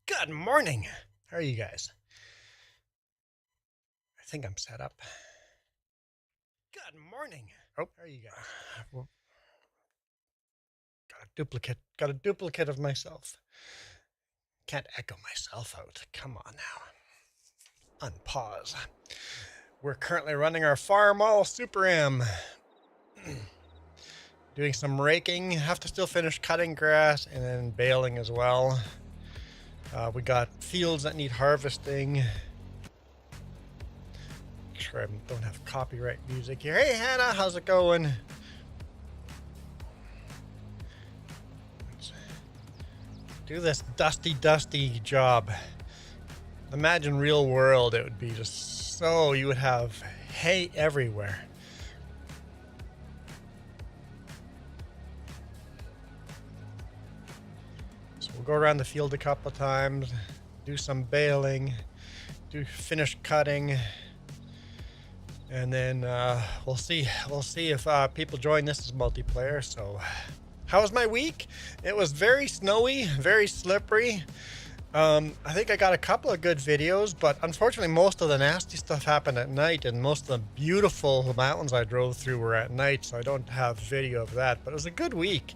Good morning. How are you guys? I think I'm set up. Good morning. Oh, how are you guys? Well, got a duplicate of myself. Can't echo myself out. Come on now. Unpause. We're currently running our Farm All Super M. Doing some raking. Have to still finish cutting grass and then baling as well. We got fields that need harvesting. Make sure I don't have copyright music here. Hey Hannah, how's it going? Let's do this dusty job. Imagine real world, it would be just so, you would have hay everywhere. So we'll go around the field a couple of times, do some baling, finish cutting, and then we'll see if people join this as multiplayer. So how was my week? It was very snowy, very slippery. I think I got a couple of good videos, but unfortunately most of the nasty stuff happened at night, and most of the beautiful mountains I drove through were at night, so I don't have video of that. But it was a good week.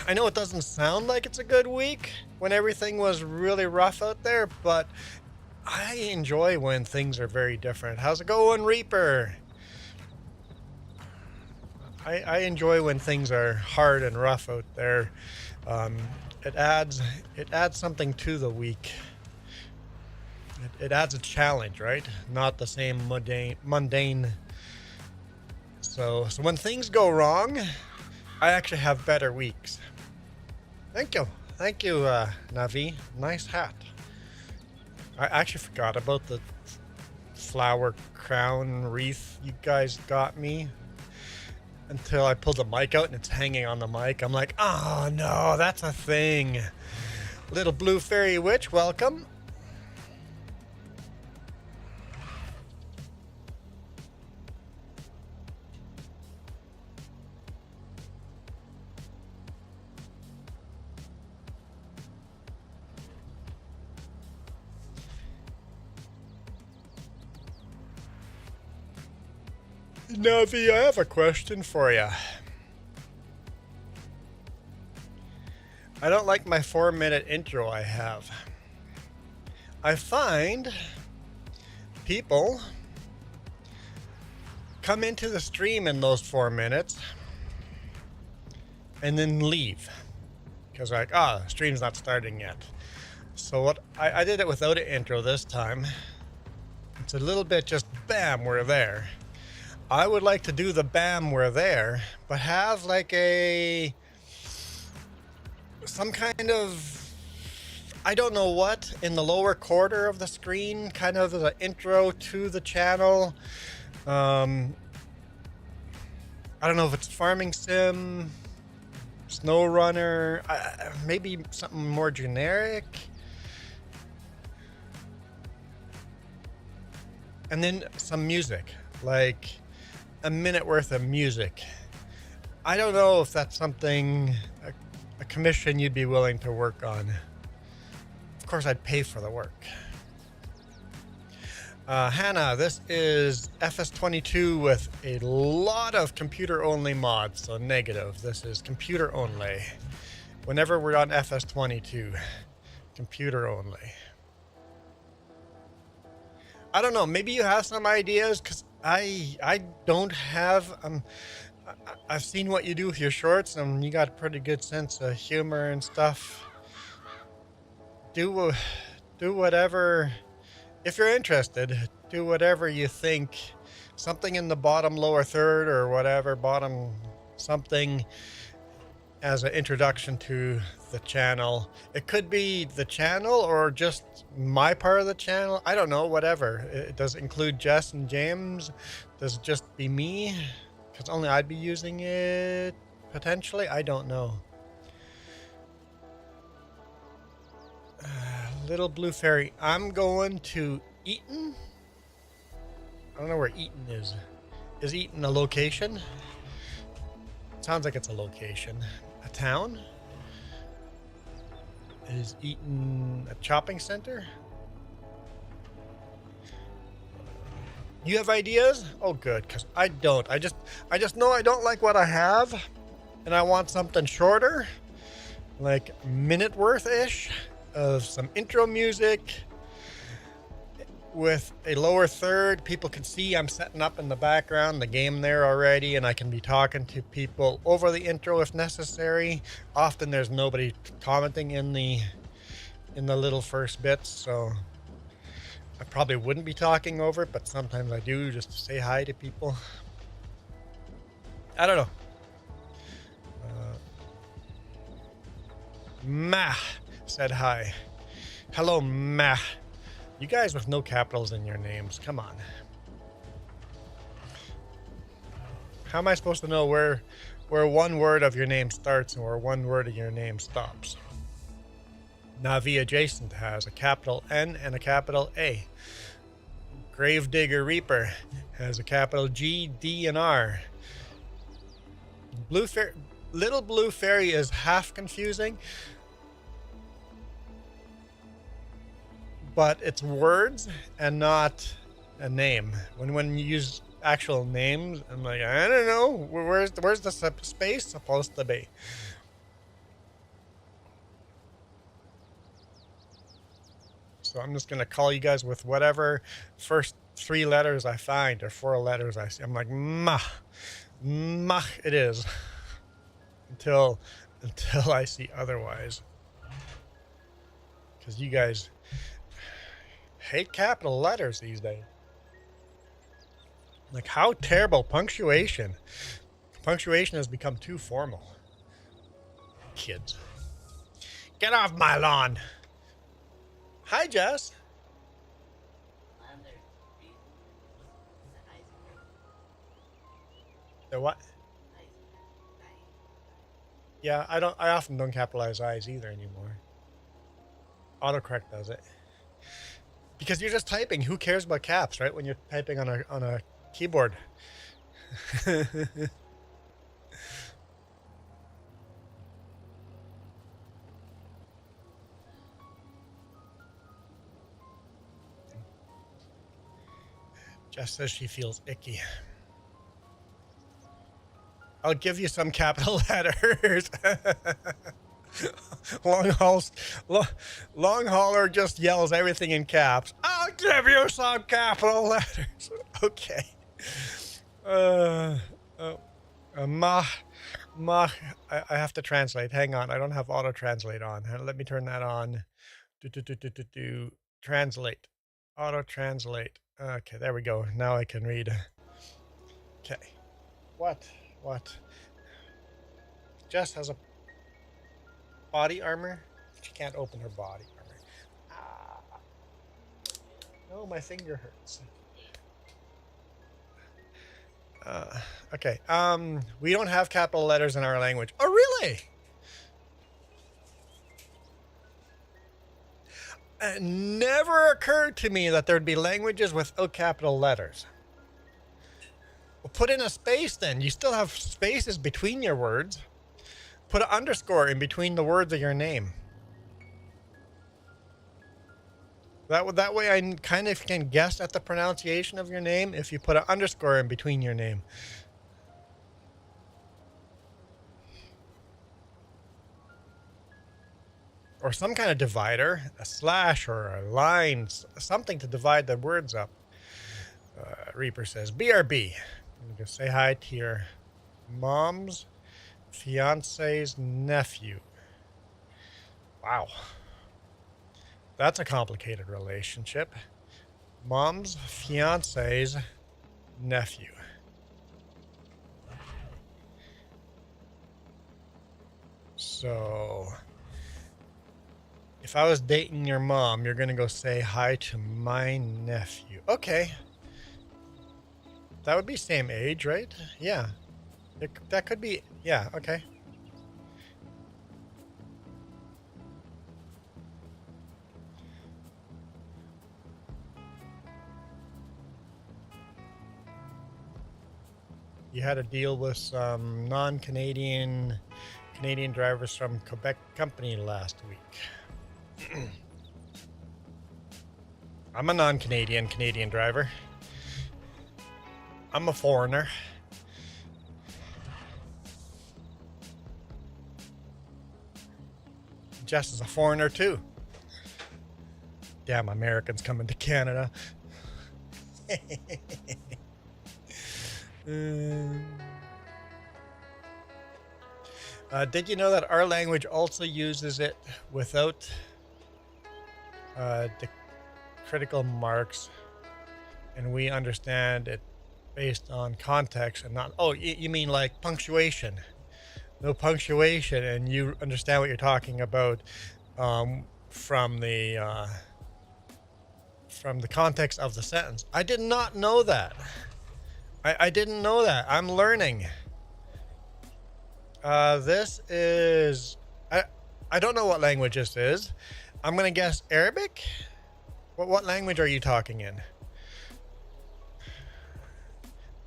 I know it doesn't sound like it's a good week when everything was really rough out there, but I enjoy when things are very different. How's it going, Reaper? I enjoy when things are hard and rough out there. It adds something to the week. It adds a challenge, right? Not the same mundane. So when things go wrong, I actually have better weeks. Thank you, Navi. Nice hat. I actually forgot about the flower crown wreath you guys got me until I pulled the mic out and it's hanging on the mic. I'm like, oh no, that's a thing. Little blue fairy witch, welcome. Navi, I have a question for you. I don't like my 4-minute intro I have. I find people come into the stream in those 4 minutes and then leave because like, the stream's not starting yet. So what I did it without an intro this time. It's a little bit just bam, we're there. I would like to do the bam, we're there, but have like some kind of, I don't know what, in the lower quarter of the screen, kind of the intro to the channel. I don't know if it's Farming Sim, Snow Runner, maybe something more generic. And then some music, like a minute worth of music. I don't know if that's something, a commission you'd be willing to work on. Of course, I'd pay for the work. Hannah, this is FS22 with a lot of computer-only mods, so negative. This is computer-only. Whenever we're on FS22, computer-only. I don't know, maybe you have some ideas, because I don't have, I've seen what you do with your shorts, and you got a pretty good sense of humor and stuff. Do whatever, if you're interested, do whatever you think. Something in the bottom lower third or whatever, bottom something as an introduction to the channel. It could be the channel or just my part of the channel. I don't know, whatever. It does include Jess and James. Does it just be me? Because only I'd be using it, potentially. I don't know. Little Blue Fairy. I'm going to Eaton. I don't know where Eaton is. Is Eaton a location? Sounds like it's a location. A town? is eating a shopping center. You have ideas? Oh, good, because I don't. I just know I don't like what I have, and I want something shorter, like a minute worth-ish of some intro music with a lower third. People can see I'm setting up in the background the game there already, and I can be talking to people over the intro if necessary. Often there's nobody commenting in the little first bits, so I probably wouldn't be talking over it, but sometimes I do just to say hi to people. I don't know. Ma said hi. Hello, Ma. You guys with no capitals in your names, come on. How am I supposed to know where one word of your name starts and where one word of your name stops? Navi Adjacent has a capital N and a capital A. Gravedigger Reaper has a capital G, D, and R. Little Blue Fairy is half confusing, but it's words and not a name. When you use actual names, I'm like, I don't know, where's the space supposed to be? So I'm just going to call you guys with whatever first 3 letters I find or 4 letters I see. I'm like, ma it is. Until I see otherwise. Because you guys hate capital letters these days. Like, how terrible. Punctuation has become too formal. Kids. Get off my lawn. Hi, Jess. The what? Yeah, I often don't capitalize I's either anymore. Autocorrect does it. Because you're just typing. Who cares about caps, right? When you're typing on a keyboard. Jess says she feels icky. I'll give you some capital letters. Long hauler just yells everything in caps. I'll give you some capital letters. Okay. I have to translate. Hang on. I don't have auto translate on. Let me turn that on. Translate. Auto translate. Okay, there we go. Now I can read. Okay. What? Jess has a body armor. She can't open her body armor. Ah. No, my finger hurts. Okay. We don't have capital letters in our language. Oh, really? It never occurred to me that there'd be languages without capital letters. Well, put in a space then. You still have spaces between your words. Put an underscore in between the words of your name. That way I kind of can guess at the pronunciation of your name if you put an underscore in between your name. Or some kind of divider, a slash or a line, something to divide the words up. Reaper says, BRB. I'm going to say hi to your mom's fiance's nephew. Wow. That's a complicated relationship. Mom's fiance's nephew. So, if I was dating your mom, you're going to go say hi to my nephew. Okay. That would be same age, right? Yeah. That could be, yeah, okay. You had to deal with some Canadian drivers from Quebec company last week. I'm a non-Canadian Canadian driver. I'm a foreigner. Jess is a foreigner too. Damn Americans coming to Canada. Did you know that our language also uses it without the critical marks, and we understand it based on context and not... Oh, you mean like punctuation? No punctuation, and you understand what you're talking about from the context of the sentence. I did not know that. I didn't know that. I'm learning. This is... I don't know what language this is. I'm going to guess Arabic? What language are you talking in?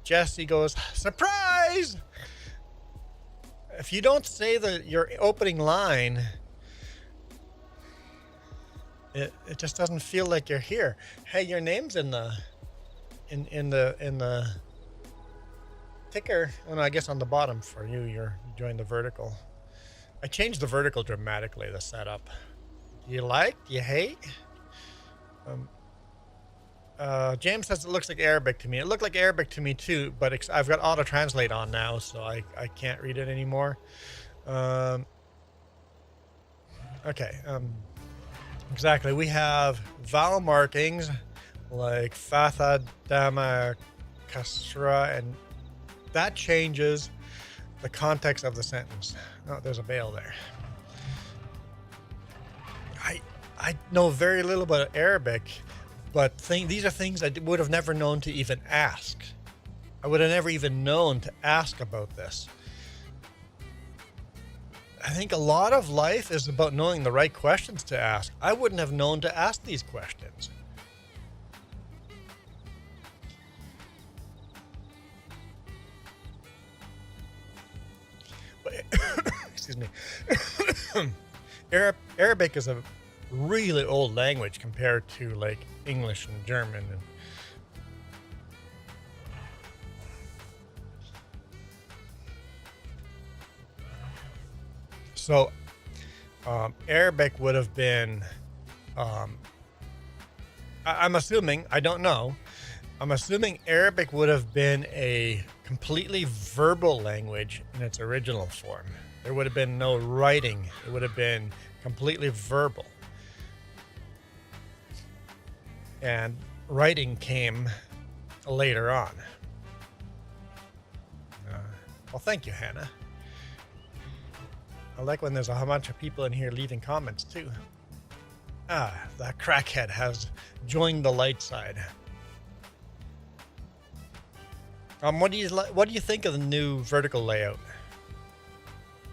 Jesse goes, surprise! If you don't say your opening line, it just doesn't feel like you're here. Hey, your name's in the ticker, and I guess on the bottom for you. You joined the vertical. I changed the vertical dramatically. The setup. Do you like? Do you hate? James says it looks like Arabic to me. It looked like Arabic to me too, but I've got auto translate on now, so I can't read it anymore. Okay. Exactly. We have vowel markings like fatha, dama, kasra, and that changes the context of the sentence. Oh, there's a bail there. I know very little about Arabic, but these are things I would have never known to even ask. I would have never even known to ask about this. I think a lot of life is about knowing the right questions to ask. I wouldn't have known to ask these questions. But, excuse me. Arabic is a really old language compared to like English and German. So Arabic would have been, I'm assuming, I don't know, I'm assuming Arabic would have been a completely verbal language in its original form. There would have been no writing. It would have been completely verbal. And writing came later on. Well, thank you, Hannah. I like when there's a bunch of people in here leaving comments too. That crackhead has joined the light side. What do you think of the new vertical layout?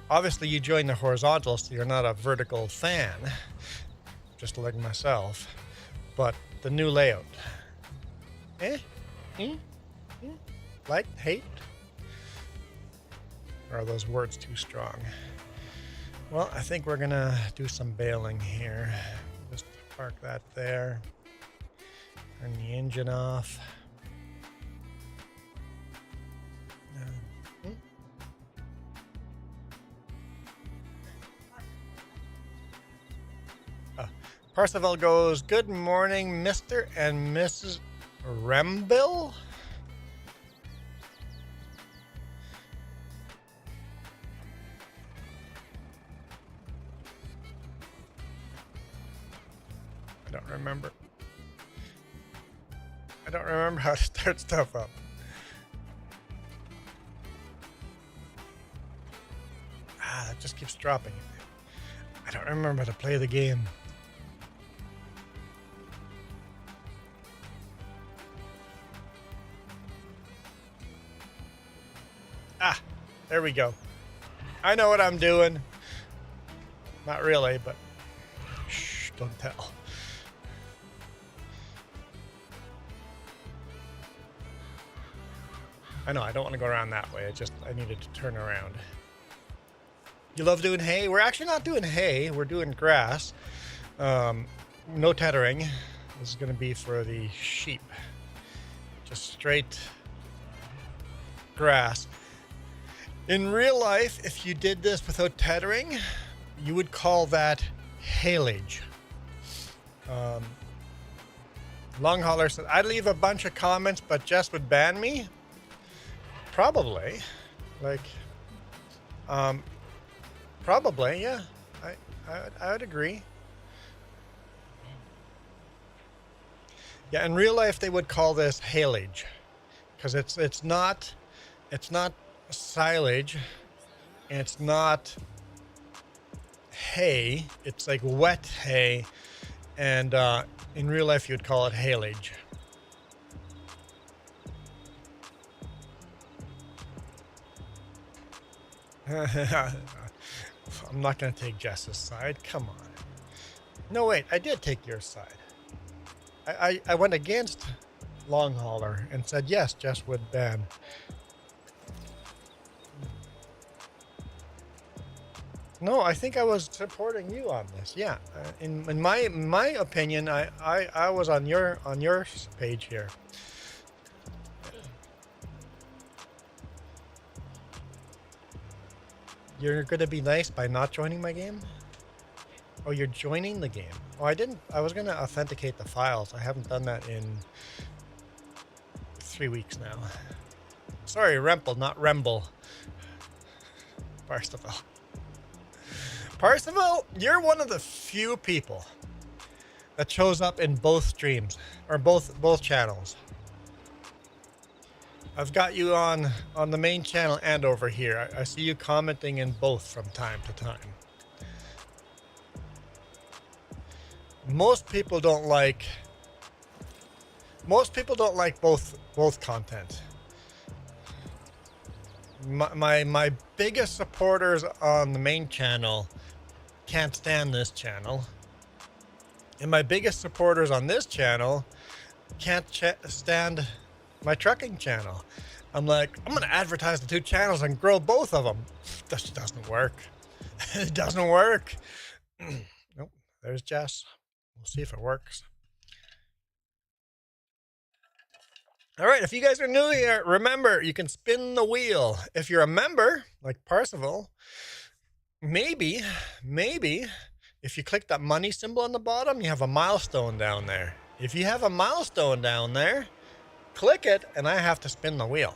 Obviously, you joined the horizontal, so you're not a vertical fan, just like myself. But the new layout, like, hate, or are those words too strong? Well, I think we're gonna do some bailing here. Just park that there. Turn the engine off. Percival goes, good morning, Mr. and Mrs. Rempel. I don't remember how to start stuff up. That just keeps dropping. I don't remember how to play the game. There we go. I know what I'm doing. Not really, but shh, don't tell. I know, I don't want to go around that way. I needed to turn around. You love doing hay? We're actually not doing hay. We're doing grass. No tethering. This is going to be for the sheep. Just straight grass. In real life, if you did this without tethering, you would call that haylage. Long Hauler said, I'd leave a bunch of comments, but Jess would ban me? Probably. Like, probably, yeah. I would agree. Yeah, in real life they would call this haylage, because it's not silage, and it's not hay. It's like wet hay, and in real life you'd call it haylage. I'm not going to take Jess's side. Come on. No, wait. I did take your side. I went against Long Hauler and said, yes, Jess would ban. No, I think I was supporting you on this. Yeah. In my opinion, I was on your page here. You're going to be nice by not joining my game? Oh, you're joining the game. Oh, I was going to authenticate the files. I haven't done that in 3 weeks now. Sorry, Rempel, not Remble. Parsival. Parsival, you're one of the few people that shows up in both streams, or both channels. I've got you on the main channel and over here. I see you commenting in both from time to time. Most people don't like both content. My biggest supporters on the main channel can't stand this channel, and my biggest supporters on this channel can't stand my trucking channel. I'm like, I'm gonna advertise the two channels and grow both of them. This doesn't work. It doesn't work. Nope. There's Jess. We'll see if it works. All right, if you guys are new here, remember, you can spin the wheel. If you're a member, like Parsival, maybe, if you click that money symbol on the bottom, you have a milestone down there. If you have a milestone down there, click it, and I have to spin the wheel.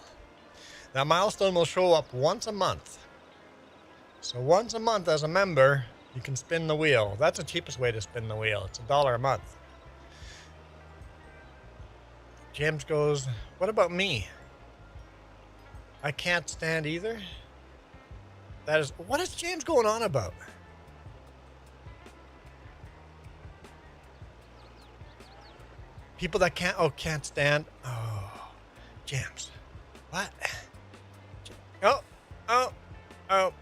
That milestone will show up once a month. So once a month as a member, you can spin the wheel. That's the cheapest way to spin the wheel. It's $1 a month. James goes, what about me? I can't stand either? What is James going on about? People that can't stand. Oh, James. What? Oh.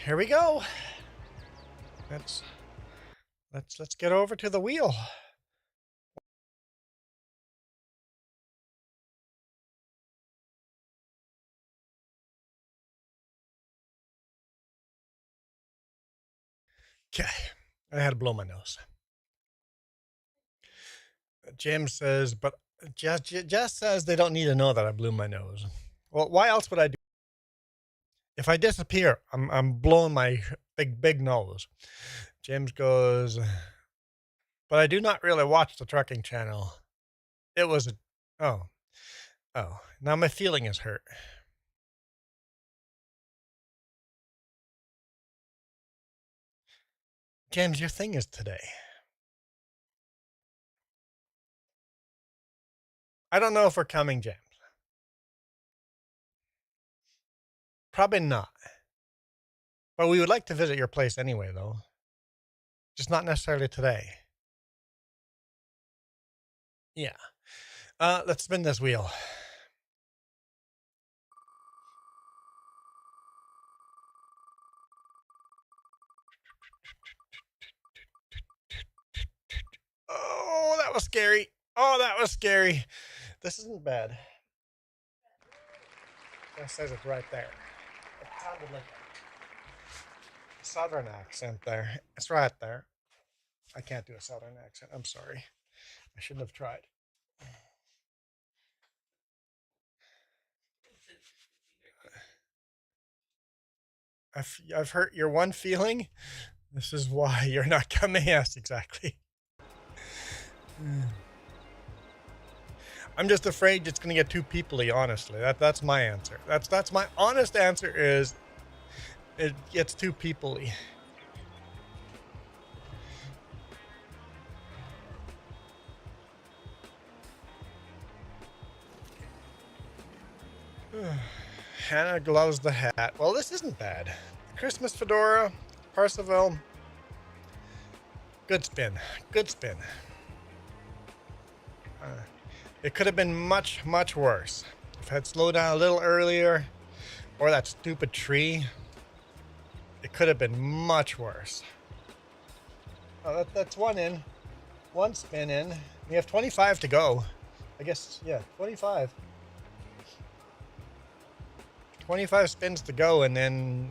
Here we go. Let's get over to the wheel. Okay, I had to blow my nose. James says, but Jess says they don't need to know that I blew my nose. Well, why else would I do? If I disappear, I'm blowing my big nose. James goes, but I do not really watch the trucking channel. It was oh. Now my feeling is hurt. James, your thing is today. I don't know if we're coming, James. Probably not. But we would like to visit your place anyway, though. Just not necessarily today. Yeah. Let's spin this wheel. Oh, that was scary. Oh, that was scary. This isn't bad. That says it's right there. It southern accent there. It's right there. I can't do a southern accent. I'm sorry. I shouldn't have tried. I've hurt your one feeling. This is why you're not coming. Yes, exactly. I'm just afraid it's going to get too people-y, honestly. That's my answer. That's my honest answer is it gets too people-y. Hannah gloves the hat. Well, this isn't bad. Christmas fedora, Parsifal. Good spin. Good spin. It could have been much, much worse. If I had slowed down a little earlier, or that stupid tree, it could have been much worse. Oh, that's one in. One spin in. We have 25 to go. I guess, yeah, 25. 25 spins to go, and then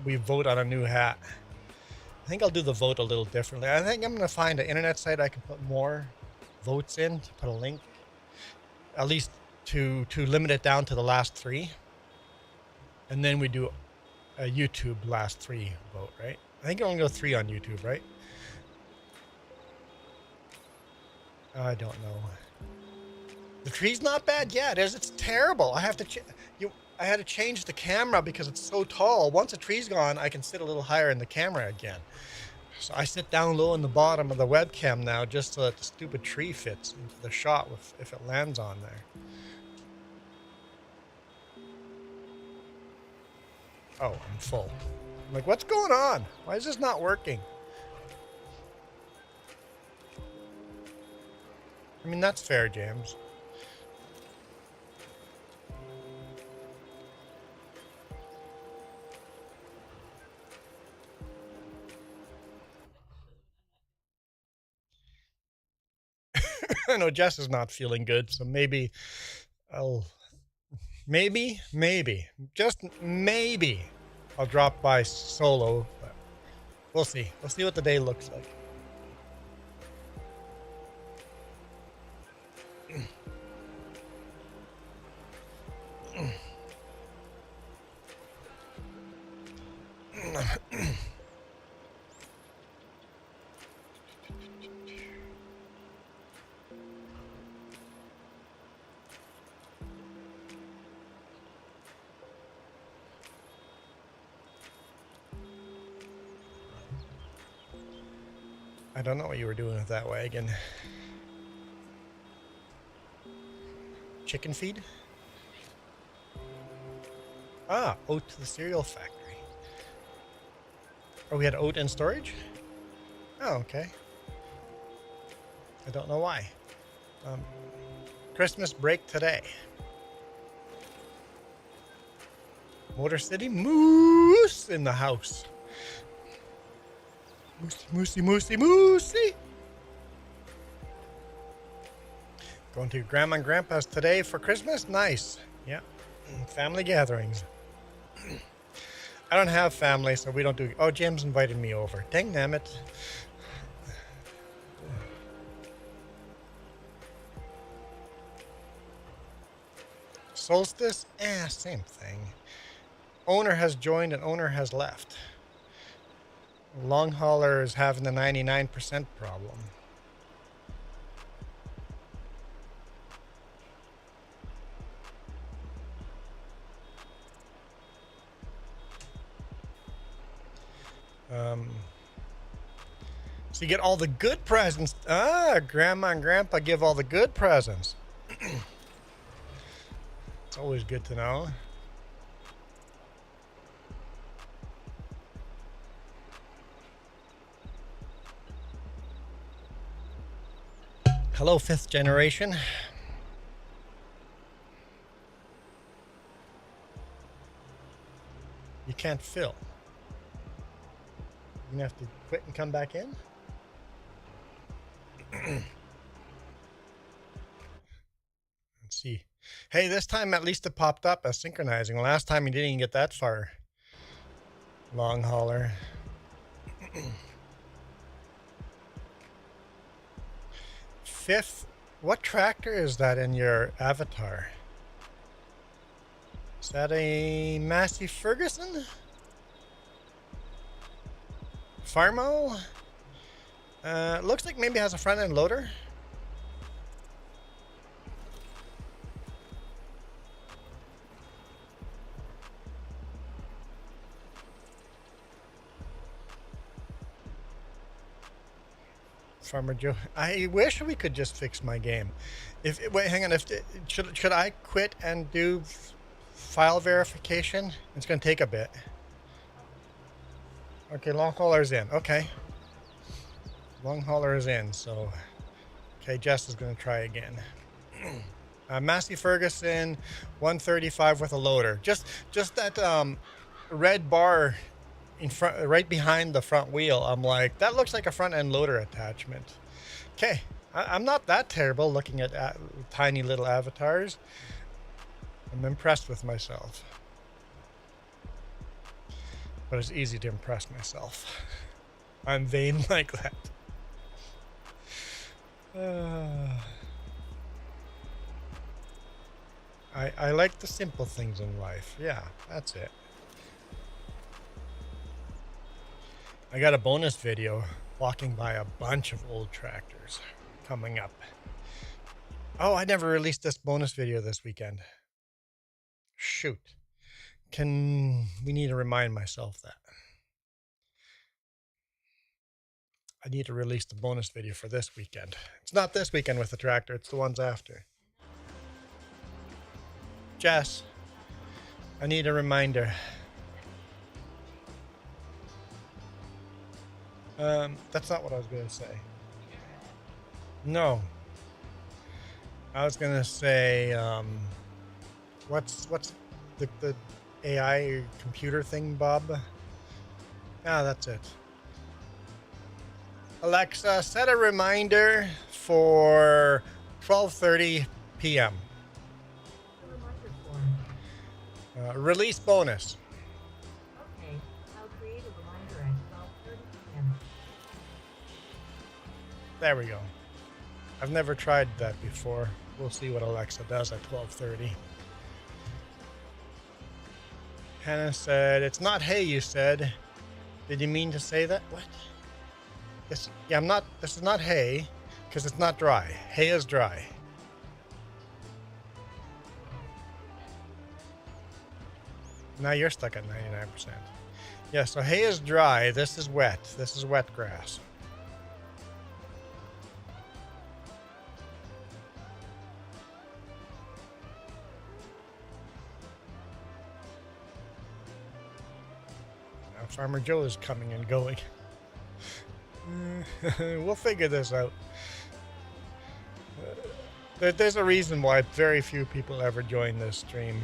we vote on a new hat. I think I'll do the vote a little differently. I think I'm going to find an internet site I can put more votes in, to put a link, at least to limit it down to the last 3. And then we do a YouTube last 3 vote, right? I think I'll only go 3 on YouTube, right? I don't know. The tree's not bad. Yeah, it is. It's terrible. I have to I had to change the camera because it's so tall. Once a tree's gone, I can sit a little higher in the camera again. So I sit down low in the bottom of the webcam now just so that the stupid tree fits into the shot if it lands on there. Oh, I'm full. I'm like, what's going on? Why is this not working? I mean, that's fair, James. I know Jess is not feeling good, so maybe just maybe I'll drop by solo, but we'll see. We'll see what the day looks like. I don't know what you were doing with that wagon. Chicken feed? Ah, oat to the cereal factory. Oh, we had oat in storage? Oh, okay. I don't know why. Christmas break today. Motor City Moose in the house. Moosey, moosey, moosey. Going to Grandma and Grandpa's today for Christmas? Nice. Yeah. Family gatherings. I don't have family, so we don't do... Oh, Jim's invited me over. Dang nammit. Solstice? Same thing. Owner has joined and owner has left. Long hauler is having the 99% problem. So you get all the good presents. Grandma and Grandpa give all the good presents. It's always good to know. Hello, 5th generation. You can't fill. You're gonna have to quit and come back in? Let's see. Hey, this time at least it popped up as synchronizing. Last time you didn't even get that far. Long hauler. Fifth, what tractor is that in your avatar? Is that a Massey Ferguson? Farmo? Looks like maybe has a front end loader. Farmer Joe, I wish we could just fix my game. Wait, hang on. Should I quit and do file verification? It's going to take a bit. Okay, long hauler is in. Okay, long hauler is in. So, okay, Jess is going to try again. Massey Ferguson, 135 with a loader. Just that red bar in front, right behind the front wheel. I'm like, that looks like a front end loader attachment. Okay, I'm not that terrible looking at tiny little avatars. I'm impressed with myself, but it's easy to impress myself. I'm vain like that. I like the simple things in life. Yeah, that's it. I got a bonus video walking by a bunch of old tractors coming up. Oh, I never released this bonus video this weekend. Shoot. We need to remind myself that. I need to release the bonus video for this weekend. It's not this weekend with the tractor, it's the ones after. Jess, I need a reminder. That's not what I was going to say. No. I was going to say, what's the AI computer thing, Bob? Ah, that's it. Alexa, set a reminder for 12:30 p.m. Release bonus. Okay, I'll create a reminder at 12:30 p.m. There we go. I've never tried that before. We'll see what Alexa does at 12:30. Hannah said, "It's not hay, you said. Did you mean to say that?" What? This is not hay, because it's not dry. Hay is dry. Now you're stuck at 99%. Yeah, so hay is dry. This is wet. This is wet grass. Now Farmer Joe is coming and going. We'll figure this out. There's a reason why very few people ever join this stream.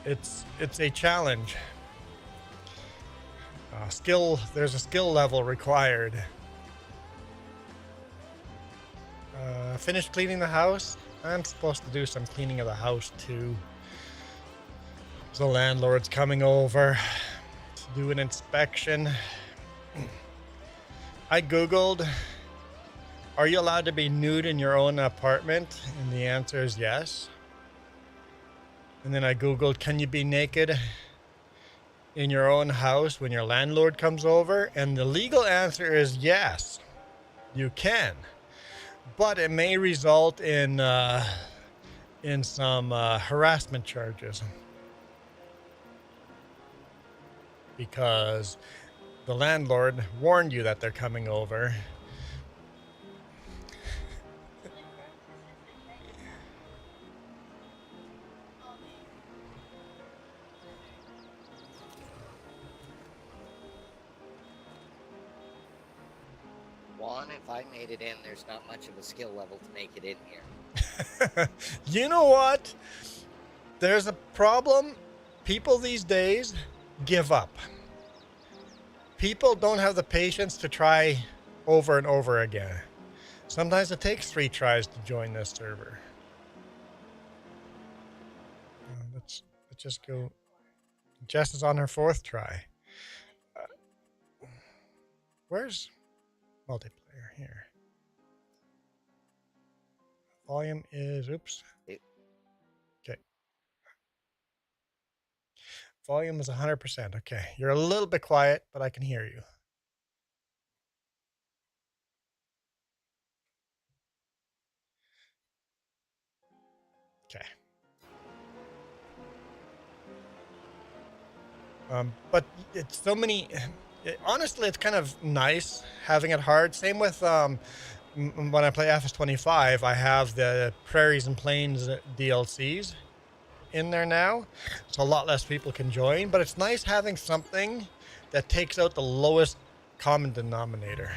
It's a challenge. There's a skill level required. Finished cleaning the house. I'm supposed to do some cleaning of the house too. The landlord's coming over to do an inspection. I Googled, are you allowed to be nude in your own apartment? And the answer is yes. And then I Googled, can you be naked in your own house when your landlord comes over? And the legal answer is yes, you can. But it may result in some harassment charges. Because the landlord warned you that they're coming over. Juan, if I made it in, there's not much of a skill level to make it in here. You know what? There's a problem. People these days give up. People don't have the patience to try over and over again. Sometimes it takes 3 tries to join this server. Let's just go. Jess is on her 4th try. Where's multiplayer here? Volume is, oops. Okay. Volume is 100%. Okay. You're a little bit quiet, but I can hear you. Okay. But it's so many. Honestly, it's kind of nice having it hard. Same with when I play FS25, I have the Prairies and Plains DLCs in there now, so a lot less people can join. But it's nice having something that takes out the lowest common denominator.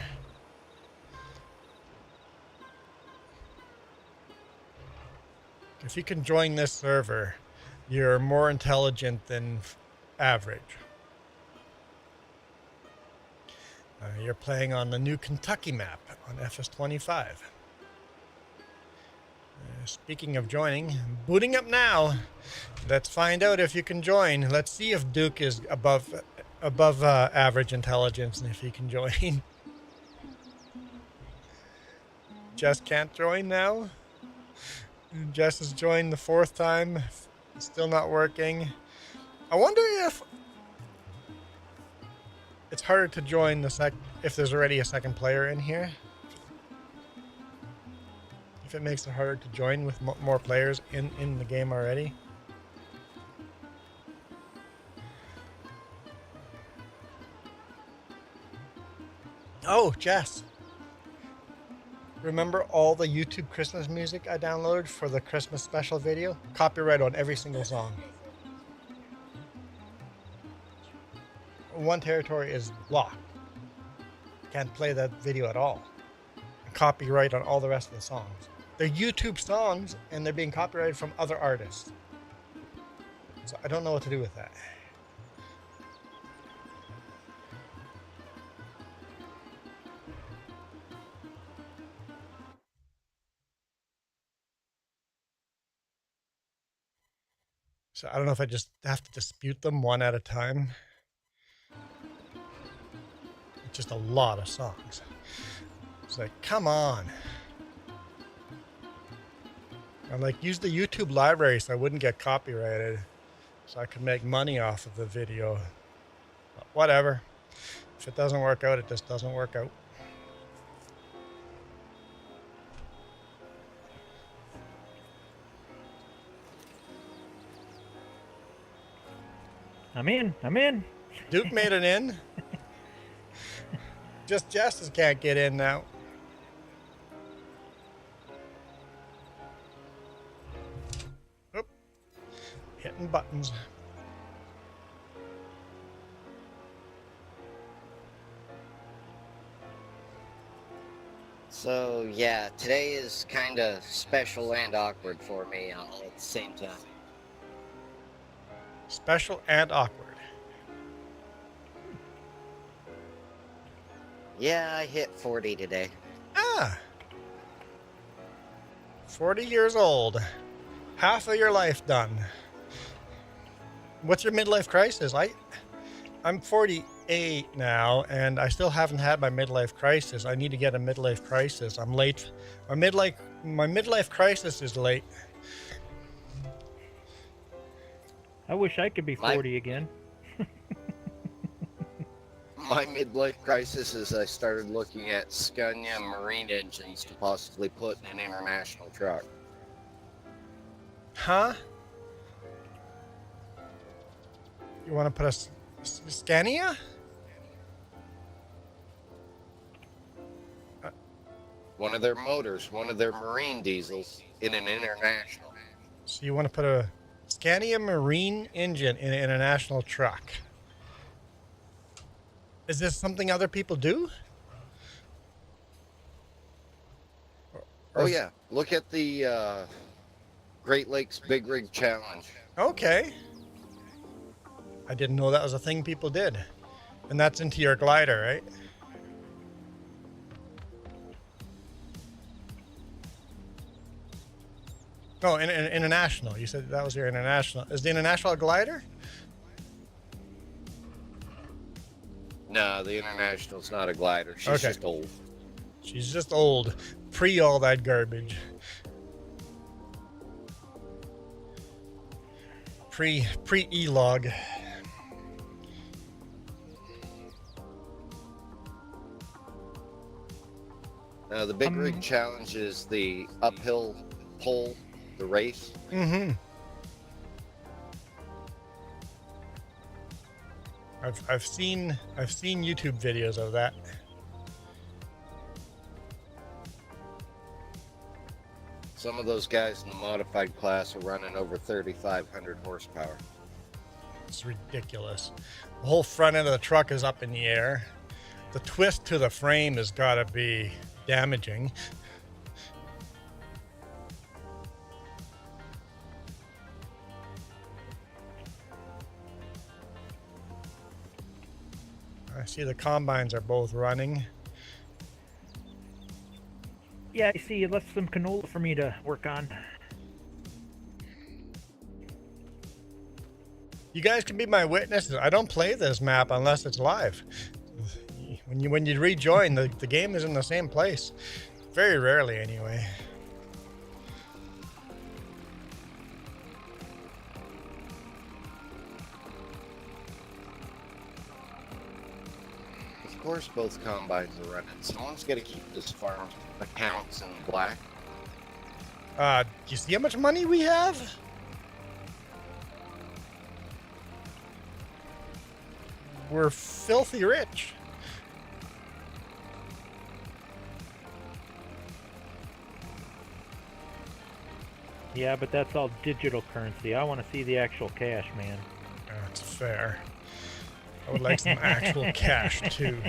If you can join this server, you're more intelligent than average. You're playing on the new Kentucky map on FS25. Speaking of joining, booting up now. Let's find out if you can join. Let's see if Duke is above average intelligence and if he can join. Jess can't join now. Jess has joined the 4th time. It's still not working. I wonder if it's harder to join if there's already a second player in here. If it makes it harder to join with more players in the game already. Oh, Jess. Remember all the YouTube Christmas music I downloaded for the Christmas special video? Copyright on every single song. One territory is blocked. Can't play that video at all. Copyright on all the rest of the songs. They're YouTube songs and they're being copyrighted from other artists. So I don't know what to do with that. So I don't know if I just have to dispute them one at a time. It's just a lot of songs. It's like, come on. I'm like, use the YouTube library so I wouldn't get copyrighted. So I could make money off of the video. But whatever. If it doesn't work out, it just doesn't work out. I'm in. Duke made it in. Just Justice can't get in now. Oop. Hitting buttons. So yeah, today is kind of special and awkward for me all at the same time. Special and awkward. Yeah, I hit 40 today. Ah. 40 years old. Half of your life done. What's your midlife crisis? I'm 48 now, and I still haven't had my midlife crisis. I need to get a midlife crisis. I'm late. My midlife crisis is late. I wish I could be 40 again. My midlife crisis is I started looking at Scania marine engines to possibly put in an international truck. Huh? You want to put a Scania? One of their motors, one of their marine diesels in an international. So you want to put a Scania marine engine in an international truck? Is this something other people do? Oh yeah, look at the Great Lakes Big Rig Challenge. Okay. I didn't know that was a thing people did. And that's into your glider, right? Oh, international. You said that was your international. Is the international a glider? No, the International's not a glider. She's Okay. just old. She's just old. Pre all that garbage. Pre E-log. The big rig challenge is the uphill pole, the race. Mm-hmm. I've seen YouTube videos of that. Some of those guys in the modified class are running over 3,500 horsepower. It's ridiculous. The whole front end of the truck is up in the air. The twist to the frame has got to be damaging. I see the combines are both running. Yeah, I see. You left some canola for me to work on. You guys can be my witnesses. I don't play this map unless it's live. When you rejoin, the game is in the same place. Very rarely, anyway. Of course, both combines are running. Someone's got to keep this farm accounts in black. Do you see how much money we have? We're filthy rich. Yeah, but that's all digital currency. I want to see the actual cash, man. That's fair. I would like some actual cash too.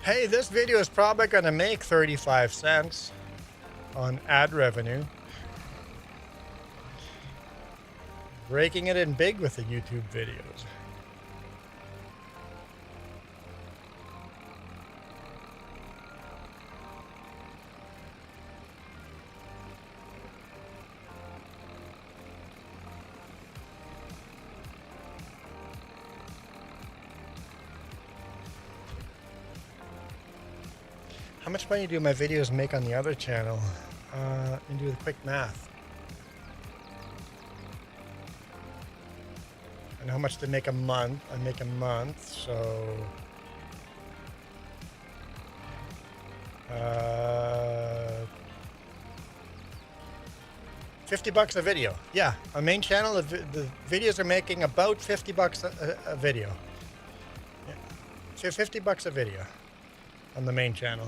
Hey, this video is probably going to make 35 cents on ad revenue. Breaking it in big with the YouTube videos. How much money do my videos make on the other channel? And do the quick math. And how much they make a month? I make a month, so $50 a video. Yeah, on main channel, the videos are making about $50 a video. Yeah. So $50 a video on the main channel.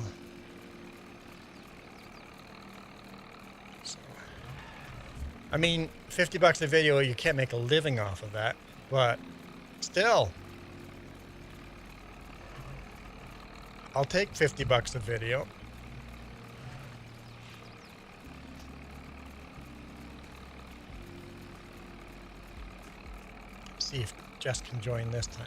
I mean, $50 a video, you can't make a living off of that, but still, I'll take $50 a video. See if Jess can join this time.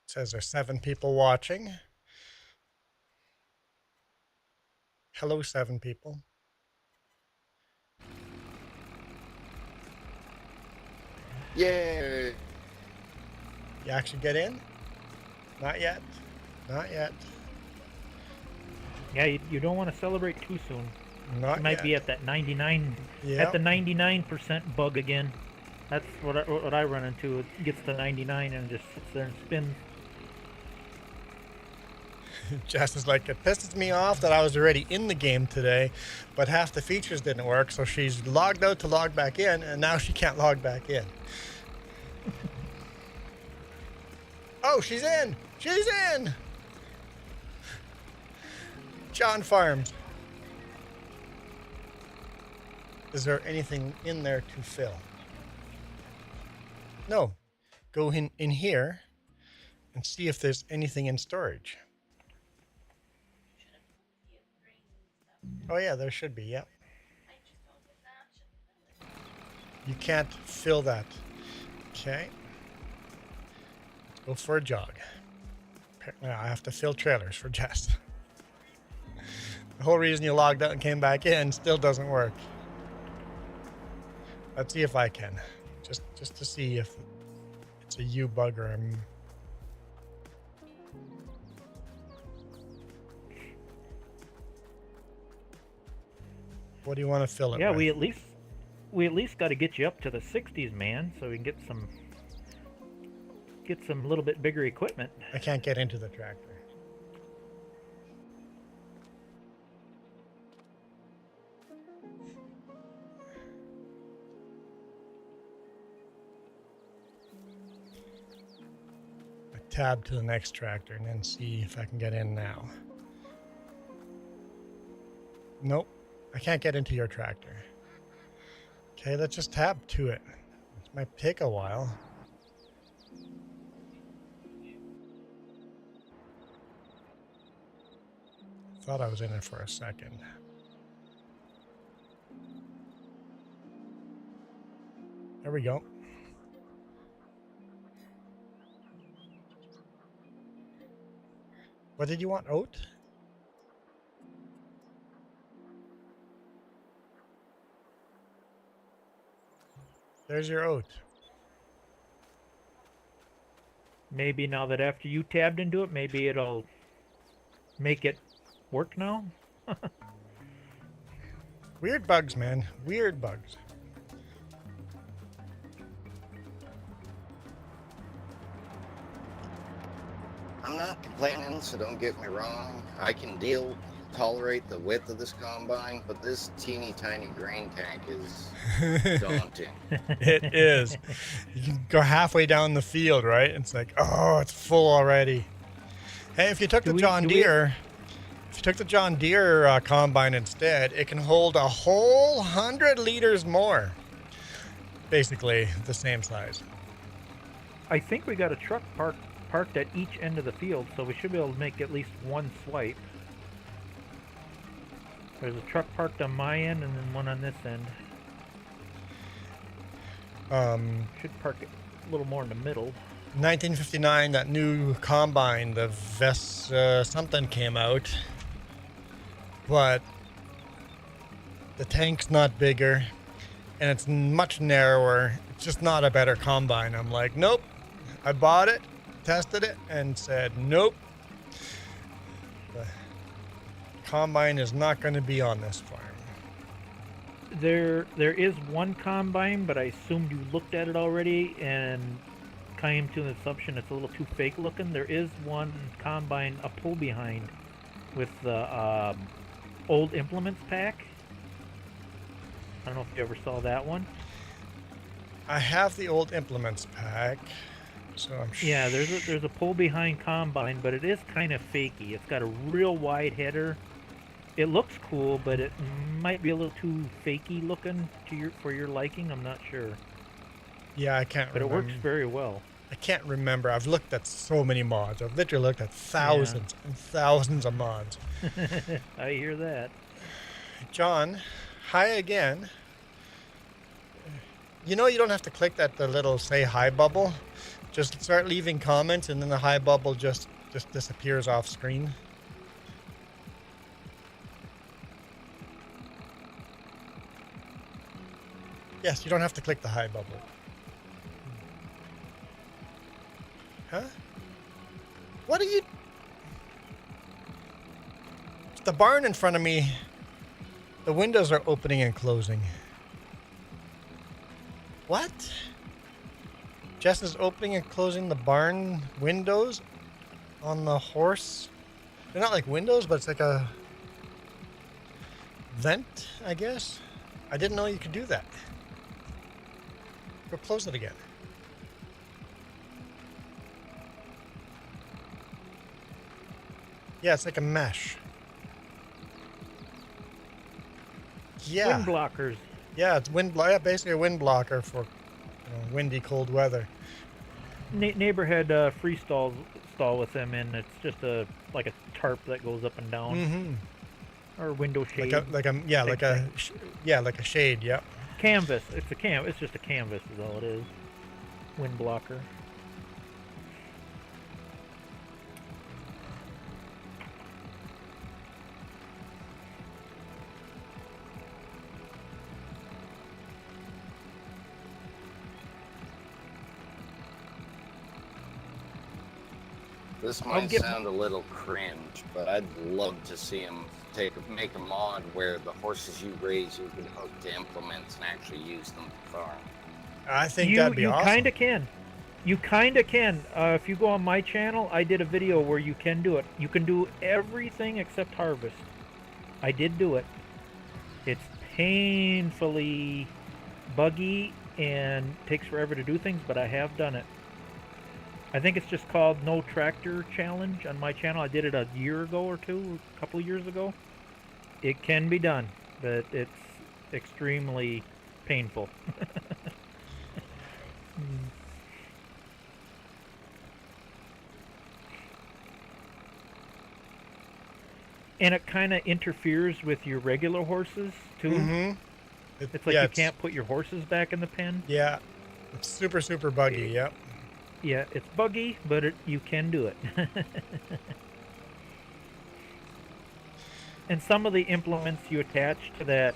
It says there's 7 people watching. Hello, 7 people. Yay! You actually get in? Not yet. Not yet. Yeah, you don't want to celebrate too soon. Not You might yet. be at that 99, Yep. at the 99% bug again. That's what I run into. It gets to 99 and just sits there and spins. Jess is like, it pisses me off that I was already in the game today, but half the features didn't work, so she's logged out to log back in, and now she can't log back in. Oh, she's in! She's in! John Farms. Is there anything in there to fill? No. Go in here and see if there's anything in storage. Oh yeah, there should be, yep. You can't fill that. Okay. Let's go for a jog. Apparently I have to fill trailers for Jess. The whole reason you logged out and came back in still doesn't work. Let's see if I can. Just to see if it's a you bug or what do you want to fill it Yeah, with? we at least got to get you up to the 60s, man, so we can get some little bit bigger equipment. I can't get into the tractor. I tab to the next tractor and then see if I can get in now. Nope, I can't get into your tractor. Okay, let's just tab to it. It might take a while. Thought I was in it for a second. There we go. What did you want? Oat? There's your oat. Maybe now that after you tabbed into it, maybe it'll make it work now? Weird bugs, man. Weird bugs. I'm not complaining, so don't get me wrong. I can tolerate the width of this combine, but this teeny tiny grain tank is daunting. It is. You can go halfway down the field, right? It's like, oh, it's full already. Hey, if you took the John Deere combine instead, it can hold a whole 100 liters more. Basically the same size. I think we got a truck parked at each end of the field, so we should be able to make at least one swipe. There's a truck parked on my end and then one on this end. Should park it a little more in the middle. 1959, that new combine, the VES something came out, but the tank's not bigger and it's much narrower. It's just not a better combine. I'm like, nope. I bought it, tested it, and said, nope. The combine is not going to be on this farm. There is one combine, but I assumed you looked at it already and came to an assumption it's a little too fake looking. There is one combine, a pull behind, with the old implements pack. I don't know if you ever saw that one. I have the old implements pack, so I'm sure. Yeah, there's a pull behind combine, but it is kind of fakey. It's got a real wide header. It looks cool, but it might be a little too fakey looking for your liking. I'm not sure. Yeah, I can't remember. But it works very well. I can't remember. I've looked at so many mods. I've literally looked at thousands and thousands of mods. I hear that. John, hi again. You know you don't have to click the little say hi bubble. Just start leaving comments and then the hi bubble just disappears off screen. Yes, you don't have to click the hi bubble. Huh? What are you... The barn in front of me, the windows are opening and closing. What? Jess is opening and closing the barn windows on the horse. They're not like windows, but it's like a vent, I guess. I didn't know you could do that. Go close it again. Yeah, it's like a mesh. Yeah. Wind blockers. Yeah, it's basically a wind blocker for windy, cold weather. Neighbor had a freestall with them, and it's just like a tarp that goes up and down, or window shade. Like a shade. Yeah. Canvas. It's just a canvas is all it is. wind blocker. This I'll might get- sound a little cringe, but I'd love to see him make a mod where the horses you raise you can hook to implements and actually use them to farm. I think you that'd be awesome. kind of can. You kind of can. If you go on my channel, I did a video where you can do it. You can do everything except harvest. I did do it. It's painfully buggy and takes forever to do things, but I have done it. I think it's just called No Tractor Challenge on my channel. I did it a year ago or two, a couple of years ago. It can be done, but it's extremely painful. And it kind of interferes with your regular horses, too. Mm-hmm. It's like you can't put your horses back in the pen. Yeah. It's super, super buggy, yep. Yeah, it's buggy, but you can do it. And some of the implements you attach to that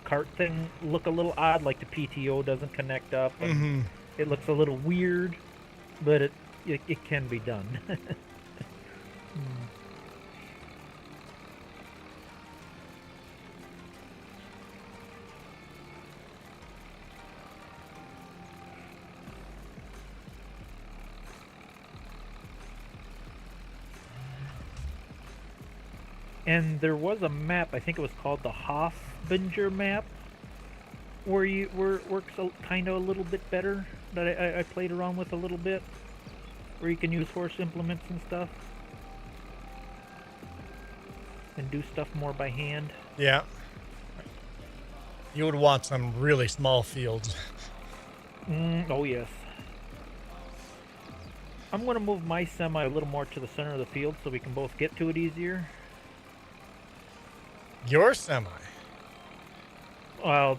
cart thing look a little odd, like the PTO doesn't connect up. And it looks a little weird, but it can be done. And there was a map, I think it was called the Hofbinger map, where it works kind of a little bit better, that I played around with a little bit, where you can use horse implements and stuff, and do stuff more by hand. Yeah. You would want some really small fields. Oh yes. I'm going to move my semi a little more to the center of the field so we can both get to it easier. Your semi? Well,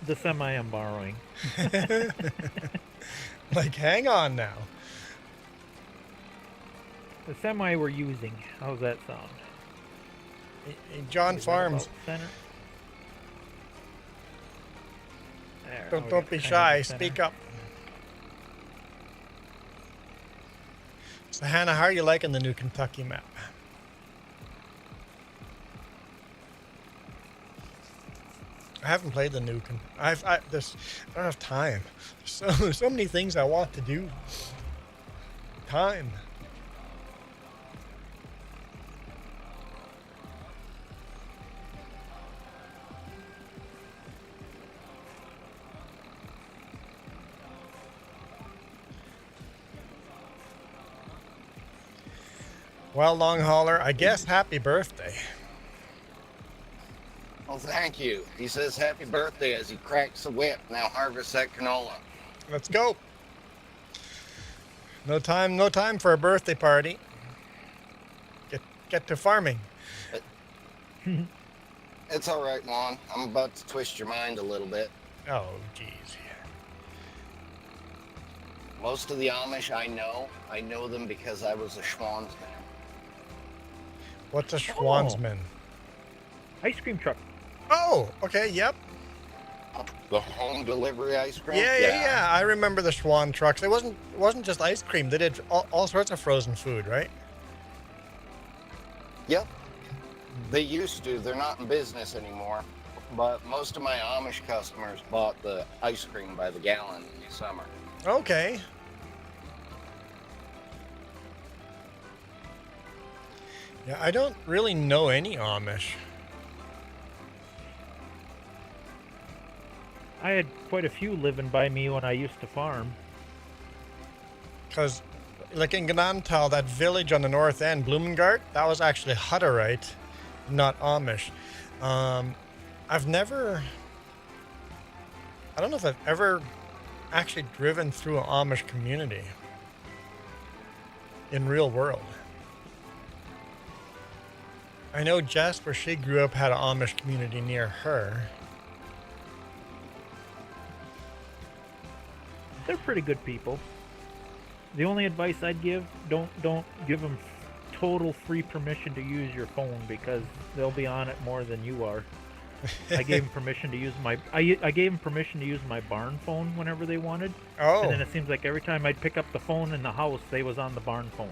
the semi I'm borrowing. Like, hang on now. The semi we're using. How's that sound? John Is that Farms. about center? There, Don't, we don't got be kind of shy. center. Speak up. So, Hannah, how are you liking the new Kentucky map? I haven't played the new. I don't have time. There's so many things I want to do. Time. Well, long hauler, I guess happy birthday. Well, thank you. He says happy birthday as he cracks the whip. Now harvest that canola. Let's go. No time for a birthday party. Get to farming. It's all right, Juan. I'm about to twist your mind a little bit. Oh, geez. Most of the Amish I know them because I was a Schwannsman. What's a Schwannsman? Ice cream truck. Oh, okay, yep. The home delivery ice cream? Yeah. I remember the Schwann trucks. It wasn't just ice cream. They did all sorts of frozen food, right? Yep. They used to. They're not in business anymore. But most of my Amish customers bought the ice cream by the gallon in the summer. Okay. Yeah, I don't really know any Amish. I had quite a few living by me when I used to farm. Because, like in Gnantal, that village on the north end, Blumengart, that was actually Hutterite, not Amish. I don't know if I've ever actually driven through an Amish community in real world. I know Jess, where she grew up, had an Amish community near her. they're pretty good people. The only advice I'd give, don't give them total free permission to use your phone, because they'll be on it more than you are. I gave them permission to use I gave them permission to use my barn phone whenever they wanted. Oh. And then it seems like every time I'd pick up the phone in the house, they was on the barn phone.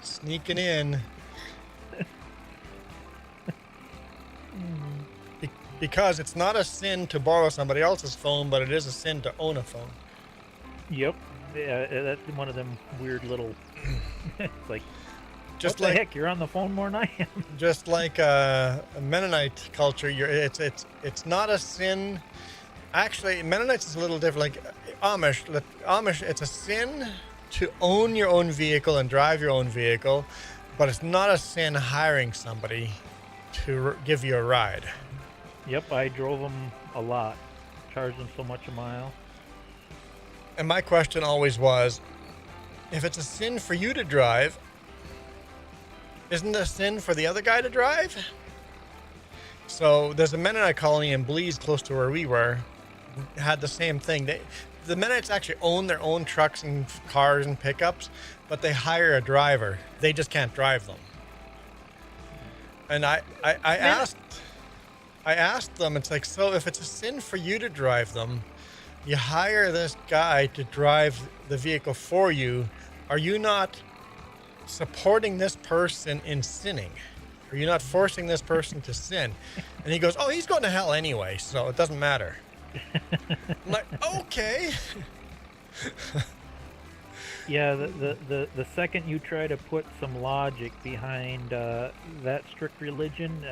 Sneaking in. Because it's not a sin to borrow somebody else's phone, but it is a sin to own a phone. Yep. Yeah, that's one of them weird little... It's like, Just what like the heck, you're on the phone more than I am. Just like a Mennonite culture, it's not a sin. Actually, Mennonites is a little different. Like Amish, it's a sin to own your own vehicle and drive your own vehicle, but it's not a sin hiring somebody to give you a ride. Yep, I drove them a lot. Charged them so much a mile. And my question always was, if it's a sin for you to drive, isn't it a sin for the other guy to drive? So there's a Mennonite colony in Belize, close to where we were, had the same thing. The Mennonites actually own their own trucks and cars and pickups, but they hire a driver. They just can't drive them. And I asked them, it's like, so if it's a sin for you to drive them, you hire this guy to drive the vehicle for you, are you not supporting this person in sinning? Are you not forcing this person to sin? And he goes, oh, he's going to hell anyway, so it doesn't matter. I'm like, okay. Yeah, the second you try to put some logic behind that strict religion,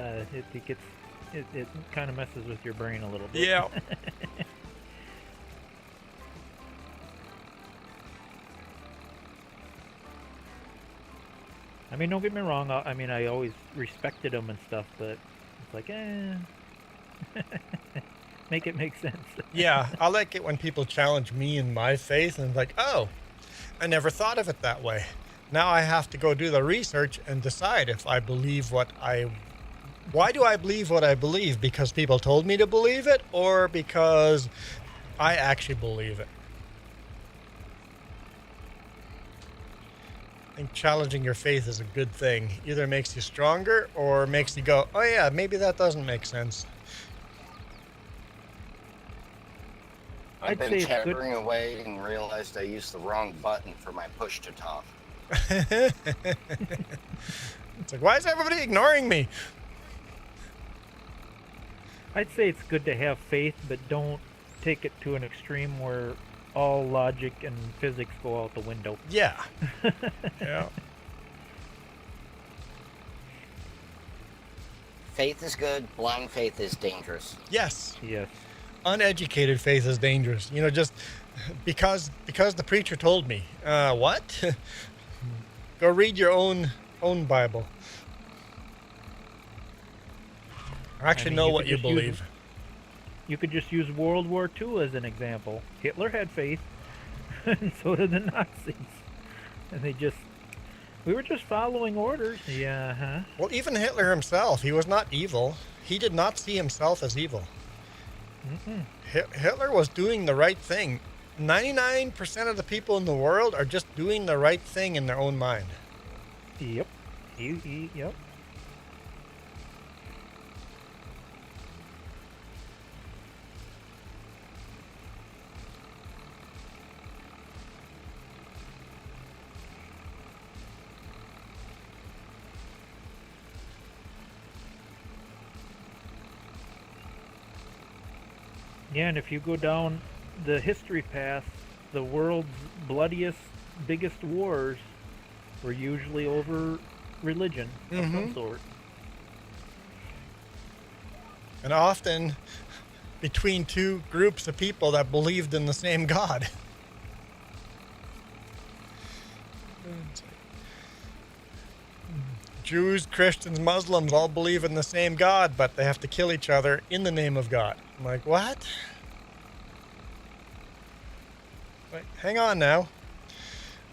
it kind of messes with your brain a little bit. Yeah. I mean, don't get me wrong. I always respected them and stuff, but it's like, make it make sense. Yeah, I like it when people challenge me in my faith and like, oh, I never thought of it that way. Now I have to go do the research and decide if I believe why do I believe what I believe? Because people told me to believe it, or because I actually believe it? I think challenging your faith is a good thing. Either makes you stronger or makes you go, oh yeah, maybe that doesn't make sense. I've been chattering away and realized I used the wrong button for my push to talk. It's like, why is everybody ignoring me? I'd say it's good to have faith, but don't take it to an extreme where all logic and physics go out the window. Yeah. Yeah. Faith is good, blind faith is dangerous. Yes. Yes. Uneducated faith is dangerous. You know, just because the preacher told me. What? Go read your own Bible. Or actually know what you believe. You could just use World War II as an example. Hitler had faith, and so did the Nazis. And we were just following orders. Yeah, huh? Well, even Hitler himself, he was not evil. He did not see himself as evil. Mm-mm. Hitler was doing the right thing. 99% of the people in the world are just doing the right thing in their own mind. Yep. Yep. Yeah, and if you go down the history path, the world's bloodiest, biggest wars were usually over religion of some sort. And often between two groups of people that believed in the same God. Jews, Christians, Muslims all believe in the same God, but they have to kill each other in the name of God. I'm like, what? Like, hang on now.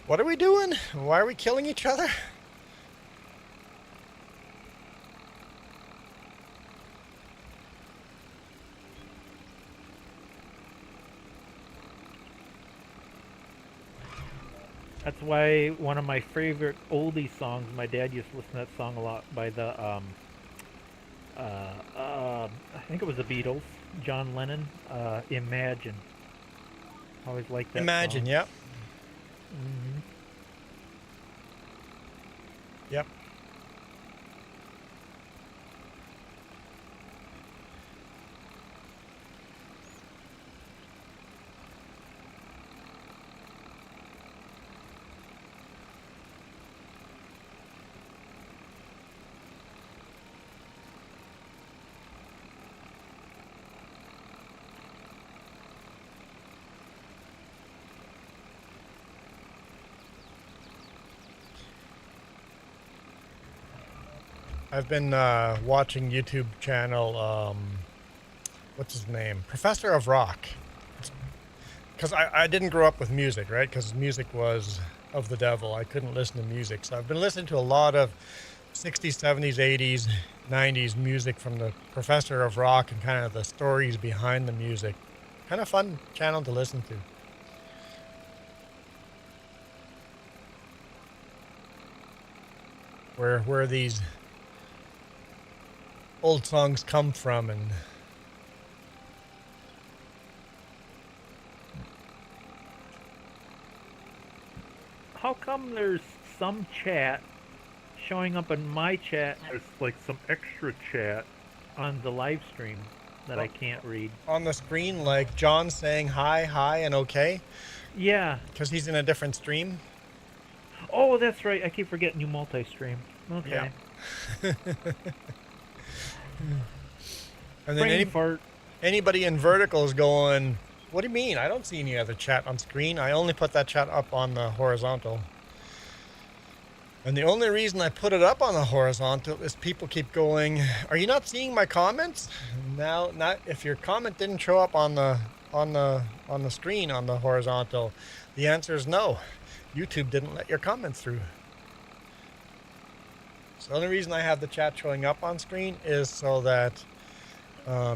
What are we doing? Why are we killing each other? That's why one of my favorite oldie songs, my dad used to listen to that song a lot by the, I think it was the Beatles, John Lennon, Imagine. Always liked that Imagine, song. yep. Hmm. Yep. I've been watching YouTube channel, what's his name? Professor of Rock. Because I didn't grow up with music, right? Because music was of the devil. I couldn't listen to music. So I've been listening to a lot of 60s, 70s, 80s, 90s music from the Professor of Rock and kind of the stories behind the music. Kind of fun channel to listen to. Where these old songs come from and How come there's some chat showing up in my chat? There's like some extra chat on the live stream that I can't read. on the screen, like John saying hi, and okay, Yeah. because he's in a different stream. Oh, that's right. I keep forgetting you multi-stream. Okay. Yeah. And then Brain fart. anybody in vertical is going, what do you mean? I don't see any other chat on screen. I only put that chat up on the horizontal. And the only reason I put it up on the horizontal is people keep going, are you not seeing my comments? Now, not if your comment didn't show up on the screen on the horizontal, the answer is no. YouTube didn't let your comments through. So the only reason I have the chat showing up on screen is so that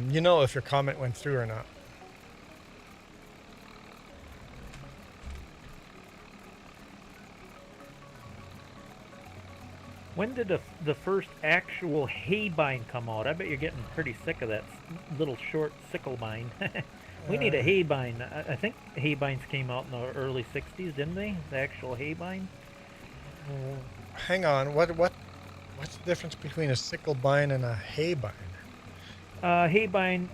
you know if your comment went through or not. When did the first actual haybine come out? I bet you're getting pretty sick of that little short sickle bind. We need a haybine. I think haybines came out in the early 60s, didn't they? The actual haybine? Hang on, what's the difference between a sickle bind and a hay bind? Haybine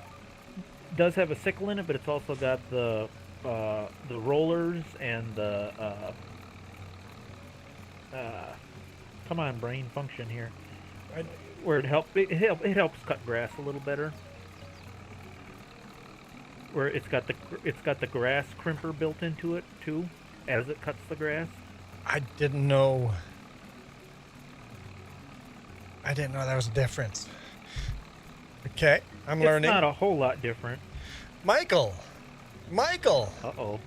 does have a sickle in it, but it's also got the rollers and the come on, brain function here. Where it helps cut grass a little better. Where it's got the grass crimper built into it too, as it cuts the grass. I didn't know there was a difference. Okay, I'm learning. It's not a whole lot different. Michael! Uh-oh.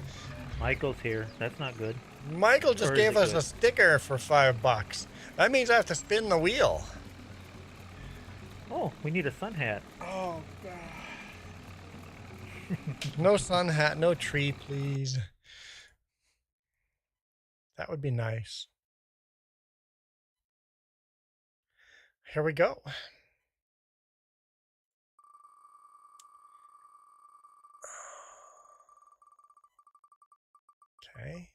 Michael's here. That's not good. Michael just Or is gave it us good? a sticker for $5. That means I have to spin the wheel. Oh, we need a sun hat. Oh, God. No sun hat, no tree, please. That would be nice. Here we go. Okay.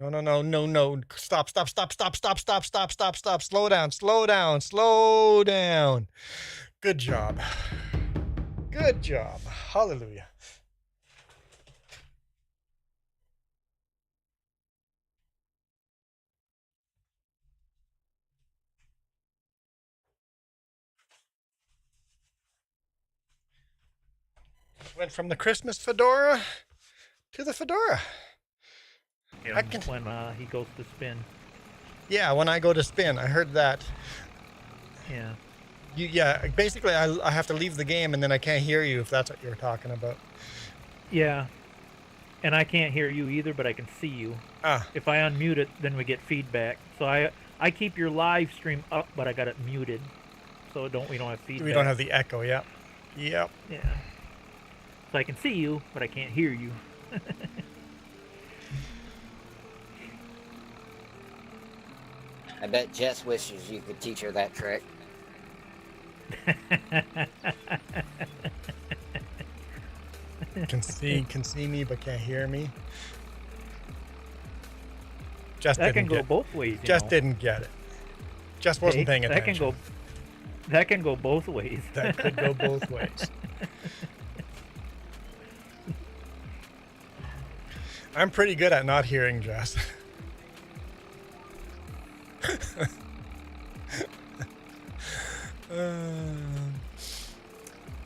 No. Stop. Slow down. Good job. Hallelujah. Went from the Christmas fedora to the fedora. When he goes to spin. Yeah, when I go to spin, I heard that. Yeah. Basically, I have to leave the game and then I can't hear you if that's what you're talking about. Yeah. And I can't hear you either, but I can see you. If I unmute it, then we get feedback. So I keep your live stream up, but I got it muted, so we don't have feedback. We don't have the echo. Yep. Yeah. So I can see you, but I can't hear you. I bet Jess wishes you could teach her that trick. Can see me but can't hear me. Just That can didn't go get, both ways. just know. didn't get it. Just wasn't paying That attention. That can go both ways. That could go both ways. I'm pretty good at not hearing Jess.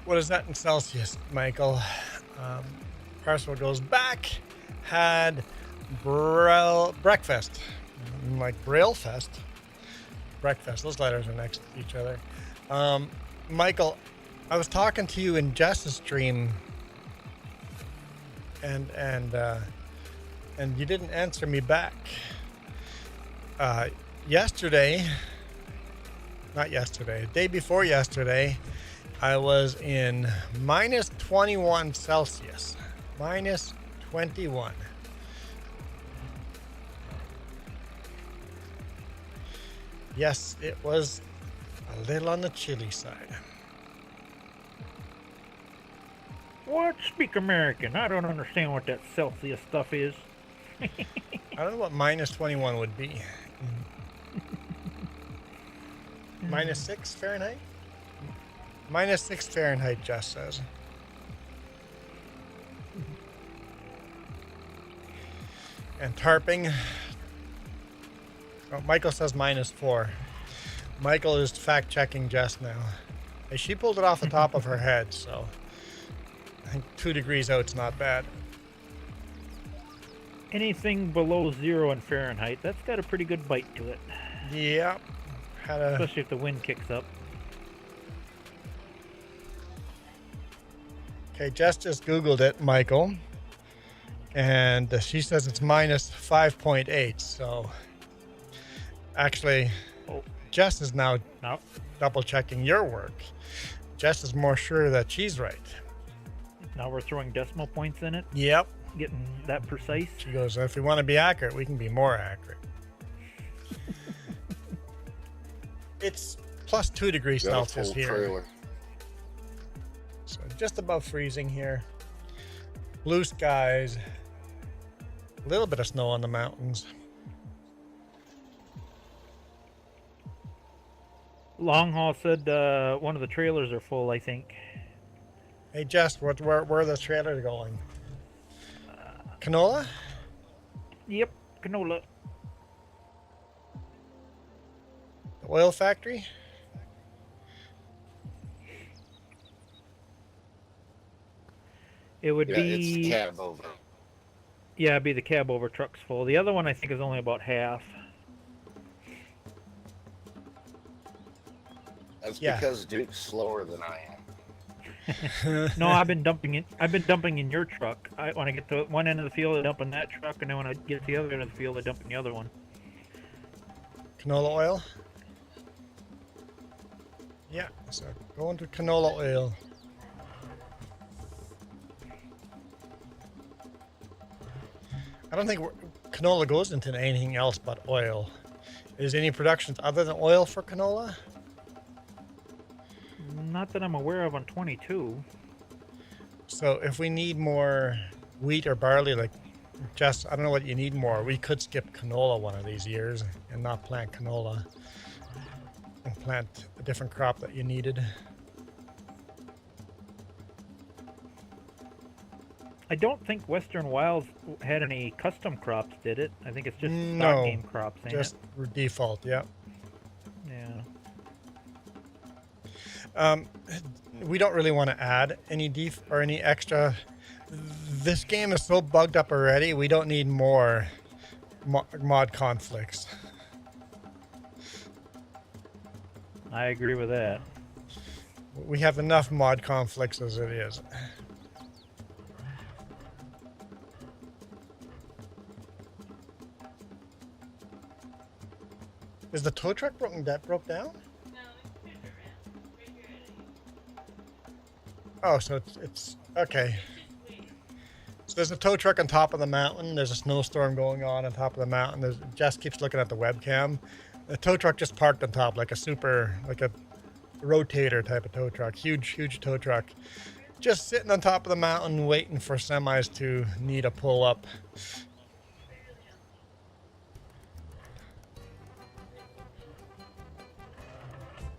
What is that in Celsius, Michael? Parcel goes back. Had breakfast, like Braille Fest. Breakfast. Those letters are next to each other. Michael, I was talking to you in Jess's stream, and you didn't answer me back. Day before yesterday, I was in minus 21 Celsius. Minus 21. Yes, it was a little on the chilly side. What? Speak American. I don't understand what that Celsius stuff is. I don't know what minus 21 would be. Minus 6 Fahrenheit? Minus 6 Fahrenheit, Jess says. And tarping. Oh, Michael says minus 4. Michael is fact checking Jess now. Hey, she pulled it off the top of her head, so I think 2 degrees out's not bad. Anything below 0 in Fahrenheit, that's got a pretty good bite to it. Yep. Especially if the wind kicks up. Okay, Jess just Googled it, Michael. And she says it's minus 5.8. So actually, Jess is now double checking your work. Jess is more sure that she's right. Now we're throwing decimal points in it. Yep. Getting that precise. She goes, if we want to be accurate, we can be more accurate. It's plus 2 degrees Celsius here. Trailer. So just above freezing here. Blue skies. A little bit of snow on the mountains. Long Haul said one of the trailers are full, I think. Hey, Jess, where are the trailers going? Canola? Yep, canola. The oil factory? It would It's be... cab over. Yeah, it'd be the cab over trucks full. The other one I think is only about half. That's Yeah. because Duke's slower than I am. No, I've been dumping in your truck. When I get to one end of the field, I dump in that truck, and then when I get to the other end of the field, I dump in the other one. Canola oil? Yeah, so going to canola oil. I don't think canola goes into anything else but oil. Is any productions other than oil for canola? Not that I'm aware of on 22. So if we need more wheat or barley, like just, I don't know what you need more. We could skip canola one of these years and not plant canola and plant a different crop that you needed. I don't think Western Wilds had any custom crops, did it? I think it's just No, stock game crops, ain't just default, yeah. it? Yeah. We don't really want to add any any extra. This game is so bugged up already. We don't need more mod conflicts. I agree with that. We have enough mod conflicts as it is. Is the tow truck broke down? Oh, so it's okay. So there's a tow truck on top of the mountain. There's a snowstorm going on top of the mountain. Jess keeps looking at the webcam. A tow truck just parked on top, like a rotator type of tow truck. Huge tow truck. Just sitting on top of the mountain waiting for semis to need a pull up.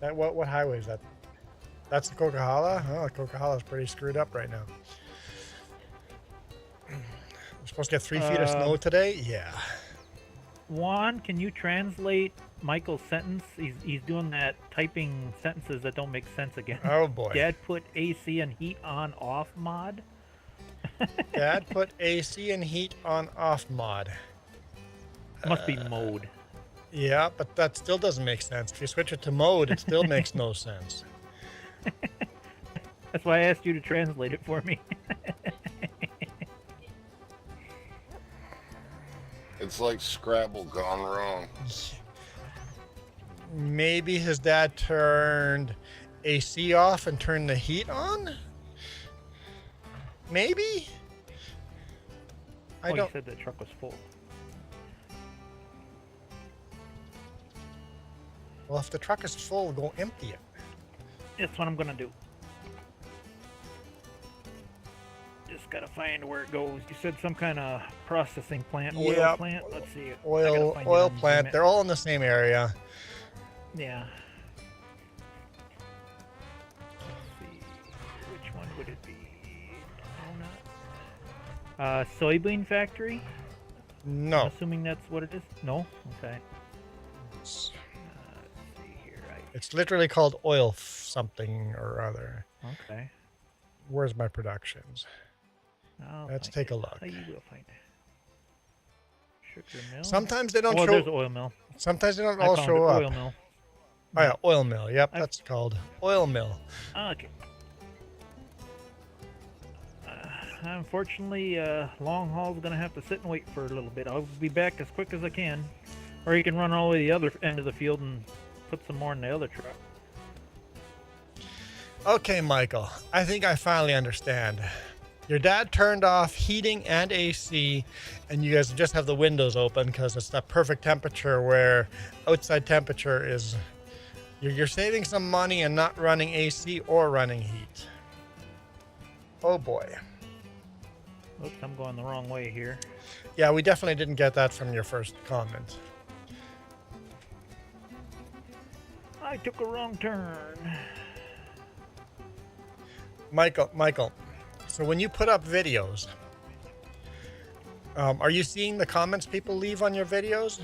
What highway is that? That's the Coquihalla? Oh, Coquihalla is pretty screwed up right now. We're supposed to get 3 feet of snow today? Yeah. Juan, can you translate Michael's sentence? He's doing that, typing sentences that don't make sense again. Oh boy. Dad put AC and heat on off mod. Dad put AC and heat on off mod. Must be mode. Yeah, but that still doesn't make sense. If you switch it to mode, it still makes no sense. That's why I asked you to translate it for me. It's like Scrabble gone wrong. Maybe his dad turned AC off and turned the heat on? Maybe? I don't. You said the truck was full. Well, if the truck is full, go empty it. That's what I'm gonna do. Just gotta find where it goes. You said some kind of processing plant, oil plant. Let's see. Oil plant. They're all in the same area. Yeah. Let's see. Which one would it be? Soybean factory? No. I'm assuming that's what it is? No? Okay. It's, Let's see here. it's literally called oil something or other. Okay. Where's my productions? Let's take a look. You will find it. Sugar mill? Sometimes they don't show. show. There's oil mill. Sometimes they don't I all found show it. up. Oil mill. Oh yeah, oil mill. Yep, that's called oil mill. Okay. Unfortunately, long haul's gonna have to sit and wait for a little bit. I'll be back as quick as I can, or you can run all the way to the other end of the field and put some more in the other truck. Okay, Michael. I think I finally understand. Your dad turned off heating and AC, and you guys just have the windows open because it's that perfect temperature where outside temperature is. You're saving some money and not running AC or running heat. Oh boy. Oops, I'm going the wrong way here. Yeah, we definitely didn't get that from your first comment. I took a wrong turn. Michael, so when you put up videos, are you seeing the comments people leave on your videos?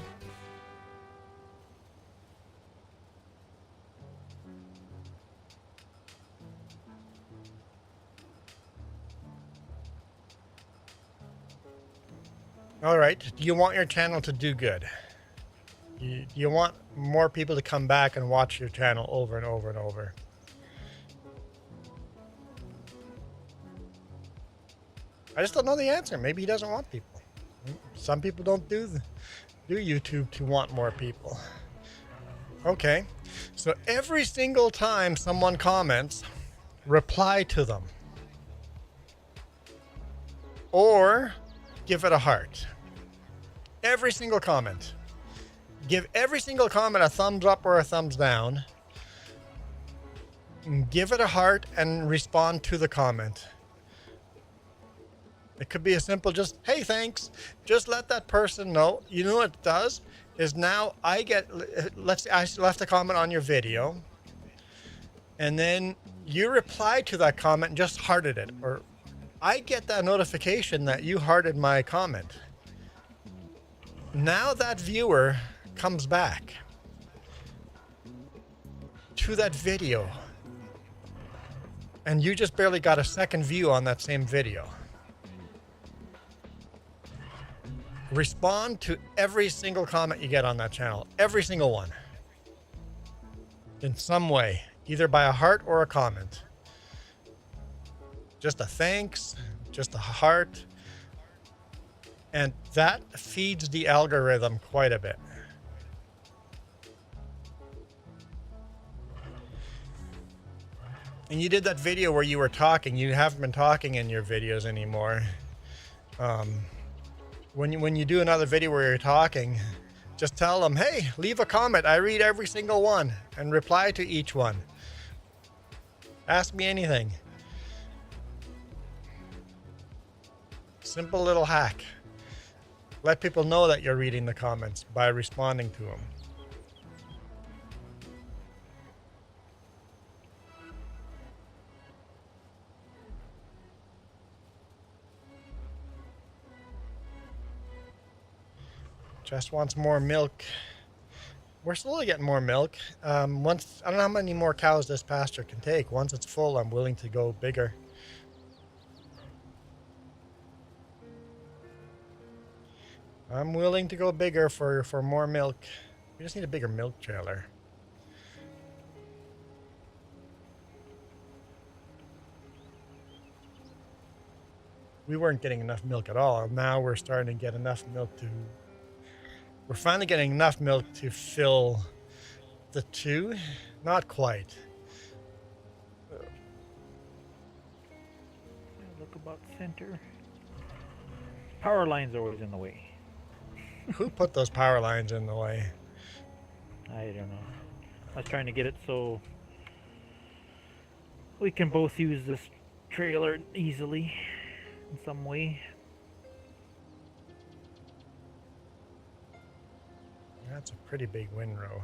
All right. Do you want your channel to do good? You want more people to come back and watch your channel over and over and over. I just don't know the answer. Maybe he doesn't want people. Some people don't do YouTube to want more people. Okay. So every single time someone comments, reply to them. Or give it a heart. Every single comment. Give every single comment a thumbs up or a thumbs down. Give it a heart and respond to the comment. It could be as simple just, hey, thanks. Just let that person know. You know what it does? Is now I get, let's say I left a comment on your video. And then you reply to that comment and just hearted it. Or I get that notification that you hearted my comment. Now that viewer comes back to that video. And you just barely got a second view on that same video. Respond to every single comment you get on that channel. Every single one. In some way. Either by a heart or a comment. Just a thanks. Just a heart. And that feeds the algorithm quite a bit. And you did that video where you were talking. You haven't been talking in your videos anymore. When you do another video where you're talking, Just tell them, hey, leave a comment. I read every single one and reply to each one. Ask me anything. Simple little hack. Let people know that you're reading the comments by responding to them. Just wants more milk. We're slowly getting more milk. Once I don't know how many more cows this pasture can take. Once it's full, I'm willing to go bigger. I'm willing to go bigger for more milk. We just need a bigger milk trailer. We weren't getting enough milk at all. Now we're starting to get enough milk to... We're finally getting enough milk to fill the 2. Not quite. Look about center. Power lines are always in the way. Who put those power lines in the way? I don't know. I was trying to get it so we can both use this trailer easily in some way. That's a pretty big windrow.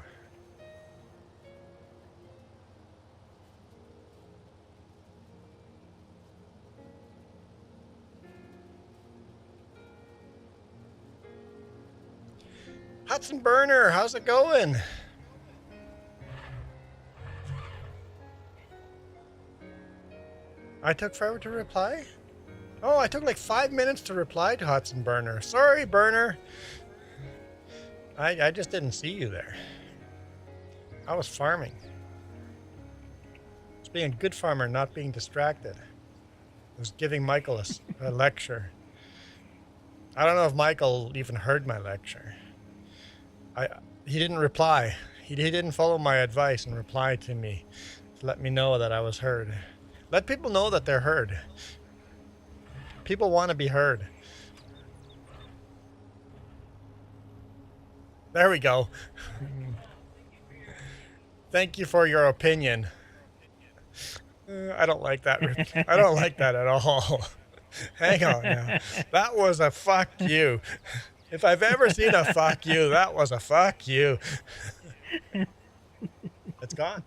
Hudson Burner, how's it going? I took forever to reply? Oh, I took like 5 minutes to reply to Hudson Burner. Sorry, Burner. I just didn't see you there. I was farming. I was being a good farmer, not being distracted. I was giving Michael a lecture. I don't know if Michael even heard my lecture. He didn't reply. He didn't follow my advice and reply to me to let me know that I was heard. Let people know that they're heard. People want to be heard. There we go. Thank you for your opinion. I don't like that. I don't like that at all. Hang on now. That was a fuck you. If I've ever seen a fuck you, that was a fuck you. It's gone.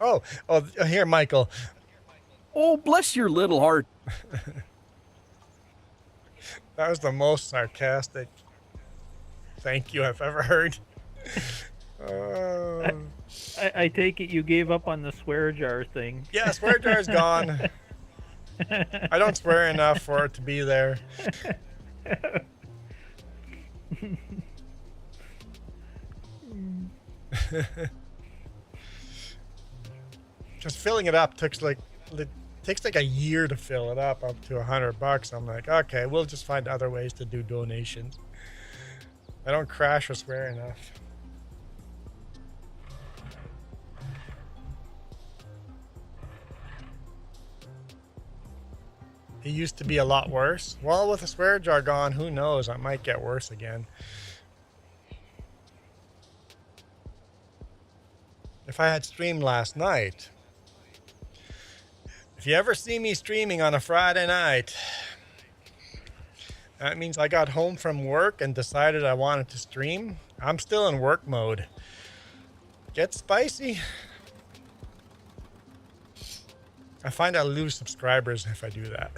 Oh, here, Michael. Oh, bless your little heart. That was the most sarcastic thank you I've ever heard. I take it you gave up on the swear jar thing. Yeah, swear jar's gone. I don't swear enough for it to be there. Just filling it up takes like a year to fill it up to $100. I'm like, okay, we'll just find other ways to do donations. I don't crash or swear enough. It used to be a lot worse. Well, with the swear jar gone, who knows? I might get worse again. If I had streamed last night. If you ever see me streaming on a Friday night, that means I got home from work and decided I wanted to stream. I'm still in work mode. Get spicy. I find I lose subscribers if I do that.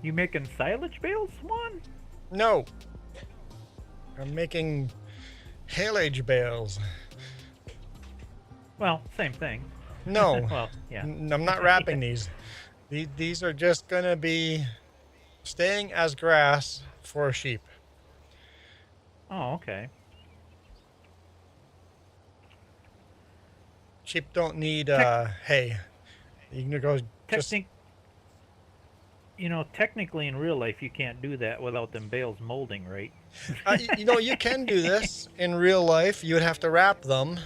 You making silage bales, Juan? No. I'm making haylage bales. Well, same thing. No. Well, yeah. I'm not wrapping these. These are just going to be staying as grass for sheep. Oh, okay. Sheep don't need hay. You can go just... You know, technically in real life, you can't do that without them bales molding, right? You know, you can do this in real life. You would have to wrap them,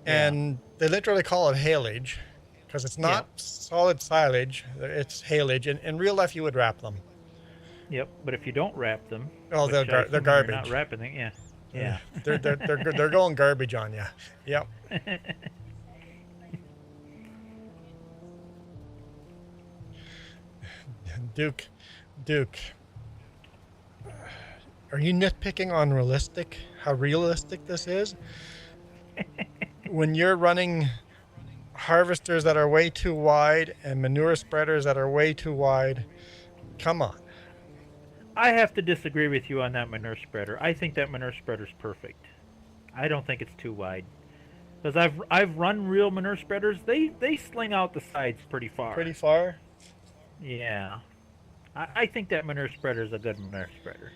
Yeah. and they literally call it haylage because it's not solid silage. It's haylage. In real life, you would wrap them. Yep. But if you don't wrap them, Oh, which I they're assume you're garbage. not wrapping them, yeah. Yeah. They're going garbage on you. Yep. Duke, are you nitpicking on realistic? How realistic this is? When you're running harvesters that are way too wide and manure spreaders that are way too wide, come on. I have to disagree with you on that manure spreader. I think that manure spreader's perfect. I don't think it's too wide. Because I've run real manure spreaders. They sling out the sides pretty far. Pretty far? Yeah. I think that manure spreader is a good manure spreader.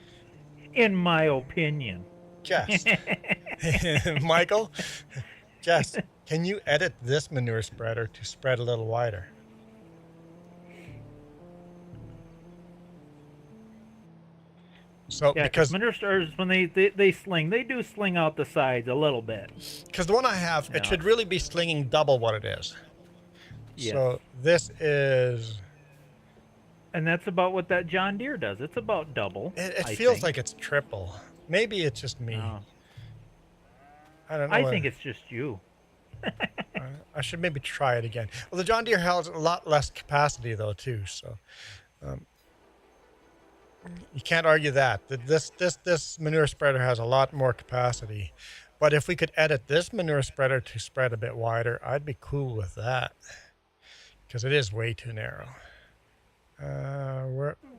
In my opinion. Jess. Michael? Jess, can you edit this manure spreader to spread a little wider? So Yeah, because manure spreaders, when they sling, they do sling out the sides a little bit. Because the one I have, it should really be slinging double what it is. Yes. So this is... And that's about what that John Deere does. It's about double. It feels like it's triple. Maybe it's just me. No. I don't know. I think it's just you. I should maybe try it again. Well, the John Deere has a lot less capacity though too, so you can't argue that. This manure spreader has a lot more capacity. But if we could edit this manure spreader to spread a bit wider, I'd be cool with that. Because it is way too narrow.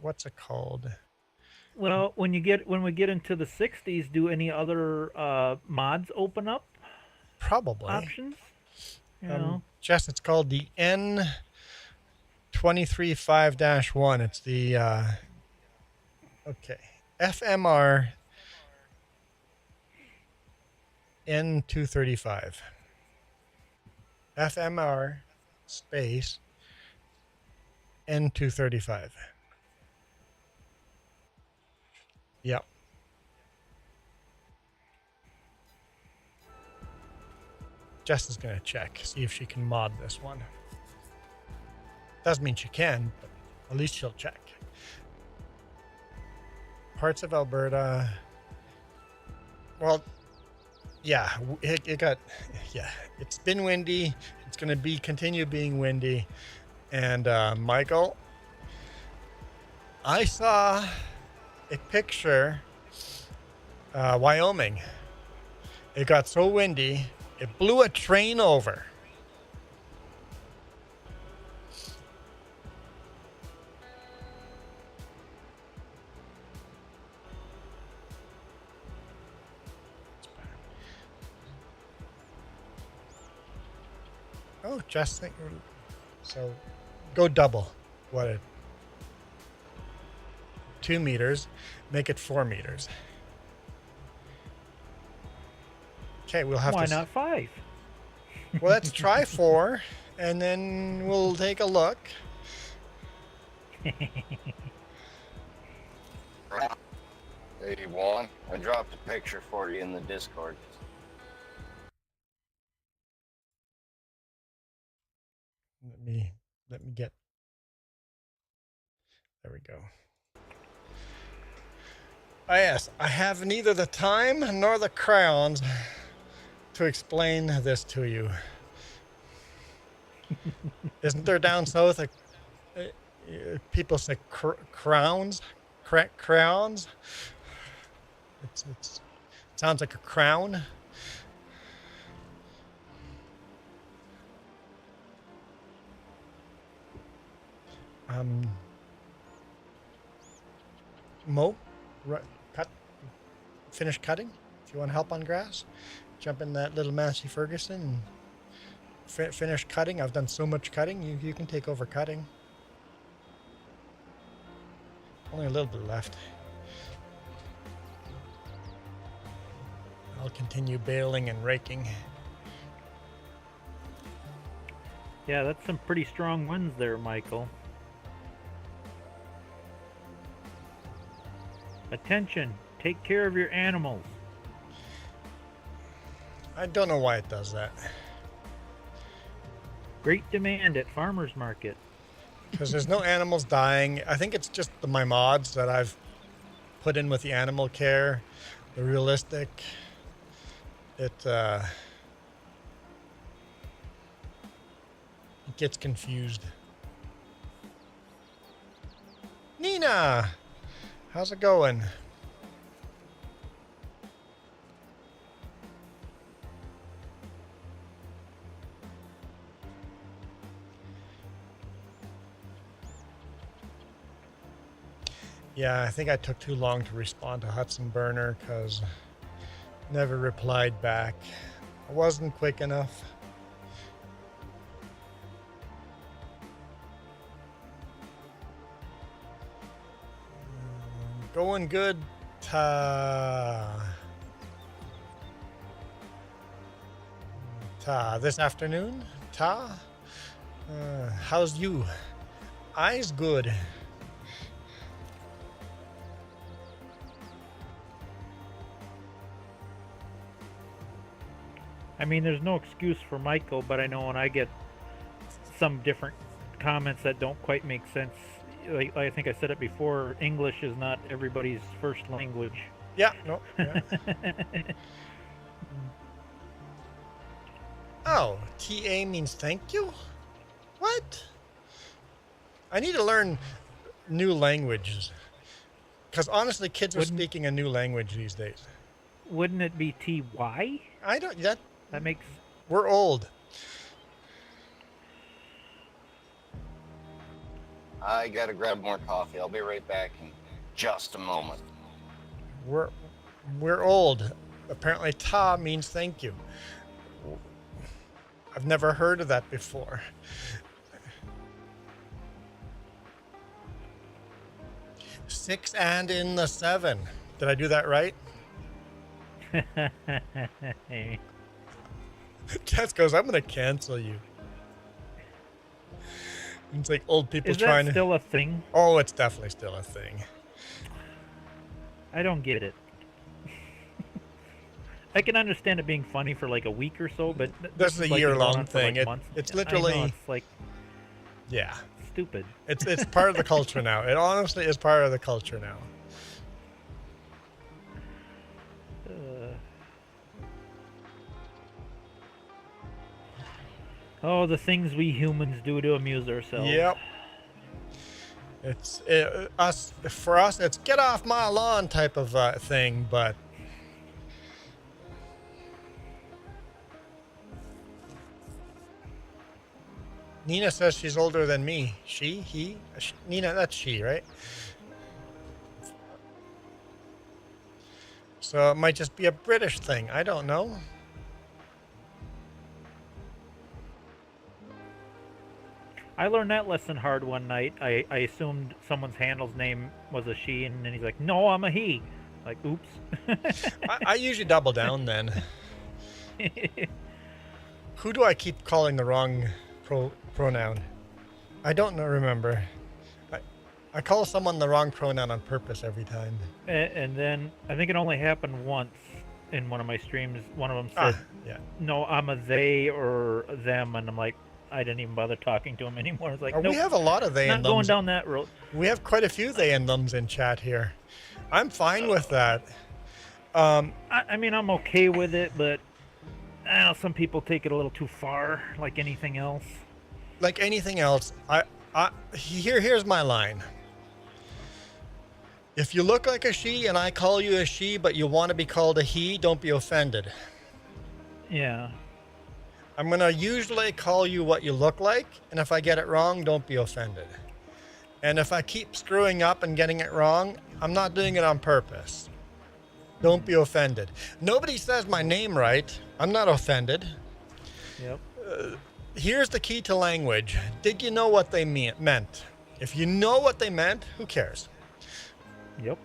What's it called? Well, when we get into the 60s, do any other mods open up? Probably. Options? You know? Jess, it's called the N235-1. It's the FMR N235. FMR space N235. Yep. Jess is going to check, see if she can mod this one. Doesn't mean she can, but at least she'll check. Parts of Alberta. Well, yeah, it's been windy. It's going to continue being windy. And Michael, I saw a picture, Wyoming. It got so windy, it blew a train over. Oh, just think. So go double. What? 2 meters. Make it 4 meters. Okay, we'll have Why to. not 5? Well, let's try 4, and then we'll take a look. Hey, Juan, I dropped a picture for you in the Discord. Let me get. There we go. Oh, yes, I have neither the time nor the crayons to explain this to you. Isn't there down south people say crowns? Crowns? It sounds like a crown. Mo, finish cutting. If you want help on grass, jump in that little Massey Ferguson and finish cutting. I've done so much cutting, you can take over cutting. Only a little bit left. I'll continue baling and raking. Yeah, that's some pretty strong winds there, Michael. Attention, take care of your animals. I don't know why it does that. Great demand at farmers market. Because there's no animals dying. I think it's just my mods that I've put in with the animal care, the realistic. It gets confused. Nina, how's it going? Yeah, I think I took too long to respond to Hudson Burner because never replied back. I wasn't quick enough. Going good. This afternoon? How's you? Eyes good. I mean, there's no excuse for Michael, but I know when I get some different comments that don't quite make sense, like I think I said it before, English is not everybody's first language. Yeah, no. Yeah. Oh, TA means thank you? What? I need to learn new languages. Because honestly, kids are speaking a new language these days. Wouldn't it be TY? I don't, That makes... We're old. I gotta grab more coffee. I'll be right back in just a moment. We're old. Apparently ta means thank you. I've never heard of that before. Six and in the seven. Did I do that right? Jess goes, I'm gonna cancel you. It's like old people trying to... Is that still a thing? Oh, it's definitely still a thing. I don't get it. I can understand it being funny for like a week or so, but this is a like year-long thing. Like months. It's literally... I know, it's like... Yeah. Stupid. It's part of the culture now. It honestly is part of the culture now. Oh, the things we humans do to amuse ourselves. Yep. It's for us. It's get off my lawn type of thing, but Nina says she's older than me. Nina, that's she, right? So it might just be a British thing. I don't know. I learned that lesson hard one night. I assumed someone's handle's name was a she, and then he's like, no, I'm a he. Like, oops. I usually double down then. Who do I keep calling the wrong pronoun? I don't remember. I call someone the wrong pronoun on purpose every time. And then I think it only happened once in one of my streams. One of them said, yeah. No, I'm a they or them. And I'm like, I didn't even bother talking to him anymore. It's like, nope, we have a lot of they and not going them's. down that road. We have quite a few they and them's in chat here. I'm fine with that. I mean, I'm okay with it, but I know some people take it a little too far, like anything else. Like anything else, here's my line. If you look like a she and I call you a she, but you want to be called a he, don't be offended. Yeah. I'm going to usually call you what you look like, and if I get it wrong, don't be offended. And if I keep screwing up and getting it wrong, I'm not doing it on purpose. Don't be offended. Nobody says my name right. I'm not offended. Yep. Here's the key to language. Did you know what they meant? If you know what they meant, who cares? Yep.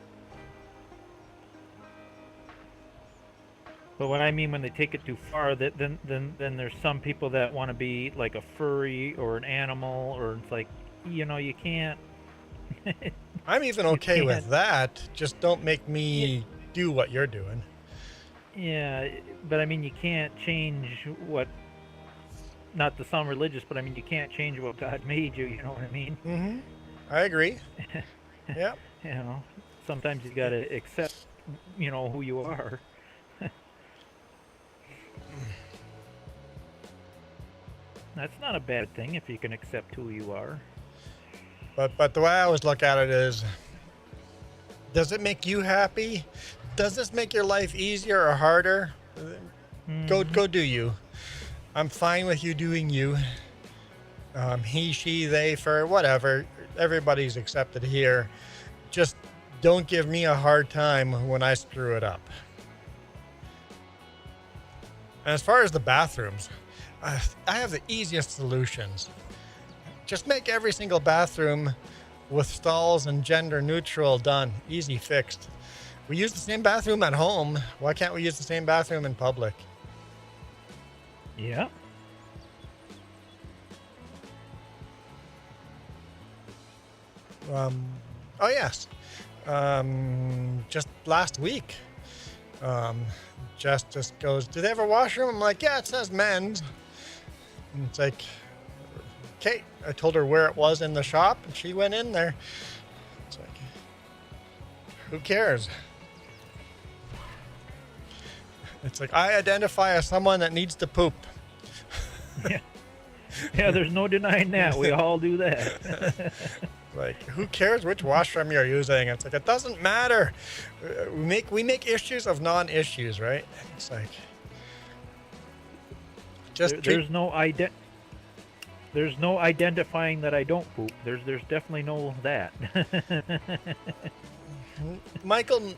But what I mean when they take it too far, that then there's some people that want to be like a furry or an animal, or it's like, you know, you can't I'm even You okay with can't- that. Just don't make me do what you're doing. Yeah, but I mean, you can't change what. Not to sound religious, but I mean, you can't change what God made you. You know what I mean? Mm-hmm. I agree. Yep. You know, sometimes you gotta accept, who you are. That's not a bad thing if you can accept who you are. But the way I always look at it is, does it make you happy? Does this make your life easier or harder? Go do you. I'm fine with you doing you. He, she, they, for whatever. Everybody's accepted here. Just don't give me a hard time when I screw it up. And as far as the bathrooms, I have the easiest solutions. Just make every single bathroom with stalls and gender neutral done. Easy fixed. We use the same bathroom at home. Why can't we use the same bathroom in public? Yeah. Oh yes. Just last week, Jess just goes, "Do they have a washroom?" I'm like, "Yeah, it says men's." And it's like, okay. I told her where it was in the shop, and she went in there. It's like, who cares? It's like, I identify as someone that needs to poop. Yeah. Yeah, there's no denying that. We all do that. Like, who cares which washroom you're using? It's like, it doesn't matter. We make issues of non-issues, right? It's like, just There's no identifying that I don't poop. There's definitely no that. Michael,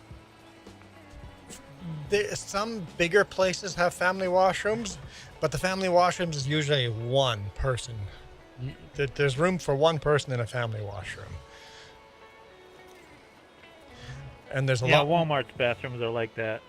some bigger places have family washrooms, but the family washrooms is usually one person. There's room for one person in a family washroom. And there's a lot. Walmart's bathrooms are like that.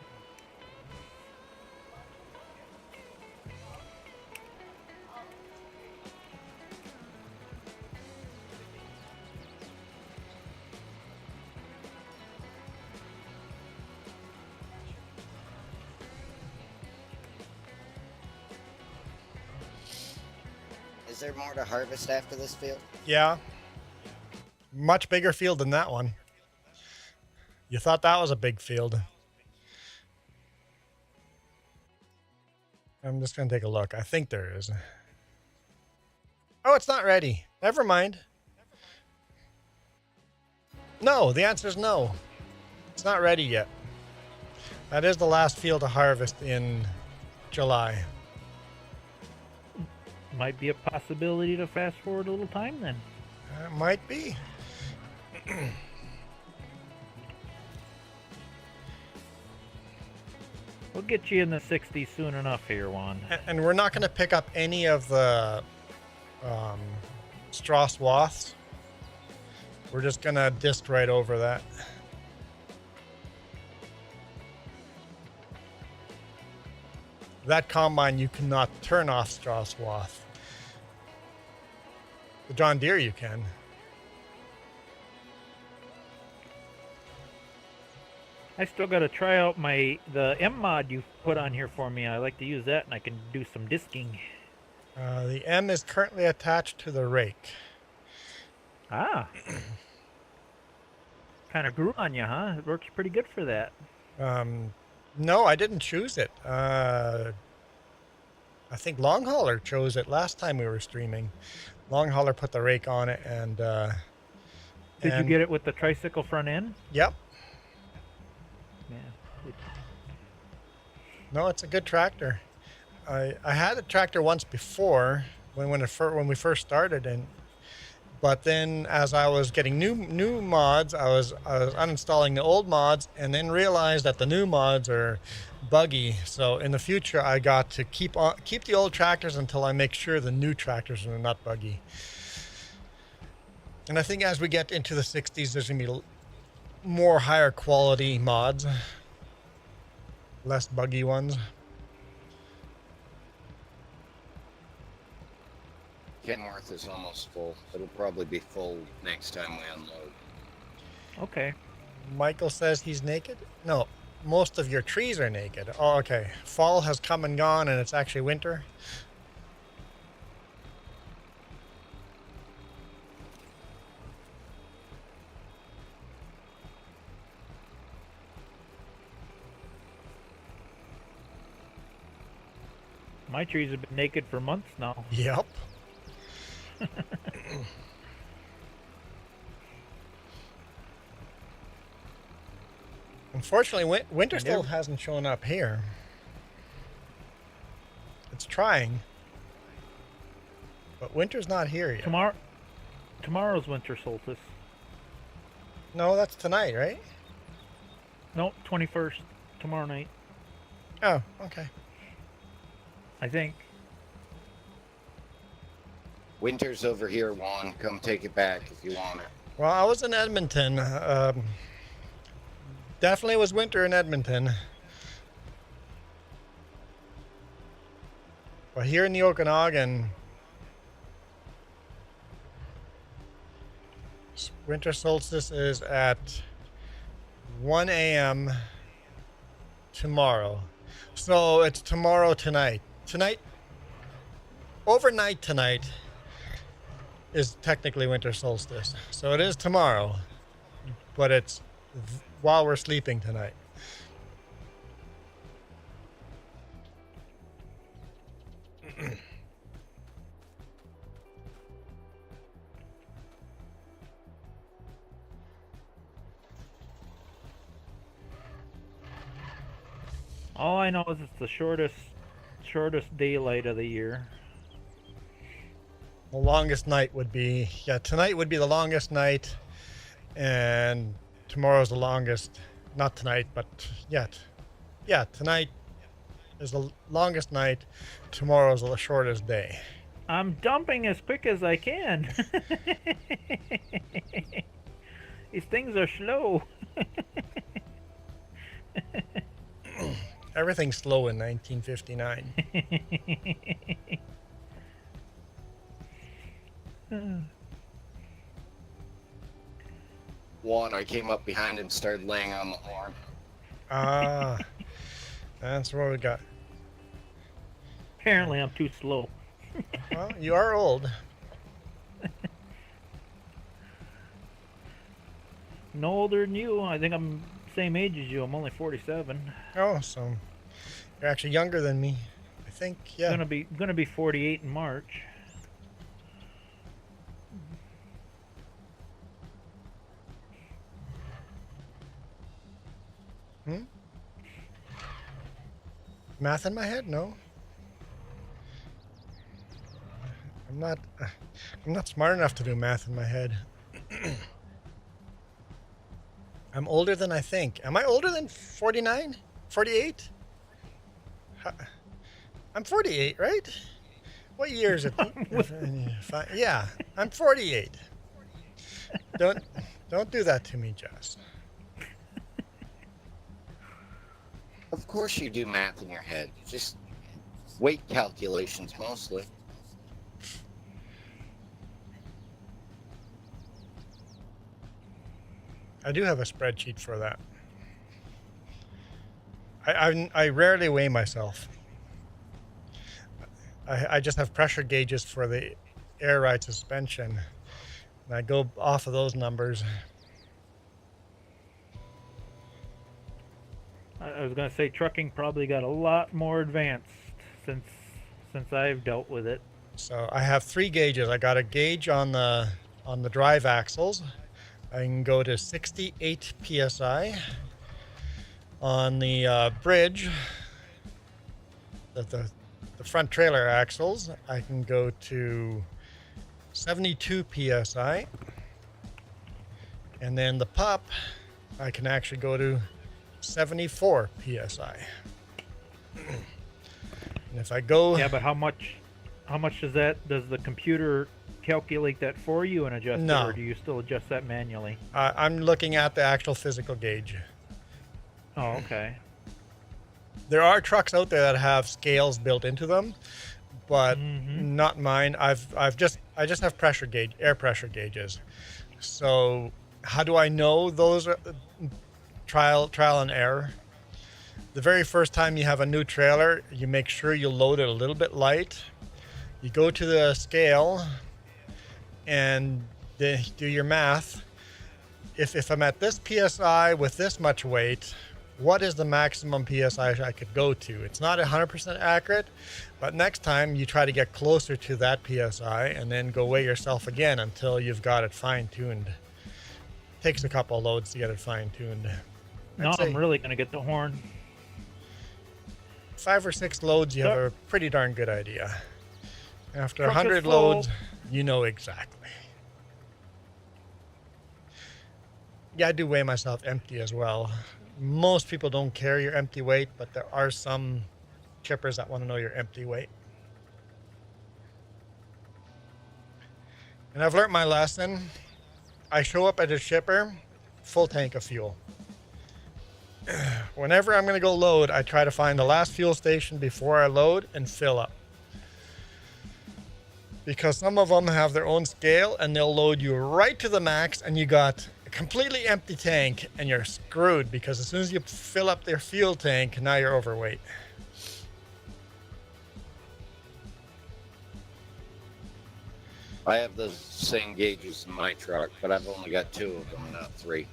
Is there more to harvest after this field? Yeah. Much bigger field than that one. You thought that was a big field. I'm just going to take a look. I think there is. Oh, it's not ready. Never mind. No, the answer is no. It's not ready yet. That is the last field to harvest in July. Might be a possibility to fast forward a little time then. It might be. We'll get you in the 60s soon enough here, Juan. And we're not going to pick up any of the straw swaths. We're just going to disc right over that. That combine, you cannot turn off straw swath. The John Deere, you can. I still got to try out the M mod you put on here for me. I like to use that, and I can do some disking. The M is currently attached to the rake. Ah. Kind of grew on you, huh? It works pretty good for that. No, I didn't choose it. I think Long Hauler chose it last time we were streaming. Long Hauler put the rake on it, and Did you get it with the tricycle front end? Yep. Yeah. No, it's a good tractor. I had a tractor once before when we first started, but then as I was getting new mods, I was uninstalling the old mods, and then realized that the new mods are buggy. So in the future, I got to keep the old tractors until I make sure the new tractors are not buggy. And I think as we get into the 60s, there's gonna be more higher quality mods, less buggy ones. Kenworth is almost full. It'll probably be full next time we unload. Okay. Michael says he's naked? No, most of your trees are naked. Oh, okay. Fall has come and gone and it's actually winter. My trees have been naked for months now. Yep. Unfortunately, winter still hasn't shown up here. It's trying, but winter's not here yet. Tomorrow's winter solstice. No, that's tonight, right? No, 21st. Tomorrow night. Oh, okay. I think. Winter's over here, Juan. Come take it back if you want it. Well, I was in Edmonton. Definitely was winter in Edmonton. But here in the Okanagan, winter solstice is at 1 a.m. tomorrow. So it's tomorrow tonight. Tonight, overnight tonight, is technically winter solstice. So it is tomorrow, but it's while we're sleeping tonight. All I know is it's the shortest daylight of the year. The longest night would be, tonight would be the longest night, and tomorrow's the longest, not tonight, but tonight is the longest night, tomorrow's the shortest day. I'm dumping as quick as I can. These things are slow. Everything's slow in 1959. Juan, I came up behind and started laying on the horn. Ah, that's what we got. Apparently I'm too slow. Well, you are old. No older than you. I think I'm same age as you. I'm only 47. Oh, so you're actually younger than me. I think, yeah. Gonna be 48 in March. Math in my head? No. I'm not smart enough to do math in my head. I'm older than I think. Am I older than 49? 48? I'm 48, right? What year is it? Yeah, I'm 48. Don't do that to me, Jess. Of course you do math in your head. Just weight calculations mostly. I do have a spreadsheet for that. I rarely weigh myself. I just have pressure gauges for the air ride suspension, and I go off of those numbers. I was gonna say trucking probably got a lot more advanced since I've dealt with it. So I have 3 gauges. I got a gauge on the drive axles. I can go to 68 psi. On the bridge, the front trailer axles, I can go to 72 psi. And then the pup, I can actually go to 74 psi. And if I go, Yeah, but how much does the computer calculate that for you and adjust No. it, or do you still adjust that manually? I'm looking at the actual physical gauge. Oh, okay. There are trucks out there that have scales built into them, but Mm-hmm. not mine. I just have air pressure gauges. So how do I know those are trial and error? The very first time you have a new trailer, you make sure you load it a little bit light. You go to the scale and do your math. If I'm at this PSI with this much weight, what is the maximum PSI I could go to? It's not 100% accurate, but next time you try to get closer to that PSI and then go weigh yourself again until you've got it fine-tuned. Takes a couple loads to get it fine-tuned. No, I'm really going to get the horn. 5 or 6 loads, you have a pretty darn good idea. After Truck is 100 full. loads, you know exactly. Yeah, I do weigh myself empty as well. Most people don't care your empty weight, but there are some chippers that want to know your empty weight. And I've learned my lesson. I show up at a shipper, full tank of fuel. Whenever I'm going to go load, I try to find the last fuel station before I load and fill up. Because some of them have their own scale and they'll load you right to the max and you got a completely empty tank and you're screwed because as soon as you fill up their fuel tank, now you're overweight. I have the same gauges in my truck, but I've only got 2 of them, not 3.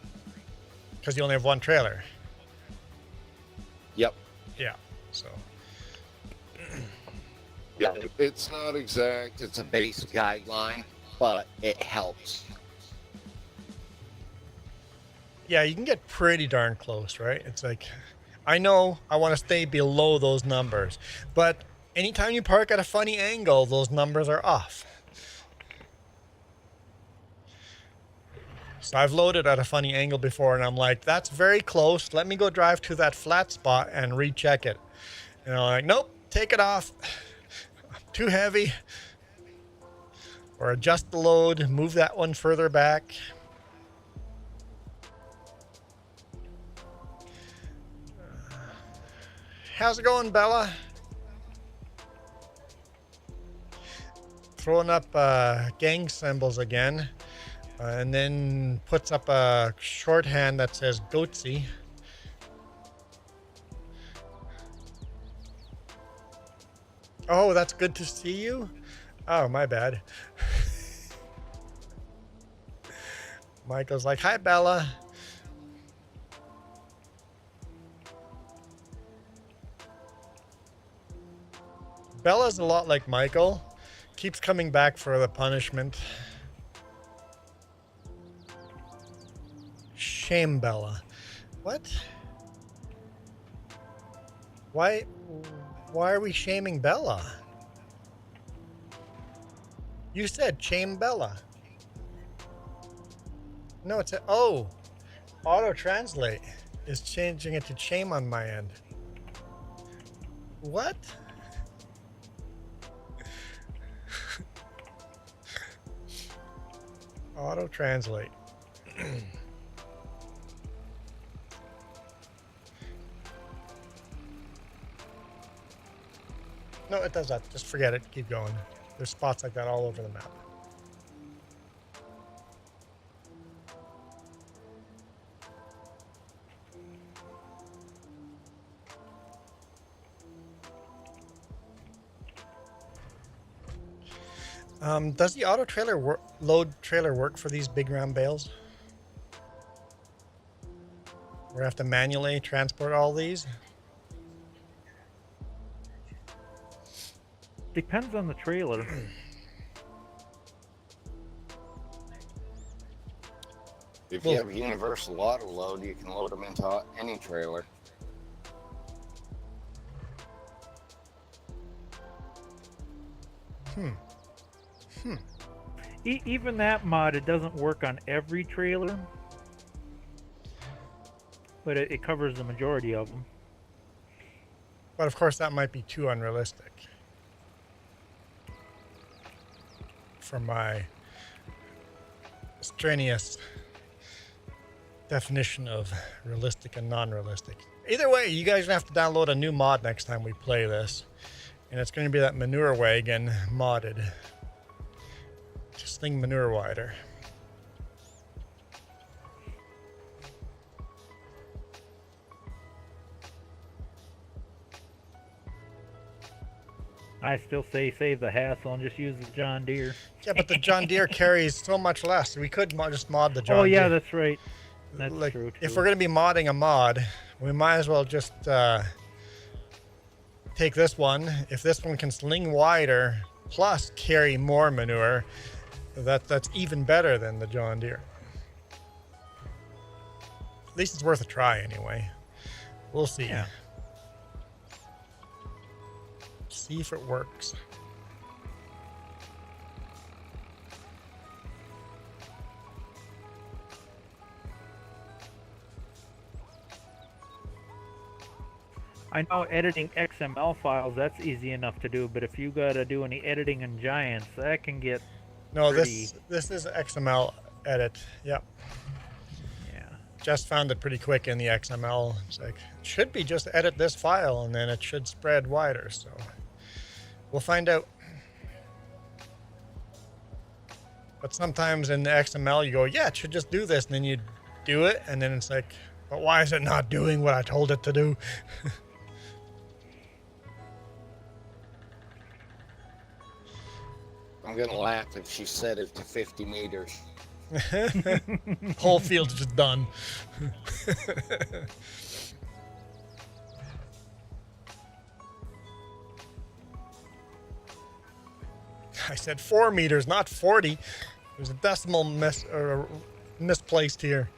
Because you only have one trailer. Yep. Yeah, so. Yeah, it's not exact. It's a base guideline, but it helps. Yeah, you can get pretty darn close, right? It's like, I know I want to stay below those numbers, but anytime you park at a funny angle, those numbers are off. So I've loaded at a funny angle before and I'm like, that's very close. Let me go drive to that flat spot and recheck it. And I'm like, nope, take it off. Too heavy. Or adjust the load, move that one further back. How's it going, Bella? Throwing up gang symbols again. And then puts up a shorthand that says Goatsy. Oh, that's good to see you? Oh, my bad. Michael's like, hi, Bella. Bella's a lot like Michael. Keeps coming back for the punishment. Shame Bella. What? Why are we shaming Bella? You said shame Bella. No, it's auto translate is changing it to shame on my end. What? Auto translate. No, it does that. Just forget it. Keep going. There's spots like that all over the map. Does the auto trailer load trailer work for these big round bales? We have to manually transport all these. Depends on the trailer. If you have a universal auto load, you can load them into any trailer. Even that mod, it doesn't work on every trailer, but it covers the majority of them. But of course, that might be too unrealistic for my strenuous definition of realistic and non-realistic. Either way, you guys have to download a new mod next time we play this. And it's going to be that manure wagon modded to sling manure wider. I still say save the hassle and just use the John Deere. Yeah, but the John Deere carries so much less. We could just mod the John Oh yeah, Deere. that's right. That's Like, true. if we're going to be modding a mod, we might as well just take this one. If this one can sling wider plus carry more manure, that's even better than the John Deere. At least it's worth a try anyway. We'll see. Yeah. See if it works. I know editing XML files, that's easy enough to do, but if you gotta do any editing in Giants, that can get No, pretty... this is XML edit. Yep. Yeah. Just found it pretty quick in the XML. It's like, it should be just edit this file and then it should spread wider. So we'll find out. But sometimes in the XML you go, yeah, it should just do this. And then you do it. And then it's like, but why is it not doing what I told it to do? I'm gonna laugh if she set it to 50 meters. Whole field's just done. I said 4 meters, not 40. There's a decimal misplaced here.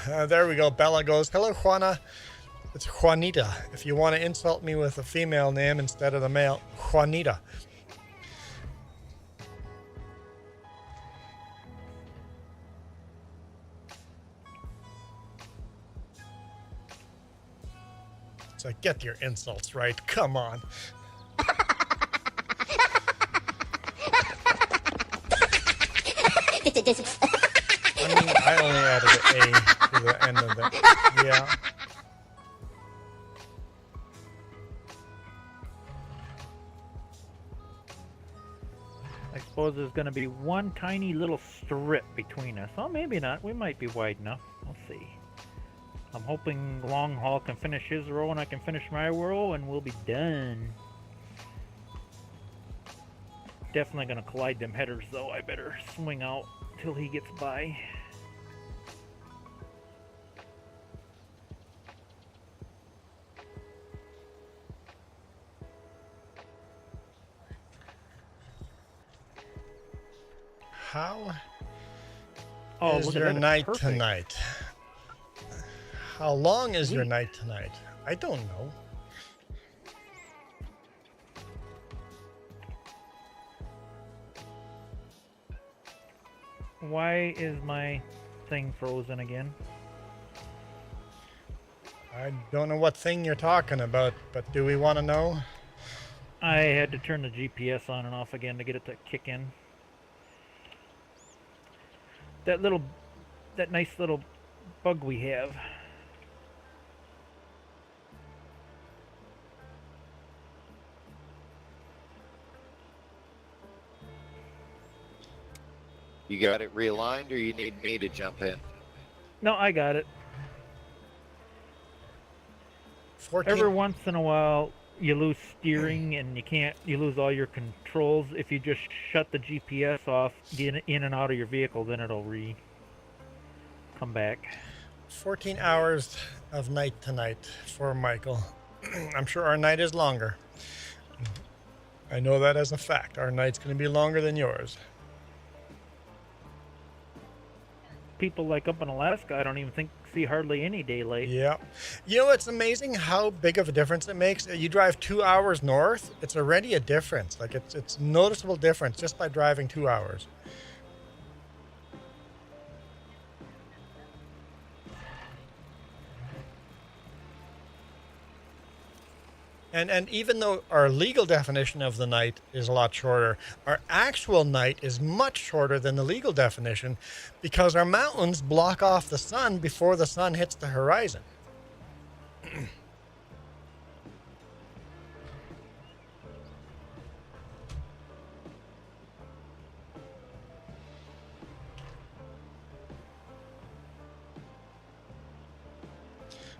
There we go. Bella goes, hello, Juana. It's Juanita. If you want to insult me with a female name instead of the male, Juanita. It's like, get your insults right. Come on. I mean, I only added an A to the end of it. Yeah. I suppose there's going to be one tiny little strip between us. Oh, maybe not. We might be wide enough. We'll see. I'm hoping Long Haul can finish his row and I can finish my row and we'll be done. Definitely going to collide them headers though. I better swing out till he gets by. How Oh, is look at your that, it's night perfect. tonight? How long is your night tonight? I don't know. Why is my thing frozen again? I don't know what thing you're talking about, but do we want to know? I had to turn the GPS on and off again to get it to kick in. That nice little bug we have. You got it realigned, or you need me to jump in? No, I got it. 14. Every once in a while, you lose steering and you lose all your controls. If you just shut the GPS off, get in and out of your vehicle, then it'll come back. 14 hours of night tonight for Michael. I'm sure our night is longer. I know that as a fact. Our night's going to be longer than yours. People like up in Alaska, I don't even see hardly any daylight. Yeah. You know, it's amazing how big of a difference it makes. You drive 2 hours north, it's already a difference. Like, it's noticeable difference just by driving 2 hours. And even though our legal definition of the night is a lot shorter, our actual night is much shorter than the legal definition because our mountains block off the sun before the sun hits the horizon.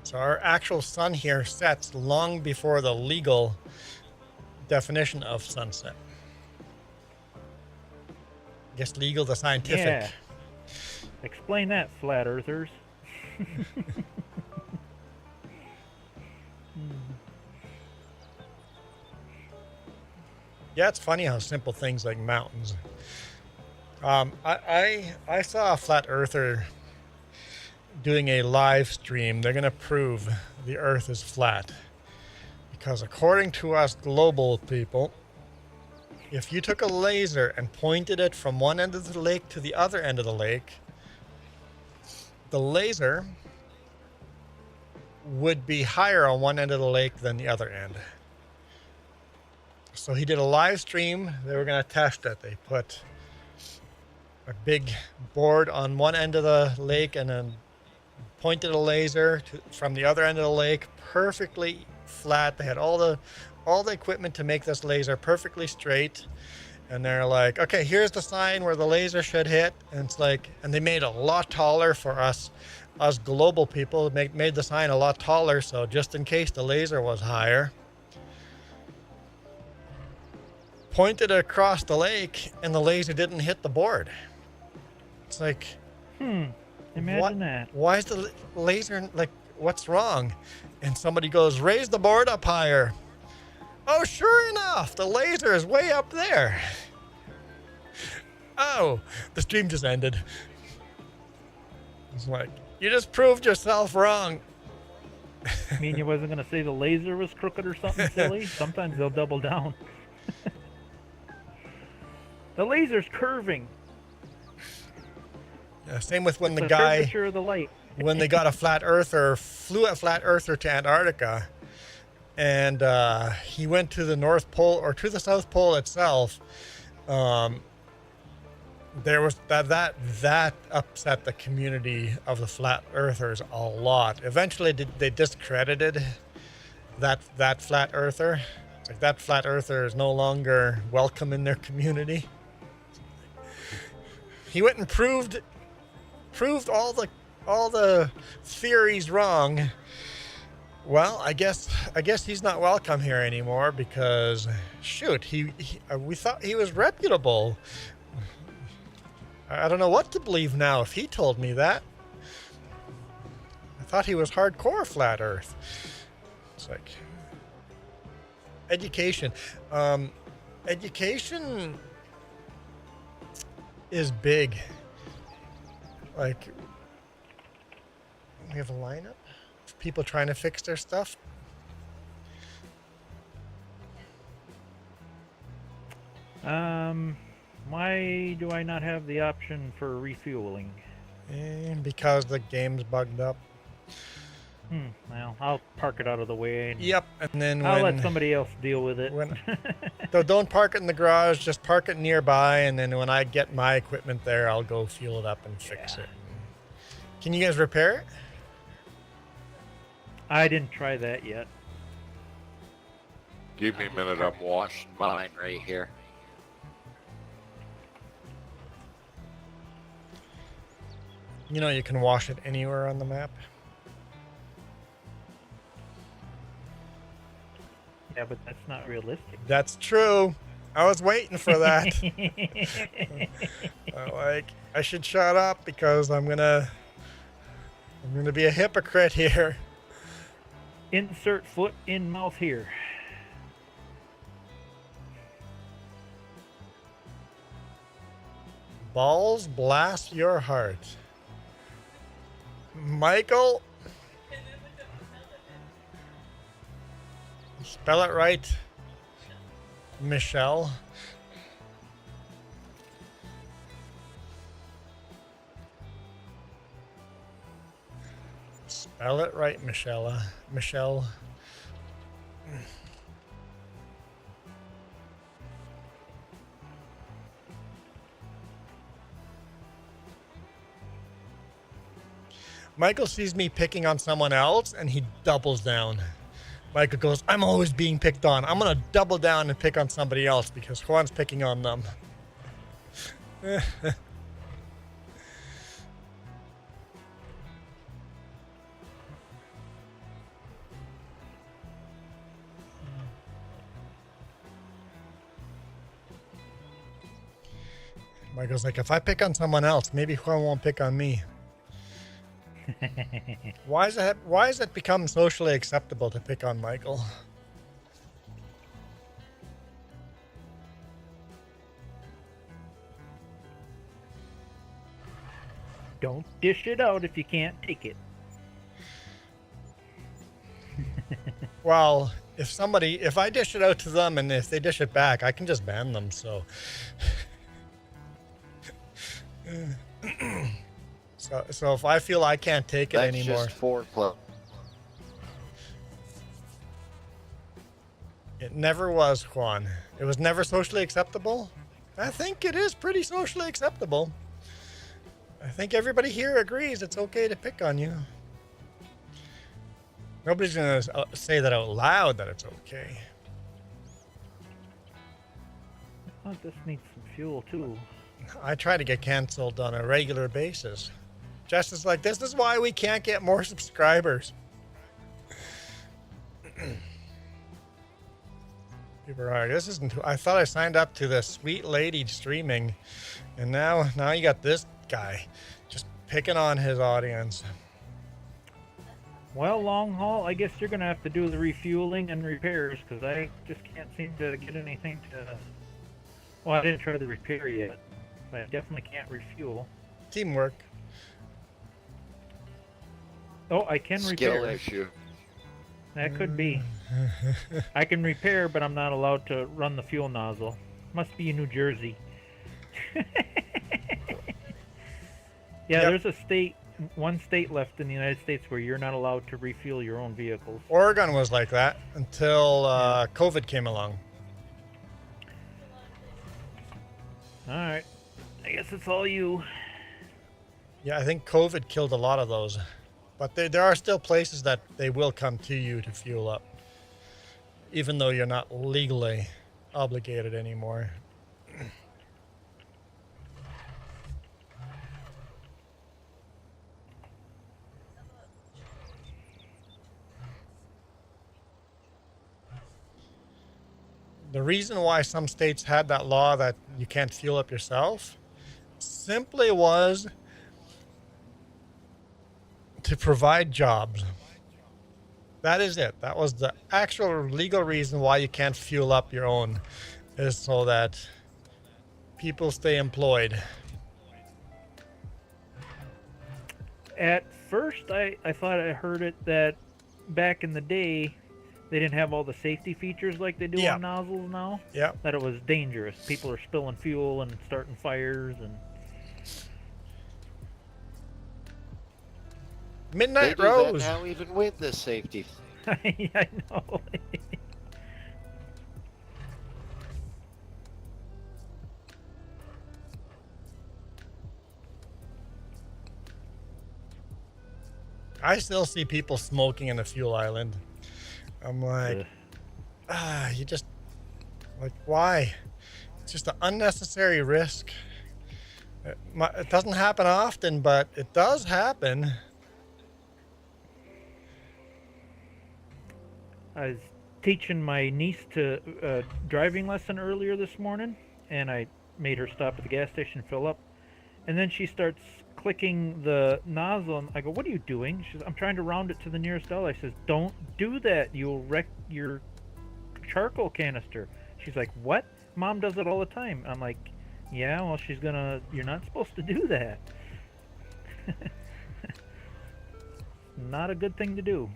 So our actual sun here sets long before the legal definition of sunset. I guess legal, the scientific. Yeah. Explain that, flat earthers. Yeah, it's funny how simple things like mountains. I saw a flat earther doing a live stream. They're going to prove the earth is flat. Because according to us global people, if you took a laser and pointed it from one end of the lake to the other end of the lake, the laser would be higher on one end of the lake than the other end. So he did a live stream. They were going to test it. They put a big board on one end of the lake and then pointed a laser from the other end of the lake, perfectly flat. They had all the equipment to make this laser perfectly straight. And they're like, okay, here's the sign where the laser should hit. And it's like, and they made it a lot taller for us global people. Made the sign a lot taller, so just in case the laser was higher. Pointed across the lake, and the laser didn't hit the board. It's like, Imagine that. why is the laser, like, what's wrong? And somebody goes, raise the board up higher. Oh, sure enough, the laser is way up there. Oh, the stream just ended. It's like, you just proved yourself wrong. I mean, you wasn't going to say the laser was crooked or something silly? Sometimes they'll double down. The laser's curving. Yeah, same with when It's the the guy, curvature of the light. when they got a flat earther, flew a flat earther to Antarctica, and he went to the North Pole or to the South Pole itself. There was that upset the community of the flat earthers a lot. Eventually, they discredited that flat earther. It's like that flat earther is no longer welcome in their community. He went and proved all the theories wrong. Well, I guess he's not welcome here anymore because shoot, we thought he was reputable. I don't know what to believe now if he told me that. I thought he was hardcore flat earth. It's like education. Education is big. Like, we have a lineup of people trying to fix their stuff. Why do I not have the option for refueling? And because the game's bugged up. Well, I'll park it out of the way. And Yep, and then I'll let somebody else deal with it. So don't park it in the garage, just park it nearby, and then when I get my equipment there, I'll go fuel it up and fix it. Can you guys repair it? I didn't try that yet. Give me a minute, I'm washing mine right here. You know you can wash it anywhere on the map. Yeah, but that's not realistic. That's true. I was waiting for that. I should shut up because I'm gonna be a hypocrite here. Insert foot in mouth here. Balls blast your heart. Michael. Spell it right. Michelle. Spell it right, Michelle. Michelle. Michael sees me picking on someone else and he doubles down. Michael goes, I'm always being picked on. I'm going to double down and pick on somebody else because Juan's picking on them. Michael's like, if I pick on someone else, maybe Juan won't pick on me. Why is it become socially acceptable to pick on Michael? Don't dish it out if you can't take it. Well, if I dish it out to them and if they dish it back, I can just ban them, so. So if I feel I can't take it That's anymore. just foreplay. It never was, Juan. It was never socially acceptable. I think it is pretty socially acceptable. I think everybody here agrees it's okay to pick on you. Nobody's going to say that out loud that it's okay. Oh, this needs some fuel too. I try to get canceled on a regular basis. Jess is like, this is why we can't get more subscribers. People are like, this isn't. I thought I signed up to this sweet lady streaming, and now you got this guy just picking on his audience. Well, long haul, I guess you're gonna have to do the refueling and repairs because I just can't seem to get anything to. Well, I didn't try the repair yet, but I definitely can't refuel. Teamwork. Oh, I can Skill repair. issue. That could be. I can repair, but I'm not allowed to run the fuel nozzle. Must be in New Jersey. Yeah, Yep. there's one state left in the United States where you're not allowed to refuel your own vehicles. Oregon was like that until COVID came along. All right, I guess it's all you. Yeah, I think COVID killed a lot of those. But there are still places that they will come to you to fuel up, even though you're not legally obligated anymore. The reason why some states had that law that you can't fuel up yourself simply was to provide jobs. That is it. That was the actual legal reason why you can't fuel up your own, is so that people stay employed. At first, I thought I heard it that back in the day, they didn't have all the safety features like they do Yeah. on nozzles now. Yeah. That it was dangerous. People are spilling fuel and starting fires and. They Midnight do Rose. that now even with the safety. I know. I still see people smoking in the fuel island. I'm like, Ugh. you just, like, why? It's just an unnecessary risk. It doesn't happen often, but it does happen. I was teaching my niece to driving lesson earlier this morning, and I made her stop at the gas station and fill up. And then she starts clicking the nozzle, and I go, "What are you doing?" She says, "I'm trying to round it to the nearest dollar." I says, "Don't do that. You'll wreck your charcoal canister." She's like, "What? Mom does it all the time." I'm like, "Yeah, well, you're not supposed to do that." Not a good thing to do.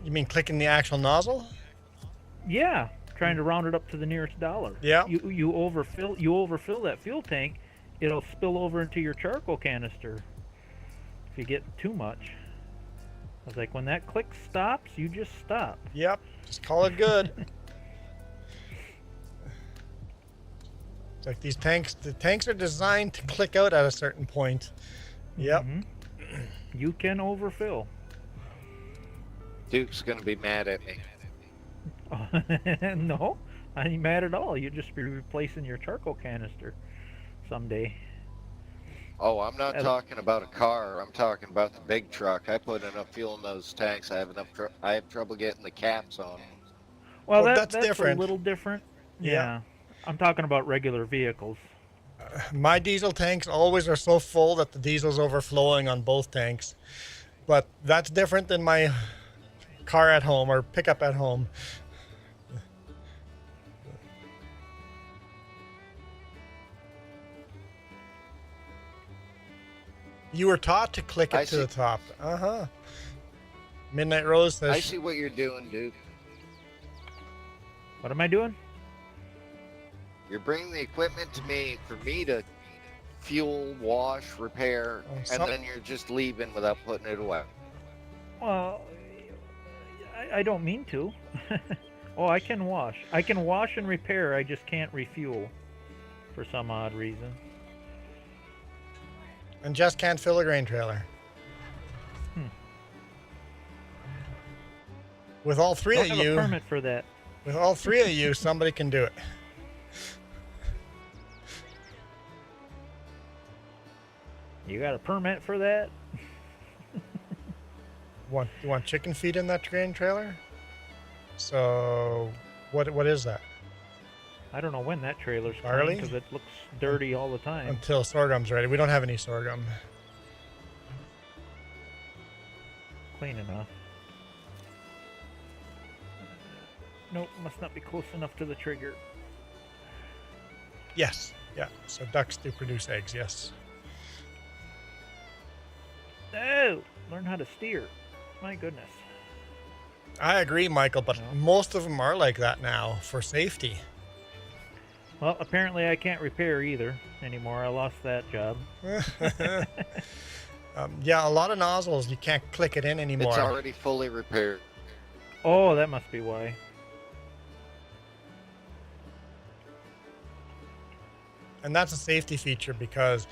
You mean clicking the actual nozzle? Yeah, trying to round it up to the nearest dollar. Yeah. You overfill that fuel tank, it'll spill over into your charcoal canister if you get too much. I was like, when that click stops, you just stop. Yep. Just call it good. It's like these tanks. The tanks are designed to click out at a certain point. Yep. Mhm. You can overfill. Duke's gonna be mad at me. No, I ain't mad at all. You'd just be replacing your charcoal canister someday. Oh, I'm not As- talking about a car. I'm talking about the big truck. I put enough fuel in those tanks. I have enough. I have trouble getting the caps on 'em. Well, Well, that's that's different. a little different. Yeah. Yeah, I'm talking about regular vehicles. My diesel tanks always are so full that the diesel's overflowing on both tanks. But that's different than my car at home or pickup at home. You were taught to click it I to see. the top. Uh-huh. Midnight Rose says I see what you're doing, Duke. What am I doing? You're bringing the equipment to me for me to fuel, wash, repair, Oh, and some- then you're just leaving without putting it away. Well, I don't mean to. Oh, I can wash. I can wash and repair. I just can't refuel for some odd reason. and just can't fill a grain trailer. With all three Don't of have you, a permit for that. with all three of you, somebody can do it. You got a permit for that? You want chicken feed in that grain trailer? So, what is that? I don't know when that trailer's Barley? because it looks dirty all the time. Until sorghum's ready. We don't have any sorghum. Clean enough. Nope, must not be close enough to the trigger. Yes. Yeah. So ducks do produce eggs. Yes. No! Learn how to steer. My goodness. I agree, Michael, but No. most of them are like that now for safety. Well, apparently I can't repair either anymore. I lost that job. Yeah, a lot of nozzles you can't click it in anymore. It's already fully repaired. Oh, that must be why. And that's a safety feature because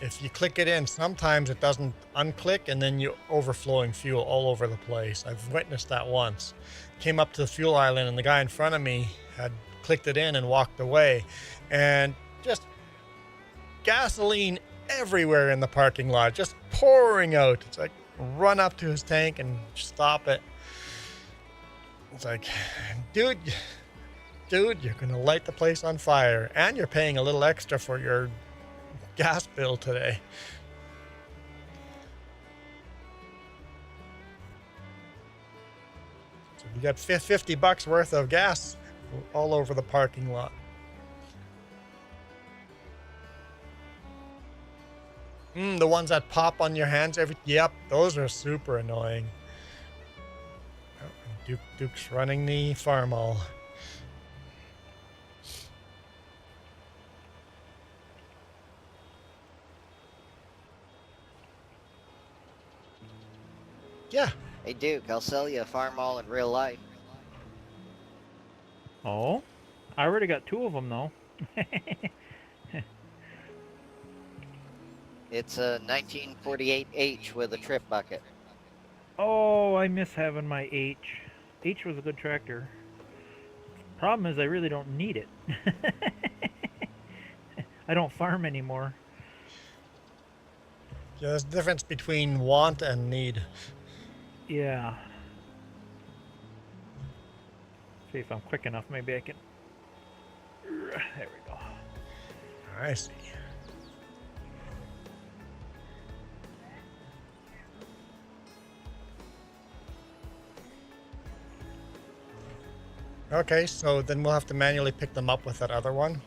if you click it in, sometimes it doesn't unclick and then you overflowing fuel all over the place. I've witnessed that once. Came up to the fuel island and the guy in front of me had clicked it in and walked away, and just gasoline everywhere in the parking lot, just pouring out. It's like, run up to his tank and stop it. It's like, dude, you're gonna light the place on fire, and you're paying a little extra for your gas bill today. So you got $50 worth of gas all over the parking lot. The ones that pop on your hands yep, those are super annoying. Oh, Duke's running the farm all. Yeah. Hey, Duke, I'll sell you a farm all in real life. Oh? I already got 2 of them, though. It's a 1948H with a trip bucket. Oh, I miss having my H. H was a good tractor. Problem is, I really don't need it. I don't farm anymore. Yeah, there's a difference between want and need. Yeah. See if I'm quick enough. Maybe I can. There we go. I see. Okay, so then we'll have to manually pick them up with that other one.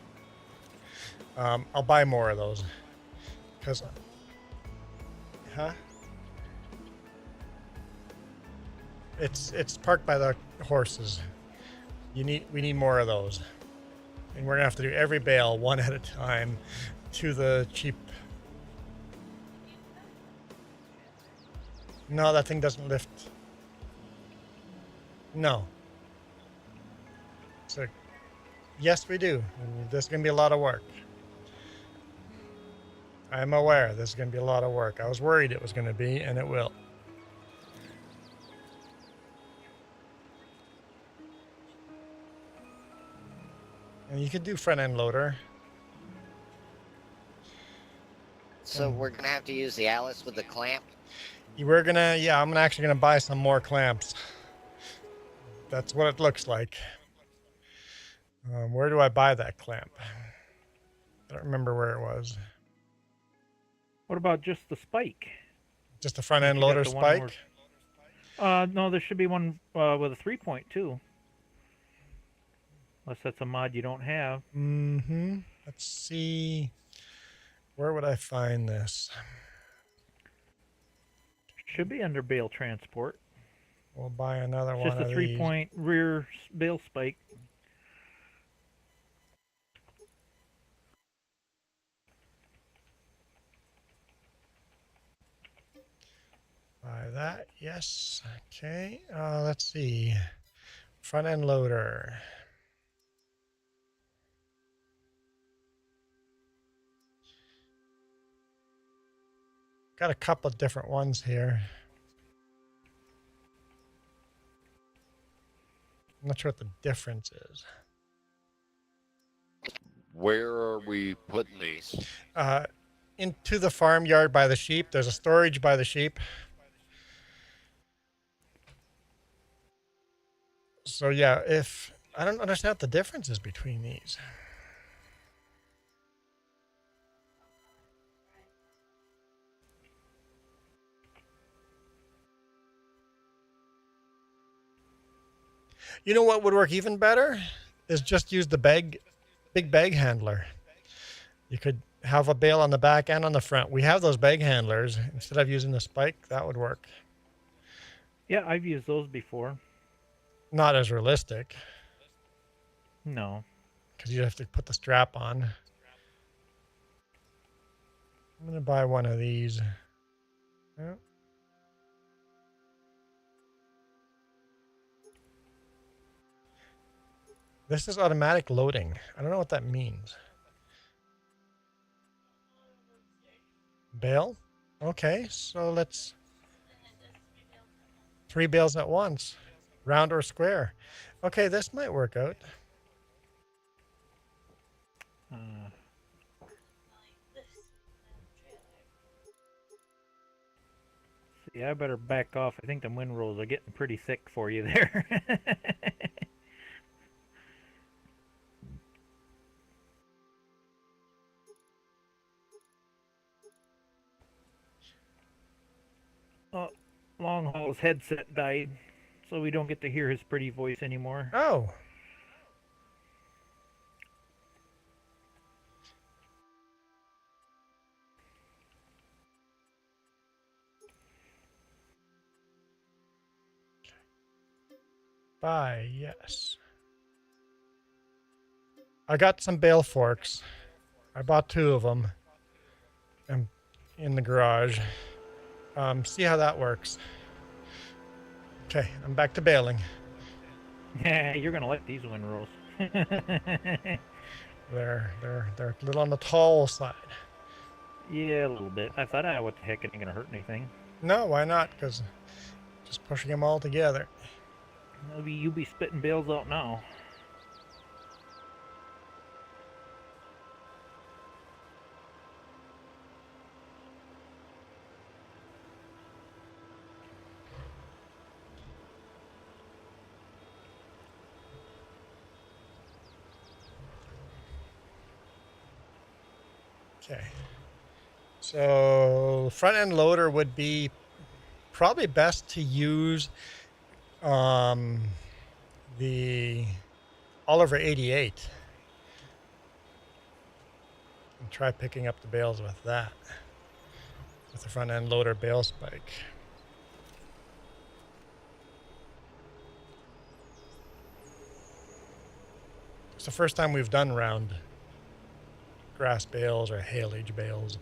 I'll buy more of those. Because... Huh? It's parked by the horses. We need more of those. And we're gonna have to do every bale one at a time to the cheap. No, that thing doesn't lift. No. So, yes, we do. There's gonna be a lot of work. I'm aware this is going to be a lot of work. I was worried it was going to be, and it will. And you could do front end loader. So we're gonna have to use the Alice with the clamp. We're gonna, yeah, I'm actually gonna buy some more clamps. That's what it looks like. Where do I buy that clamp? I don't remember where it was. What about just the spike? Just a front Since end you got loader the one spike? No, there should be one with a 3-point too. Unless that's a mod you don't have. Mm-hmm. Let's see. Where would I find this? Should be under bale transport. We'll buy another It's one just a of these. 3-point rear bale spike. Buy that, yes. Okay, let's see. Front end loader. Got a couple of different ones here. I'm not sure what the difference is. Where are we putting these? Into the farmyard by the sheep. There's a storage by the sheep. So yeah, if I don't understand what the difference is between these. You know what would work even better is just use the big bag handler. You could have a bale on the back and on the front. We have those bag handlers. Instead of using the spike, that would work. Yeah, I've used those before. Not as realistic, No. because you have to put the strap on. I'm going to buy one of these. Yeah. This is automatic loading. I don't know what that means. Bale? Okay, so let's... 3 bales at once. Round or square. Okay, this might work out. See, I better back off. I think the windrows are getting pretty thick for you there. Oh, Long Haul's headset died, so we don't get to hear his pretty voice anymore. Oh. Buy, yes. I got some bale forks. I bought 2 of them. I'm in the garage. See how that works. Okay, I'm back to baling. Yeah, you're gonna like these windrows. They're a little on the tall side. Yeah, a little bit. I thought, what the heck, it ain't gonna hurt anything. No, why not? Because just pushing them all together. Maybe you be spitting bales out now. Okay. So front end loader would be probably best to use the Oliver 88 and try picking up the bales with that, with the front end loader bale spike. It's the first time we've done round grass bales or haylage bales.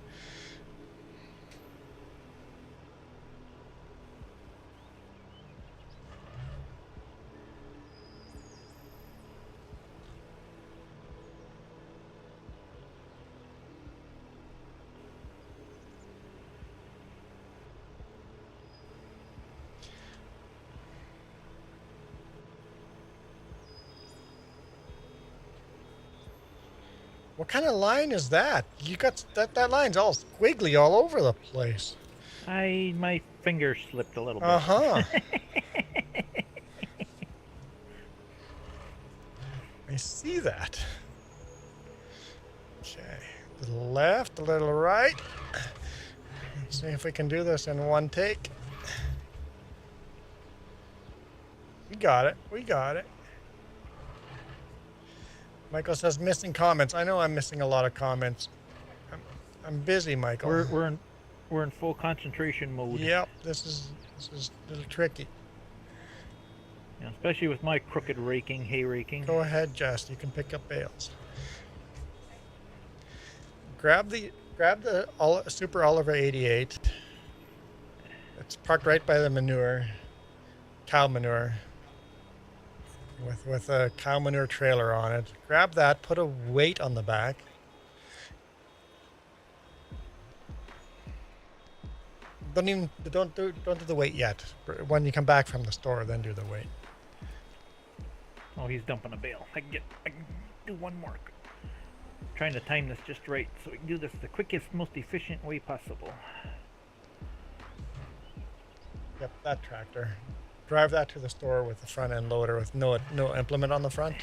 What kind of line is that? You got that line's all squiggly all over the place. My finger slipped a little bit. Uh-huh. I see that. Okay. A little left, a little right. Let's see if we can do this in one take. We got it. We got it. Michael says missing comments. I know I'm missing a lot of comments. I'm busy, Michael. We're in full concentration mode. Yep, this is a little tricky. Yeah, especially with my crooked hay raking. Go ahead, Jess. You can pick up bales. Grab the Super Oliver 88. It's parked right by the manure, cow manure, with a cow manure trailer on it. Grab that. Put a weight on the back. Don't do the weight yet. When you come back from the store, then do the weight. Oh, he's dumping a bale. I can do one more. Trying to time this just right so we can do this the quickest, most efficient way possible. Yep, that tractor. Drive that to the store with the front end loader with no implement on the front.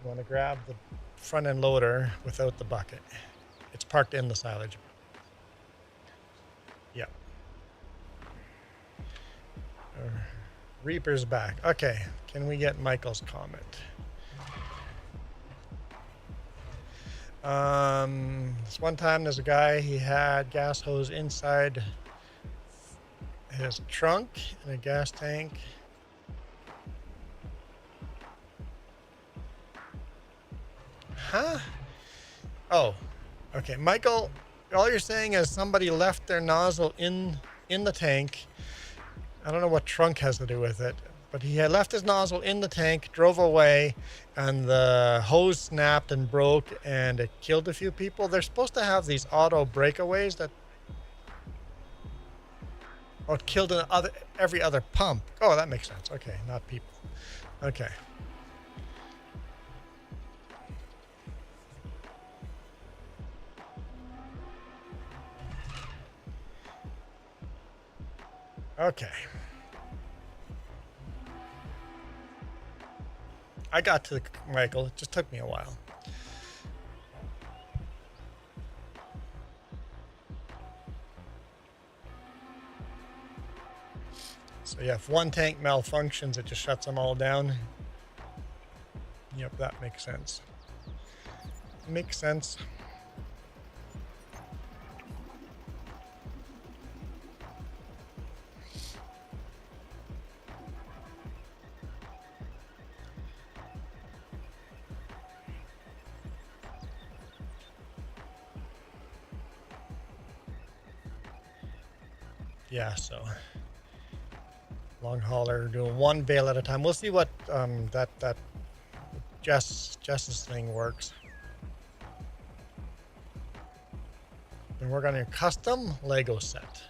You want to grab the front end loader without the bucket. It's parked in the silage. Yep. Reaper's back. Okay, can we get Michael's comment? This one time there's a guy, he had gas hose inside his trunk in a gas tank. Huh? Oh, okay. Michael, all you're saying is somebody left their nozzle in the tank. I don't know what trunk has to do with it, but he had left his nozzle in the tank, drove away, and the hose snapped and broke, and it killed a few people. They're supposed to have these auto breakaways that... Oh, it killed every other pump. Oh, that makes sense. Okay, not people. Okay. Okay. I got to Michael. It just took me a while. So yeah, if one tank malfunctions, it just shuts them all down. Yep, that makes sense. Makes sense. Yeah, so long hauler doing one bale at a time. We'll see what that Jess's thing works. And work on your custom Lego set.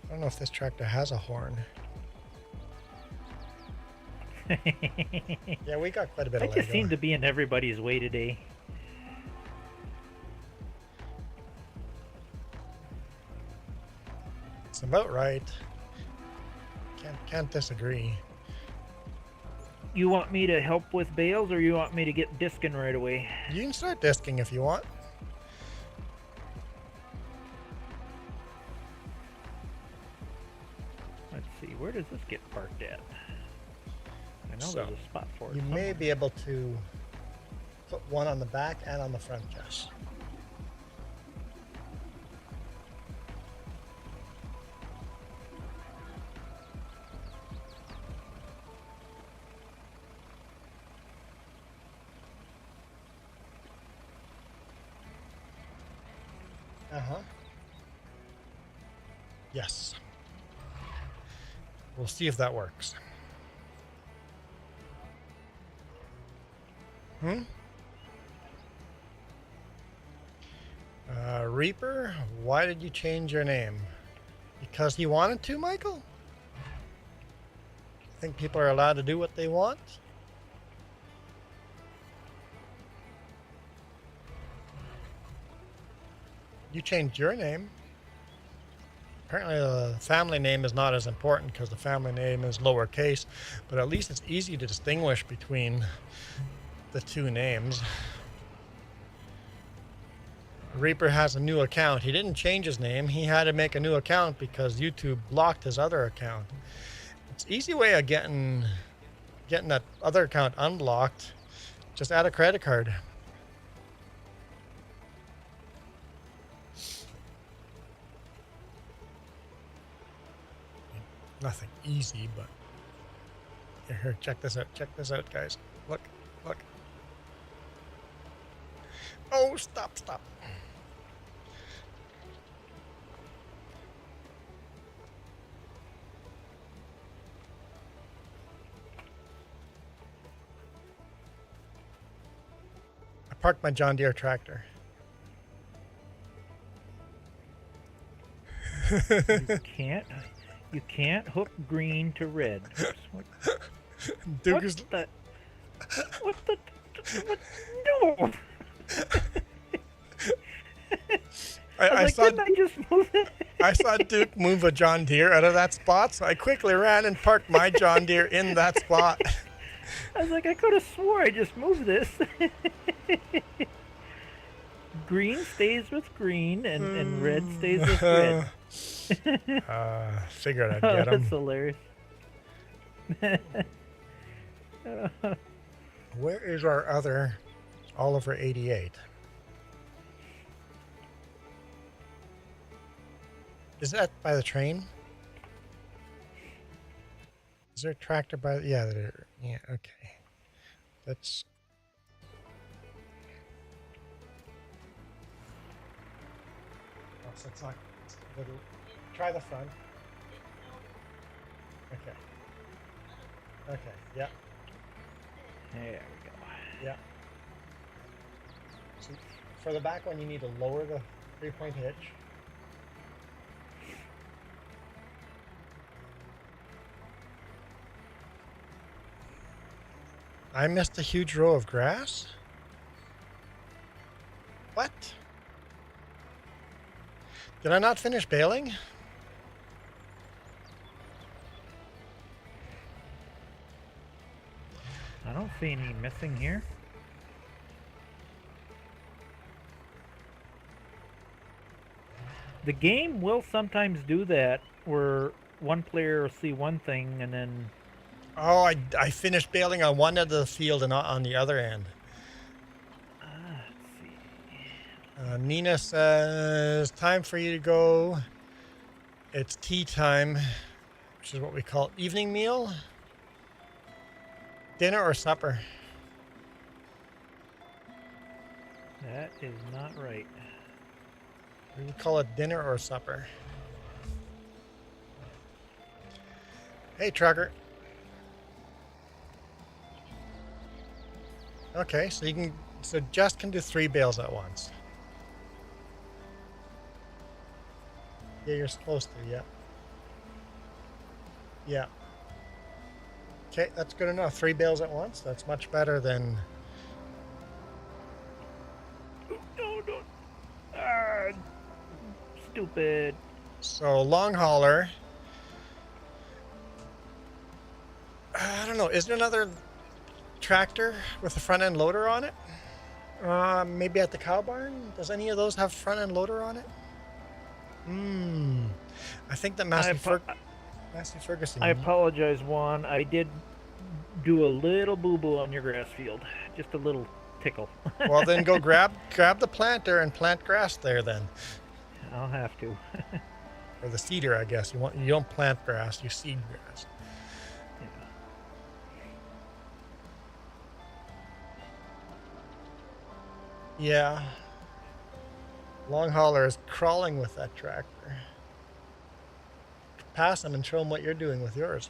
I don't know if this tractor has a horn. Yeah, we got quite a bit of I Lego. just seem to be in everybody's way today. It's about right. Can't disagree. You want me to help with bales, or you want me to get disking right away? You can start disking if you want. Let's see, where does this get parked at? I know So, there's a spot for it. You somewhere. may be able to put one on the back and on the front, Jess. Uh-huh. Yes. We'll see if that works. Reaper, why did you change your name? Because he wanted to, Michael? I think people are allowed to do what they want. You changed your name. Apparently the family name is not as important because the family name is lowercase, but at least it's easy to distinguish between the two names. Reaper has a new account. He didn't change his name. He had to make a new account because YouTube blocked his other account. It's an easy way of getting that other account unblocked. Just add a credit card. Nothing easy, but here, check this out. Check this out, guys. Look, look. Oh, stop. I parked my John Deere tractor. You can't hook green to red. Duke is... What? No! I saw, didn't I just move it? I saw Duke move a John Deere out of that spot, so I quickly ran and parked my John Deere in that spot. I was like, I could have swore I just moved this. Green stays with green, and red stays with red. Figured I'd get him. That's hilarious. Where is our other Oliver 88? Is that by the train? Is there a tractor by? Yeah, there. Yeah, okay. That's. Oh, so it's not. Try the front. Okay. Okay. Yeah. There we go. Yeah. So for the back one, you need to lower the 3-point hitch. I missed a huge row of grass? What? Did I not finish baling? I don't see any missing here. The game will sometimes do that, where one player will see one thing and then... Oh, I finished baling on one end of the field and not on the other end. Let's see. Nina says, time for you to go. It's tea time, which is what we call evening meal. Dinner or supper? That is not right. We would call it dinner or supper. Hey, trucker. Okay, so Jess can do 3 bales at once. Yeah, you're supposed to, yeah. Yeah. Okay, that's good enough. 3 bales at once. That's much better than... No, don't. Stupid. So, long hauler. I don't know. Is there another tractor with a front end loader on it? Maybe at the cow barn? Does any of those have front end loader on it? I think that Massey Ferguson. I apologize, Juan. I did do a little boo-boo on your grass field. Just a little tickle. Well, then go grab the planter and plant grass there then. I'll have to. Or the seeder, I guess. You don't plant grass, you seed grass. Yeah. Long hauler is crawling with that tractor. Pass him and show him what you're doing with yours.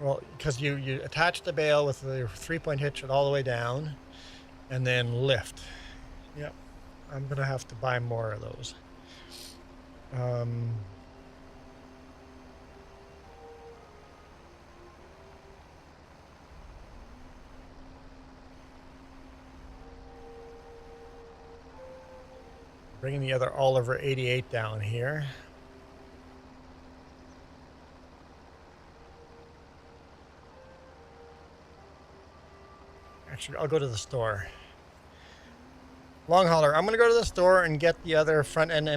Well, because you attach the bale with the 3-point hitch it all the way down, and then lift. Yep, I'm gonna have to buy more of those. Bringing the other Oliver 88 down here. Actually, I'll go to the store. Long hauler, I'm going to go to the store and get the other front end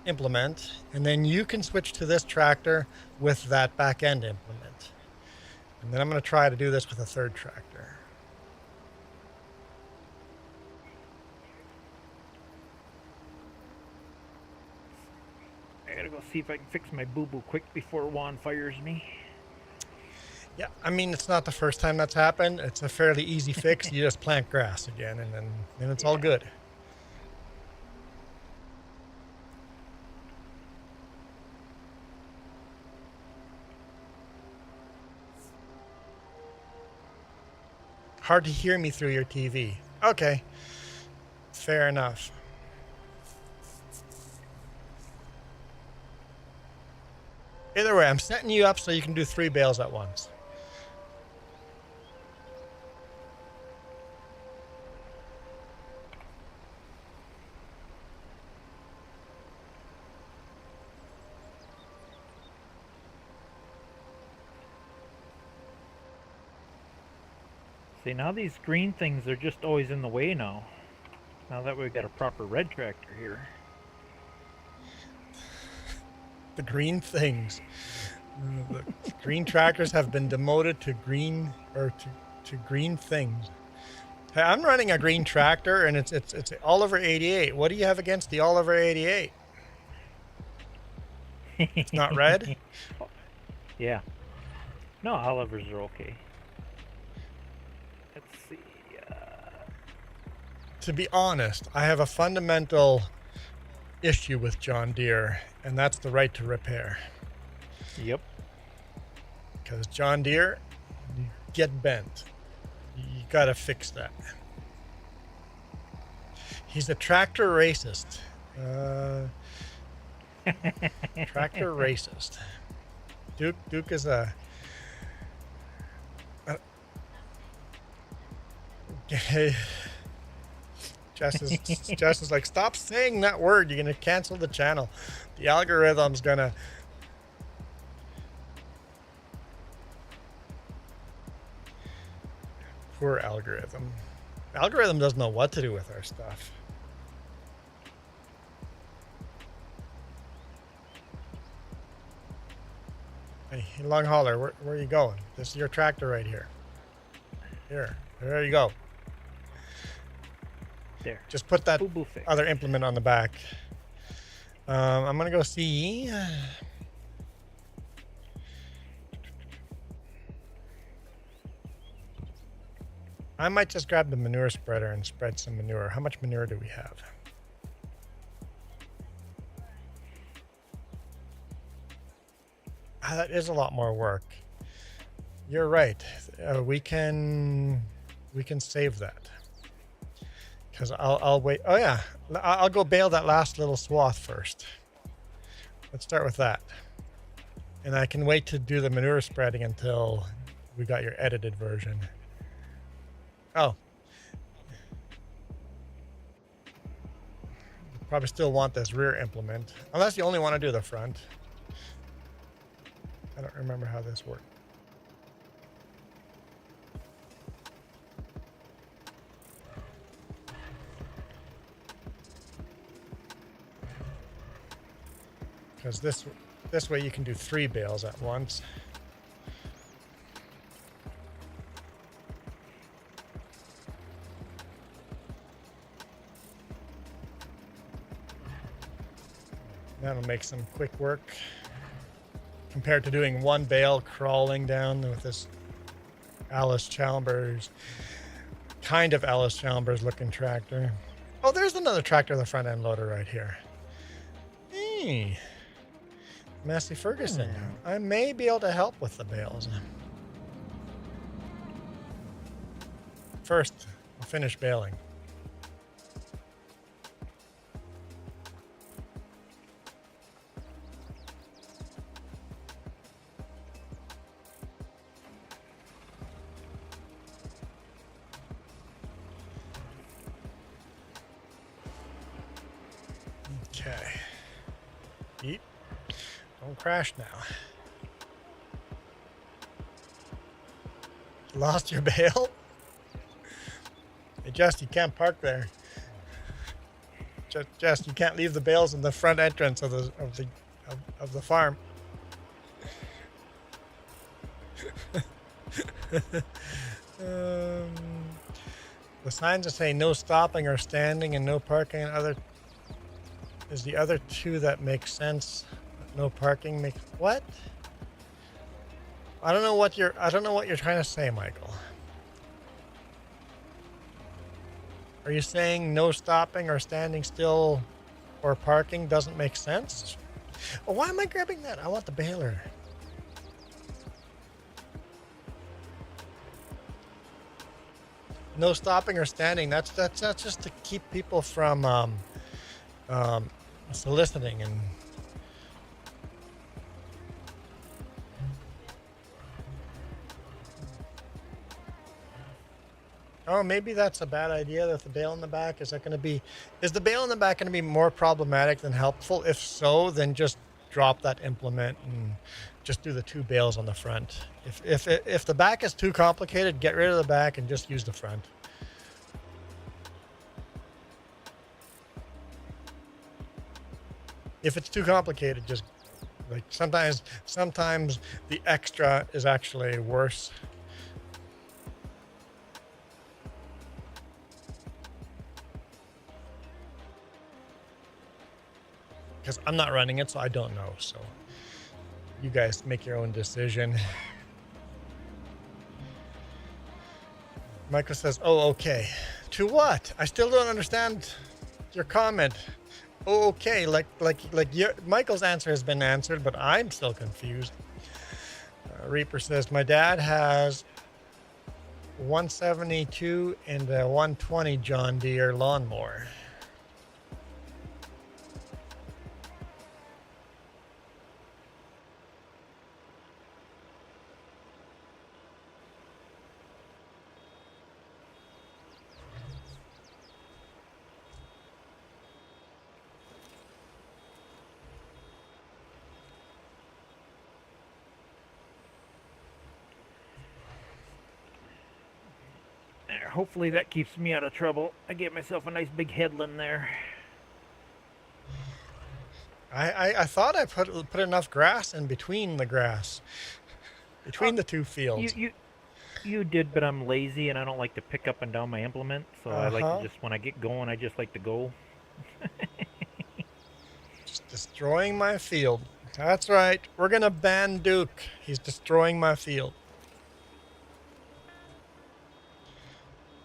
implement, and then you can switch to this tractor with that back end implement. And then I'm going to try to do this with a third tractor. I gotta go see if I can fix my boo-boo quick before Juan fires me. Yeah, I mean, it's not the first time that's happened. It's a fairly easy fix. You just plant grass again, and then it's all good. Hard to hear me through your TV. Okay, fair enough. Either way, I'm setting you up so you can do 3 bales at once. See, now these green things are just always in the way now. Now that we've got a proper red tractor here. The green things. The green tractors have been demoted to green to green things. Hey, I'm running a green tractor and it's Oliver 88. What do you have against the Oliver 88? It's not red? Yeah. No, Olivers are okay. Let's see. To be honest, I have a fundamental issue with John Deere, and that's the right to repair. Yep. Because John Deere, you get bent. You gotta fix that. He's a tractor racist. Tractor racist. Duke is a Jess is like, stop saying that word. You're gonna cancel the channel. The algorithm's gonna. Poor algorithm. Algorithm doesn't know what to do with our stuff. Hey, long hauler, where are you going? This is your tractor right here. There you go. There. Just put that Boo-boo fix. other implement on the back. I'm gonna go see. I might just grab the manure spreader and spread some manure. How much manure do we have? That is a lot more work. You're right. We can save that. Because I'll wait. Oh yeah, I'll go bale that last little swath first. Let's start with that. And I can wait to do the manure spreading until we got your edited version. Oh. You probably still want this rear implement. Unless you only want to do the front. I don't remember how this worked. Because this way you can do 3 bales at once. That'll make some quick work compared to doing 1 bale crawling down with this Alice Chalmers, kind of Alice Chalmers looking tractor. Oh, there's another tractor, the front end loader right here. Hey, Massey Ferguson. I may be able to help with the bales. first, we'll finish baling. Okay. Eat. Don't crash now. Lost your bail? Hey, Jess, you can't park there. Jess, you can't leave the bales in the front entrance of the farm. The signs that say no stopping or standing and no parking and other is the other two that make sense. No parking makes what? I don't know what you're trying to say, Michael. Are you saying no stopping or standing still or parking doesn't make sense? Oh, why am I grabbing that? I want the baler. No stopping or standing. That's just to keep people from soliciting and. Oh, maybe that's a bad idea that the bale in the back, is the bale in the back going to be more problematic than helpful? If so, then just drop that implement and just do the two bales on the front. If the back is too complicated, get rid of the back and just use the front. If it's too complicated, just like sometimes the extra is actually worse. Because I'm not running it, so I don't know. So you guys make your own decision. Michael says, oh, okay. To what? I still don't understand your comment. Oh, okay. Michael's answer has been answered, but I'm still confused. Reaper says, my dad has 172 and a 120 John Deere lawnmower. Hopefully that keeps me out of trouble. I gave myself a nice big headland there. I thought I put enough grass in between the grass, between the two fields. You did, but I'm lazy and I don't like to pick up and down my implement. So I like to just, when I get going, I just like to go. Just destroying my field. That's right. We're gonna ban Duke. He's destroying my field.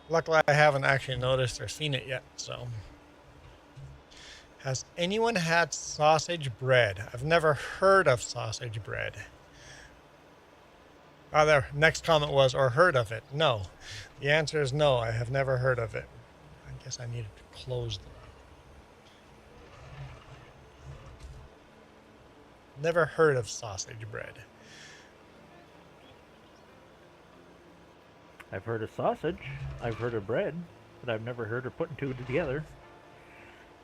Luckily, I haven't actually noticed or seen it yet, so. Has anyone had sausage bread? I've never heard of sausage bread. Oh, their next comment was, or heard of it. No. The answer is no, I have never heard of it. I guess I needed to close them. Never heard of sausage bread. I've heard of sausage, I've heard of bread, but I've never heard of putting two together.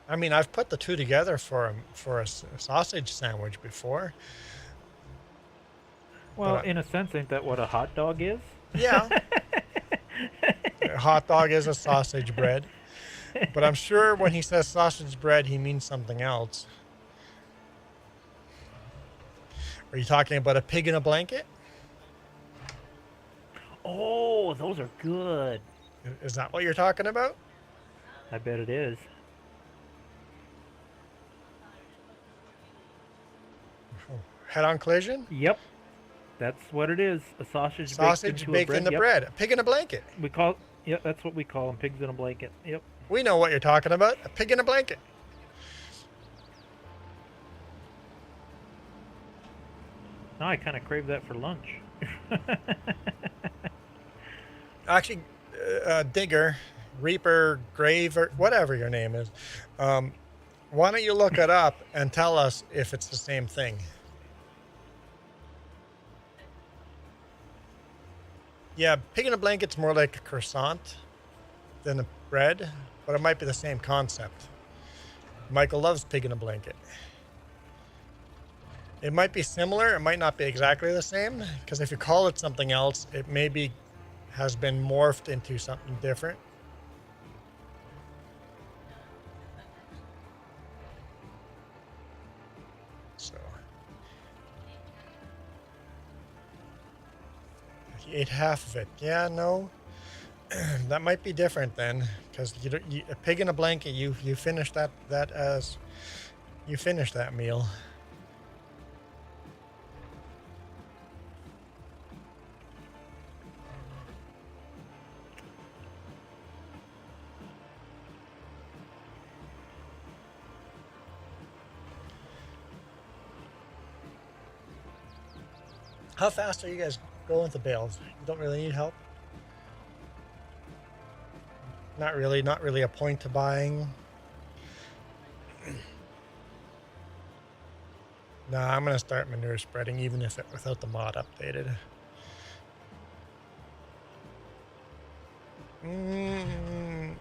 I mean, I've put the two together for a sausage sandwich before. Well, in a sense, ain't that what a hot dog is? Yeah. A hot dog is a sausage bread. But I'm sure when he says sausage bread, he means something else. Are you talking about a pig in a blanket? Oh, those are good. Is that what you're talking about? I bet it is. Head-on collision? Yep. That's what it is. A sausage baked into bread. A pig in a blanket. We call, yep, that's what we call them, pigs in a blanket. Yep. We know what you're talking about. A pig in a blanket. Now I kind of crave that for lunch. Actually, Digger, Reaper, Grave, or whatever your name is, why don't you look it up and tell us if it's the same thing? Yeah, pig in a blanket's more like a croissant than a bread, but it might be the same concept. Michael loves pig in a blanket. It might be similar, it might not be exactly the same, because if you call it something else, it maybe has been morphed into something different. So he ate half of it. Yeah, no, that might be different then, because a pig in a blanket, you finish that as you finish that meal. How fast are you guys going with the bales? You don't really need help? Not really a point to buying. Nah, I'm gonna start manure spreading even if without the mod updated.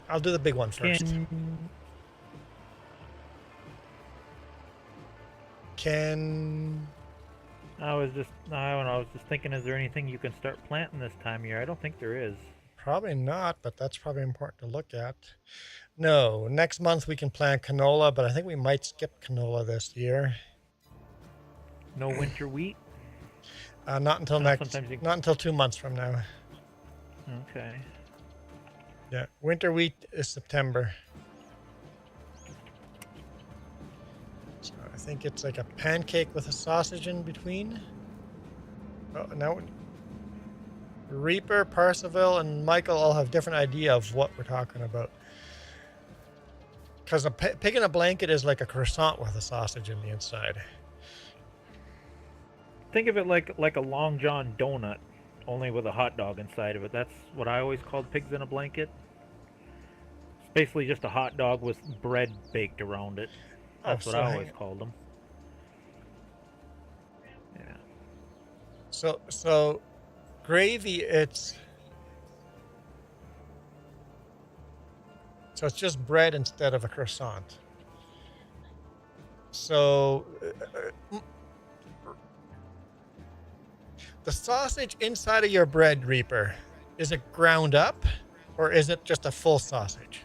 I'll do the big one first. I was just thinking, is there anything you can start planting this time of year? I don't think there is. Probably not, but that's probably important to look at. No, next month we can plant canola, but I think we might skip canola this year. No winter wheat? Not until not until 2 months from now. Okay. Yeah, winter wheat is September. So I think it's like a pancake with a sausage in between. Oh, now Reaper, Parsival, and Michael all have different idea of what we're talking about. Because a pig in a blanket is like a croissant with a sausage in the inside. Think of it like a Long John donut, only with a hot dog inside of it. That's what I always called pigs in a blanket. It's basically just a hot dog with bread baked around it. That's what I always called them. Yeah. So gravy, it's just bread instead of a croissant. So the sausage inside of your bread, Reaper, is it ground up or is it just a full sausage?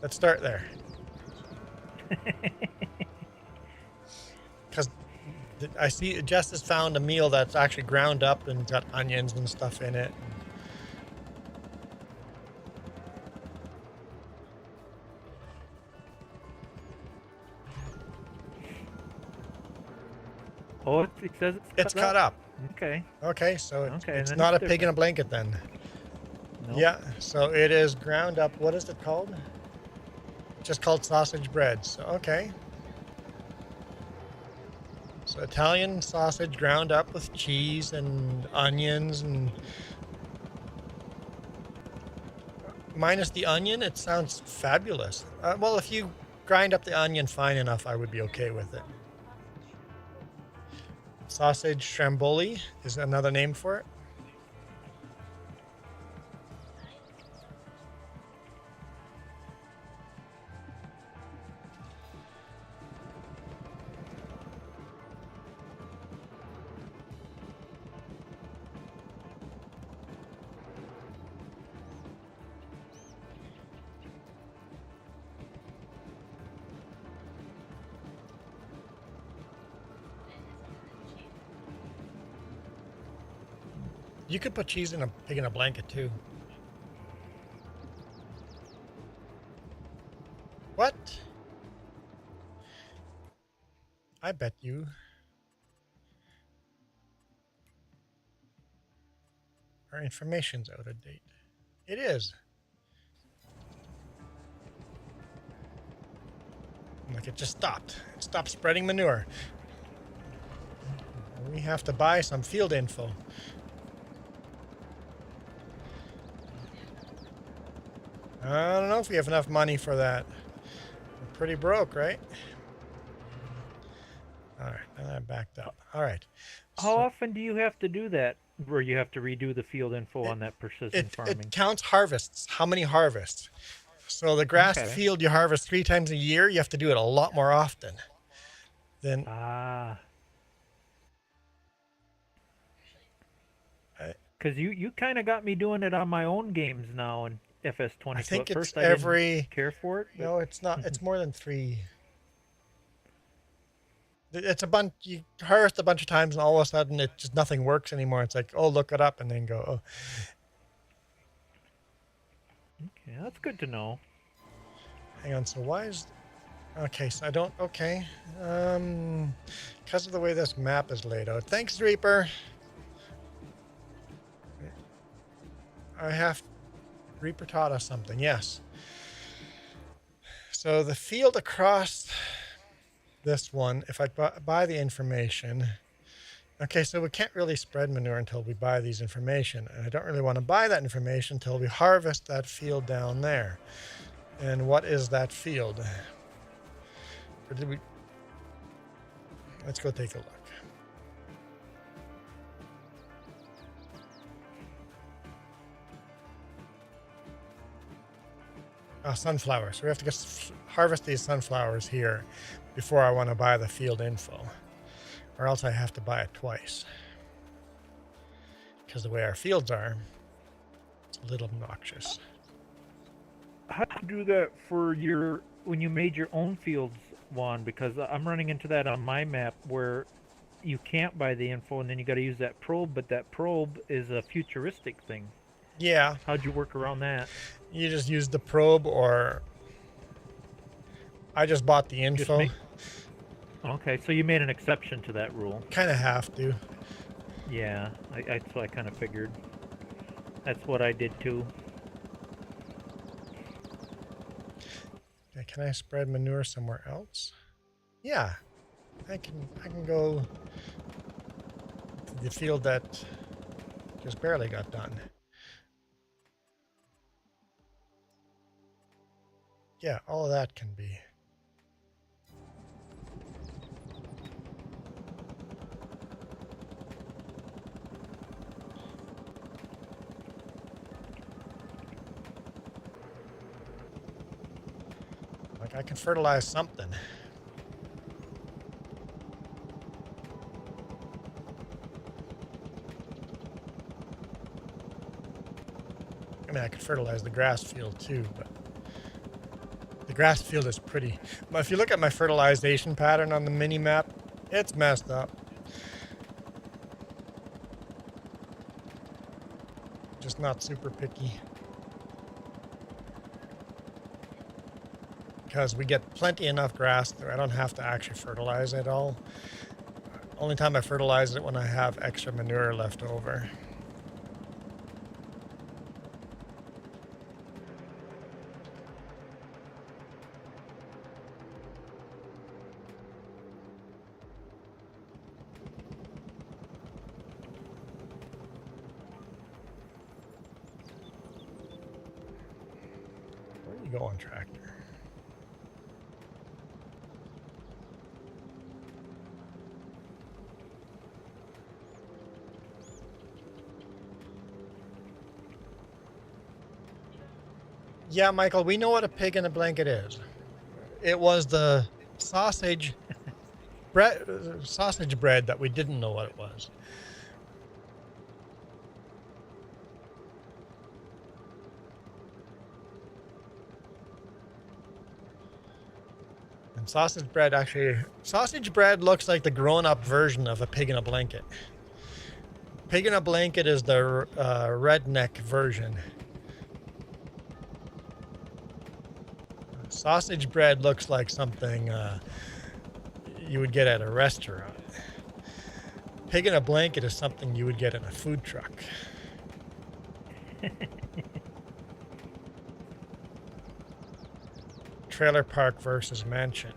Let's start there. Because I see Jess has found a meal that's actually ground up and got onions and stuff in it. Oh, it says it's cut up. Okay. Okay, so it's then not it's a pig in a blanket then. Nope. Yeah, so it is ground up. What is it called? Just called sausage bread. So, okay. So Italian sausage ground up with cheese and onions and minus the onion, it sounds fabulous. Well, if you grind up the onion fine enough, I would be okay with it. Sausage Stromboli is another name for it. You could put cheese in a pig in a blanket too. What? I bet you. Our information's out of date. It is. Like it just stopped. It stopped spreading manure. We have to buy some field info. I don't know if we have enough money for that. We're pretty broke, right? All right, and I backed up. All right. How often do you have to do that, where you have to redo the field info It- on that precision farming? It counts harvests. How many harvests? So the grass Okay. field you harvest 3 times a year. You have to do it a lot more often. Then Ah. I, Because you kind of got me doing it on my own games now in FS22. I think At it's first I every. didn't care for it. But No, it's not. It's more than 3. It's a bunch. You harvest a bunch of times, and all of a sudden, it just nothing works anymore. It's like, oh, look it up, and then go, oh, okay, that's good to know. hang on. So why is? Okay, so I don't. Okay, because of the way this map is laid out. Thanks, Reaper. I have. Reaper taught us something. Yes. So the field across this one, if I buy the information. Okay, so we can't really spread manure until we buy these information. And I don't really want to buy that information until we harvest that field down there. And what is that field? Or did we? Let's go take a look. Sunflowers. So we have to harvest these sunflowers here before I want to buy the field info. Or else I have to buy it twice. Because the way our fields are, it's a little obnoxious. How do you do that for when you made your own fields, Juan? Because I'm running into that on my map where you can't buy the info and then you got to use that probe, but that probe is a futuristic thing. Yeah. How'd you work around that? You just use the probe, or I just bought the info. Okay, so you made an exception to that rule. Kind of have to. Yeah, that's what I kind of figured. That's what I did too. Okay, can I spread manure somewhere else? Yeah, I can go to the field that just barely got done. Yeah, all of that can be. Like I can fertilize something. I mean, I could fertilize the grass field too, but the grass field is pretty. But if you look at my fertilization pattern on the mini map, it's messed up. Just not super picky. Because we get plenty enough grass that I don't have to actually fertilize it all. Only time I fertilize it when I have extra manure left over. Where do you go on tractor? Yeah, Michael, we know what a pig in a blanket is. It was the sausage bread that we didn't know what it was. And sausage bread looks like the grown-up version of a pig in a blanket. Pig in a blanket is the redneck version. Sausage bread looks like something you would get at a restaurant. Pig in a blanket is something you would get in a food truck. Trailer park versus mansion.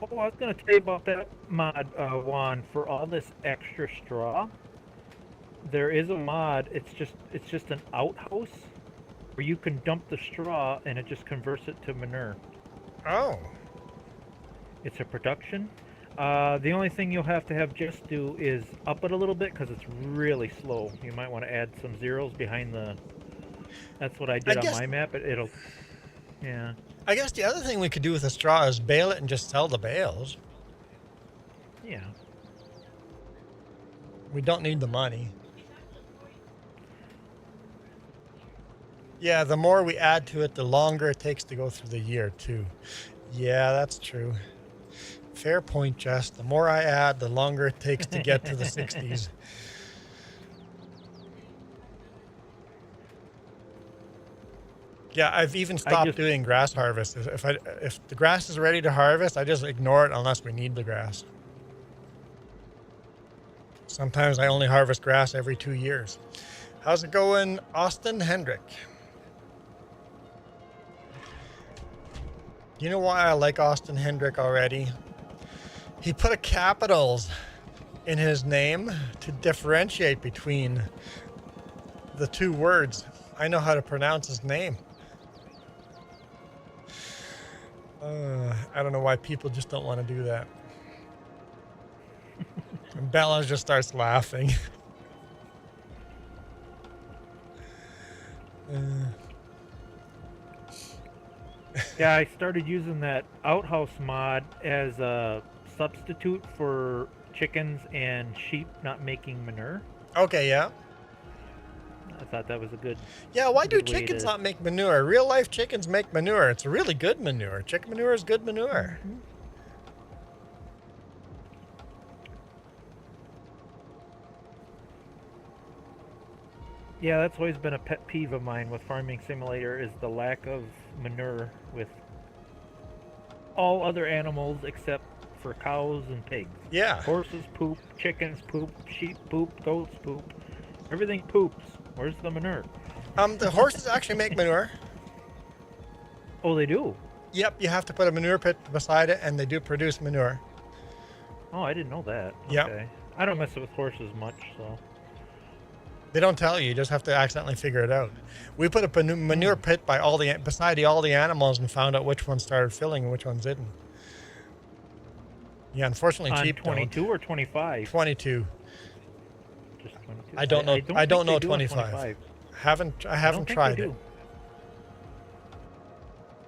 Oh, I was gonna tell you about that mod, Juan. For all this extra straw, there is a mod. It's just an outhouse where you can dump the straw and it just converts it to manure. Oh. It's a production. The only thing you'll have to have just do is up it a little bit because it's really slow. You might want to add some zeros behind the. That's what I did on my map. It'll. Yeah. I guess the other thing we could do with the straw is bale it and just sell the bales. Yeah. We don't need the money. Yeah, the more we add to it, the longer it takes to go through the year, too. Yeah, that's true. Fair point, Jess. The more I add, the longer it takes to get to the 60s. Yeah, I've even stopped doing grass harvest. If the grass is ready to harvest, I just ignore it unless we need the grass. Sometimes I only harvest grass every 2 years. How's it going, Austin Hendrick? You know why I like Austin Hendrick already? He put a capitals in his name to differentiate between the two words. I know how to pronounce his name. I don't know why people just don't want to do that. And Bella just starts laughing. Yeah, I started using that outhouse mod as a substitute for chickens and sheep not making manure. Okay, yeah. I thought that was a good. Yeah, why do chickens not make manure? Real life chickens make manure. It's really good manure. Chicken manure is good manure. Mm-hmm. Yeah, that's always been a pet peeve of mine with Farming Simulator is the lack of manure with all other animals except for cows and pigs. Yeah. Horses poop, chickens poop, sheep poop, goats poop. Everything poops. Where's the manure? The horses actually make manure. Oh, they do? Yep, you have to put a manure pit beside it, and they do produce manure. Oh, I didn't know that. Yep. Okay. I don't mess with horses much, so. They don't tell you. You just have to accidentally figure it out. We put a manure pit by beside all the animals and found out which ones started filling and which ones didn't. Yeah, unfortunately, on cheap 22 or 25? 22. Just 22. I don't know. I don't know 25. 25. I haven't tried it.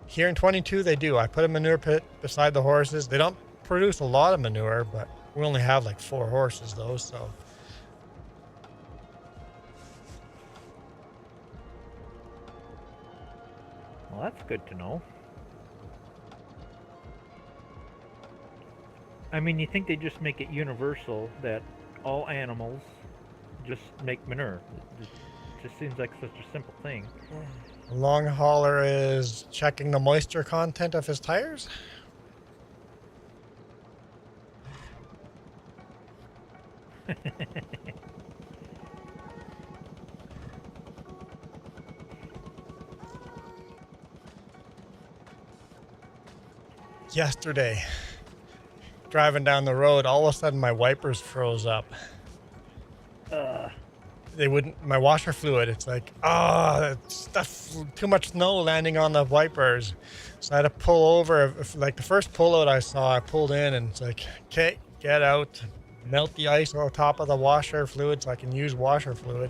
Here in 22, they do. I put a manure pit beside the horses. They don't produce a lot of manure, but we only have like 4 horses though, so. Well, that's good to know. I mean, you think they just make it universal that all animals just make manure. It just seems like such a simple thing. Long hauler is checking the moisture content of his tires. Yesterday, driving down the road, all of a sudden my wipers froze up. They wouldn't, my washer fluid, it's like, stuff, too much snow landing on the wipers. So I had to pull over. Like the first pullout I saw, I pulled in and it's like, okay, get out, melt the ice on top of the washer fluid so I can use washer fluid.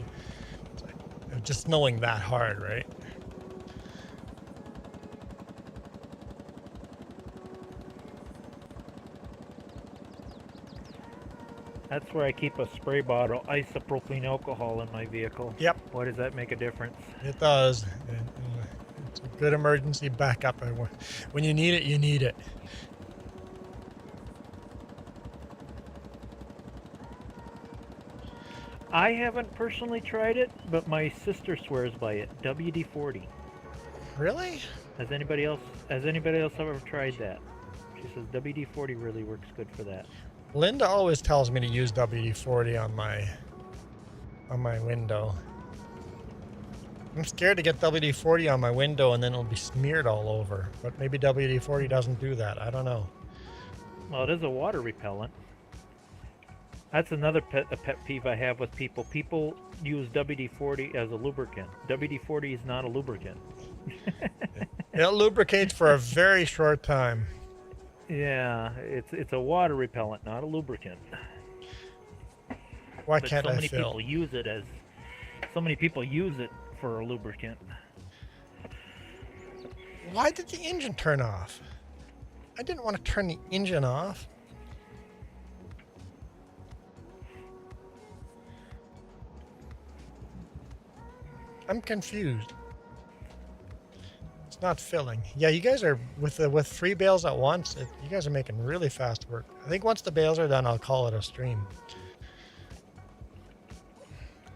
It's like, just snowing that hard, right? That's where I keep a spray bottle, isopropylene alcohol in my vehicle. Yep. Why does that make a difference? It does. It's a good emergency backup. When you need it, you need it. I haven't personally tried it, but my sister swears by it. WD-40. Really? Has anybody else ever tried that? She says WD-40 really works good for that. Linda always tells me to use WD-40 on my window. I'm scared to get WD-40 on my window and then it'll be smeared all over. But maybe WD-40 doesn't do that. I don't know. Well, it is a water repellent. That's another pet peeve I have with people. People use WD-40 as a lubricant. WD-40 is not a lubricant. It lubricates for a very short time. Yeah, it's a water repellent, not a lubricant. Why But can't so I many fill? people use it as so many people use it for a lubricant. Why did the engine turn off? I didn't want to turn the engine off. I'm confused. It's not filling. Yeah, you guys are with 3 bales at once. You guys are making really fast work. I think once the bales are done, I'll call it a stream.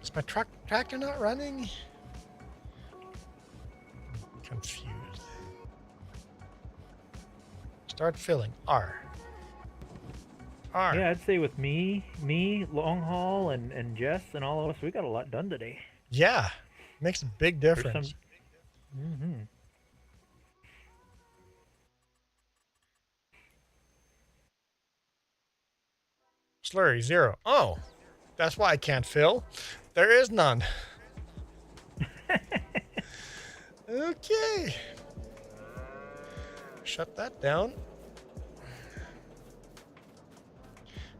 Is my tractor not running? I'm confused. Start filling. R. Yeah, I'd say with me, long haul, and Jess and all of us, we got a lot done today. Yeah, makes a big difference. Mm-hmm. Slurry 0. Oh, that's why I can't fill. There is none. Okay. Shut that down.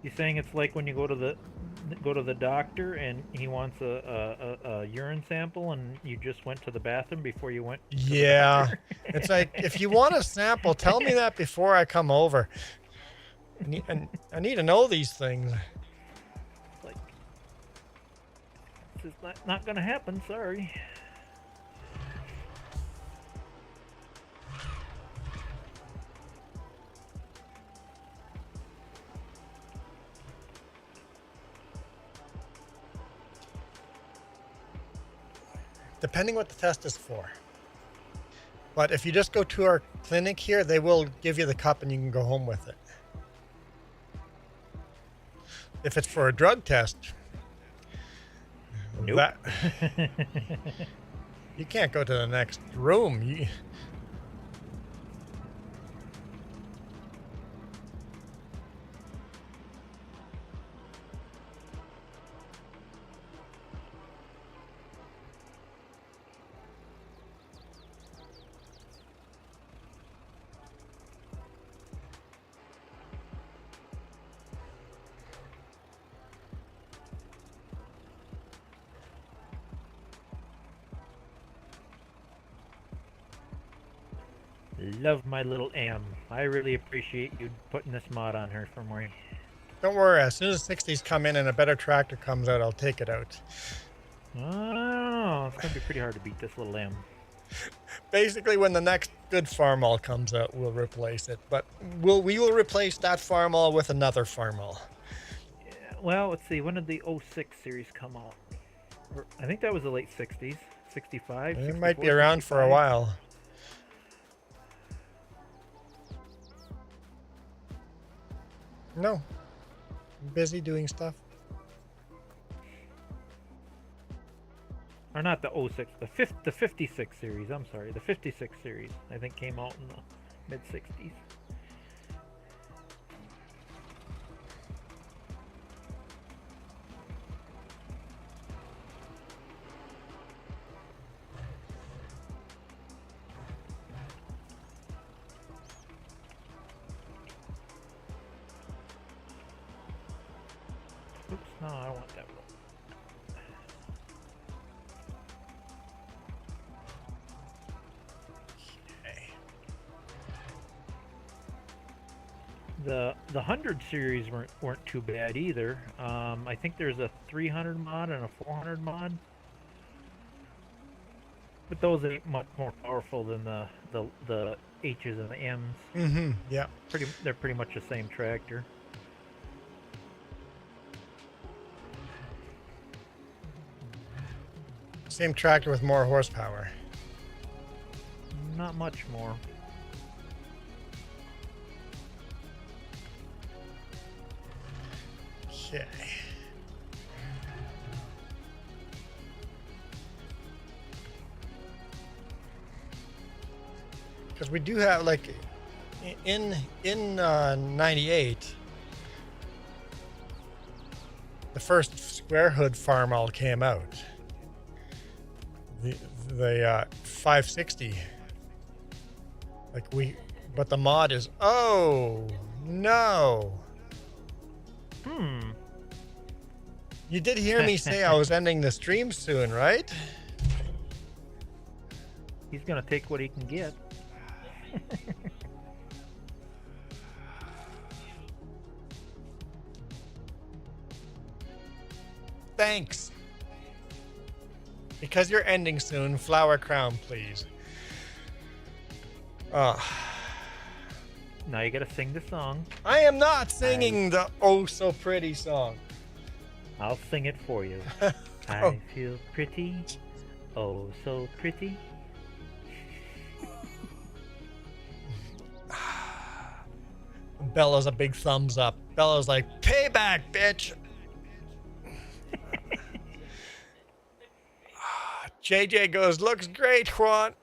You saying it's like when you go to the doctor and he wants a urine sample and you just went to the bathroom before you went to the doctor? It's like, if you want a sample, tell me that before I come over. I need to know these things. Like, this is not gonna happen, sorry. Depending what the test is for. But if you just go to our clinic here, they will give you the cup and you can go home with it. If it's for a drug test, Nope. You can't go to the next room. Love my little M. I really appreciate you putting this mod on her for me. Don't worry, as soon as 60s come in and a better tractor comes out, I'll take it out. Oh, it's gonna be pretty hard to beat this little M. Basically, when the next good farmall comes out, we'll replace it. But we will replace that farmall with another farmall. Yeah, well, let's see. When did the 06 series come out? I think that was the late 60s. 65? It might be around 65. for a while. No. I'm busy doing stuff. Or not the 06, the 56 series, I'm sorry. The 56 series, I think, came out in the mid-60s. Oops, no, I don't want that one. The 100 series weren't too bad either. I think there's a 300 mod and a 400 mod, but those ain't much more powerful than the H's and the M's. Mm-hmm. Yeah. They're pretty much the same tractor. Same tractor with more horsepower. Not much more. Okay. Because we do have, like, in 98, the first square hood farm all came out. The 560. But the mod is, oh no. You did hear me say I was ending the stream soon, right? He's gonna take what he can get. Thanks. Because you're ending soon, flower crown, please. Now you gotta sing the song. I am not singing the oh so pretty song. I'll sing it for you. Oh. I feel pretty, oh so pretty. Bella's a big thumbs up. Bella's like, payback, bitch. JJ goes, looks great, Juan.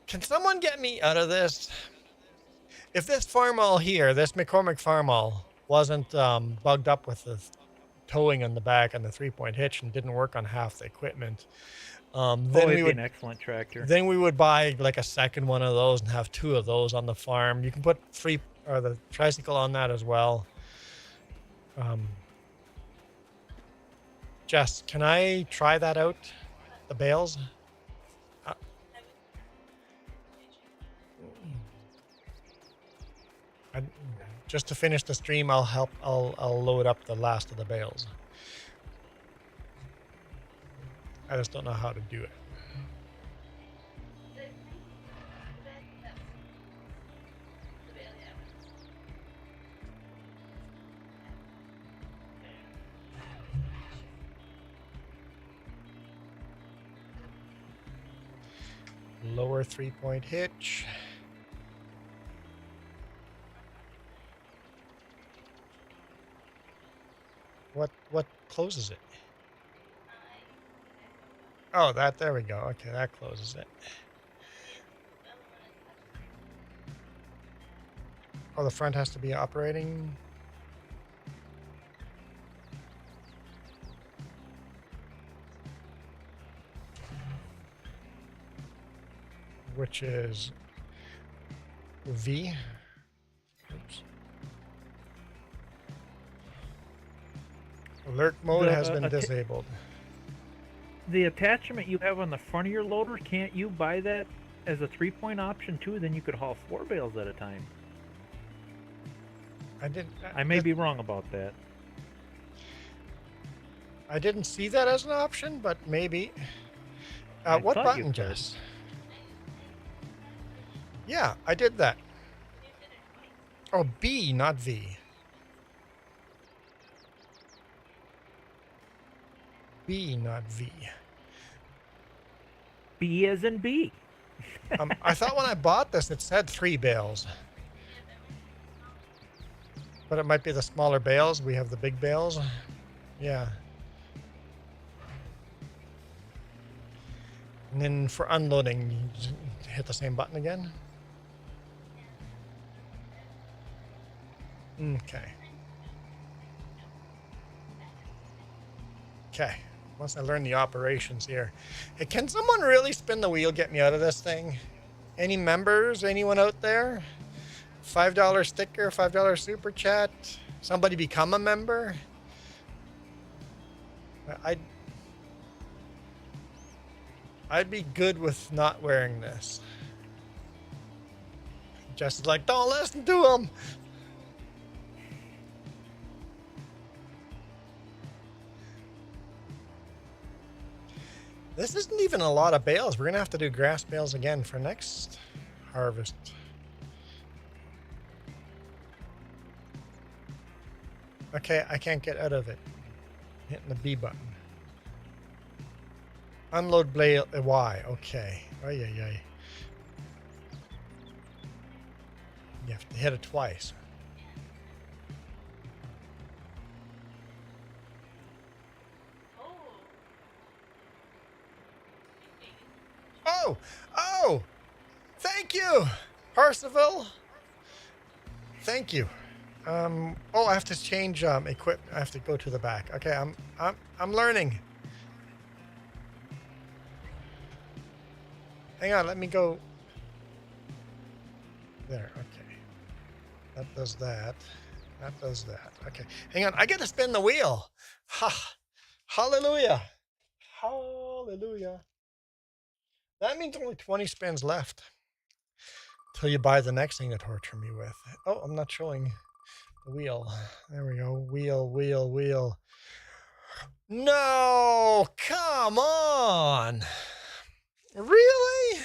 Can someone get me out of this? If this farmall here, this McCormick farmall, wasn't bugged up with the towing on the back and the 3-point hitch and didn't work on half the equipment, then it'd we be would an excellent tractor. Then we would buy like a second one of those and have 2 of those on the farm. You can put the tricycle on that as well. Jess, can I try that out? The bales? Just to finish the stream, I'll load up the last of the bales. I just don't know how to do it. Lower 3-point hitch. What closes it? Oh, there we go. Okay, that closes it. Oh, the front has to be operating. Which is V. Oops. Alert mode has been disabled. The attachment you have on the front of your loader, can't you buy that as a 3-point option too? Then you could haul 4 bales at a time. I may be wrong about that. I didn't see that as an option, but maybe. What button, Jess? Yeah, I did that. Oh, B, not V. B, not V. B as in B. I thought when I bought this, it said 3 bales. But it might be the smaller bales. We have the big bales. Yeah. And then for unloading, you just hit the same button again. Okay. Okay. Once I learn the operations here. Hey, can someone really spin the wheel, get me out of this thing? Any members? Anyone out there? $5 sticker, $5 super chat. Somebody become a member? I'd be good with not wearing this. Jess is like, don't listen to him. This isn't even a lot of bales. We're gonna have to do grass bales again for next harvest. Okay, I can't get out of it. Hitting the B button. Unload blade Y. Okay. Oh yeah, yeah. You have to hit it twice. Oh! Oh! Thank you, Percival. Thank you. Oh, I have to change equip. I have to go to the back. Okay, I'm learning. Hang on, let me go. There. Okay. That does that. That does that. Okay. Hang on. I get to spin the wheel. Ha! Hallelujah! Hallelujah! That means only 20 spins left till you buy the next thing to torture me with. Oh, I'm not showing the wheel. There we go. Wheel, wheel, wheel. No! Come on! Really?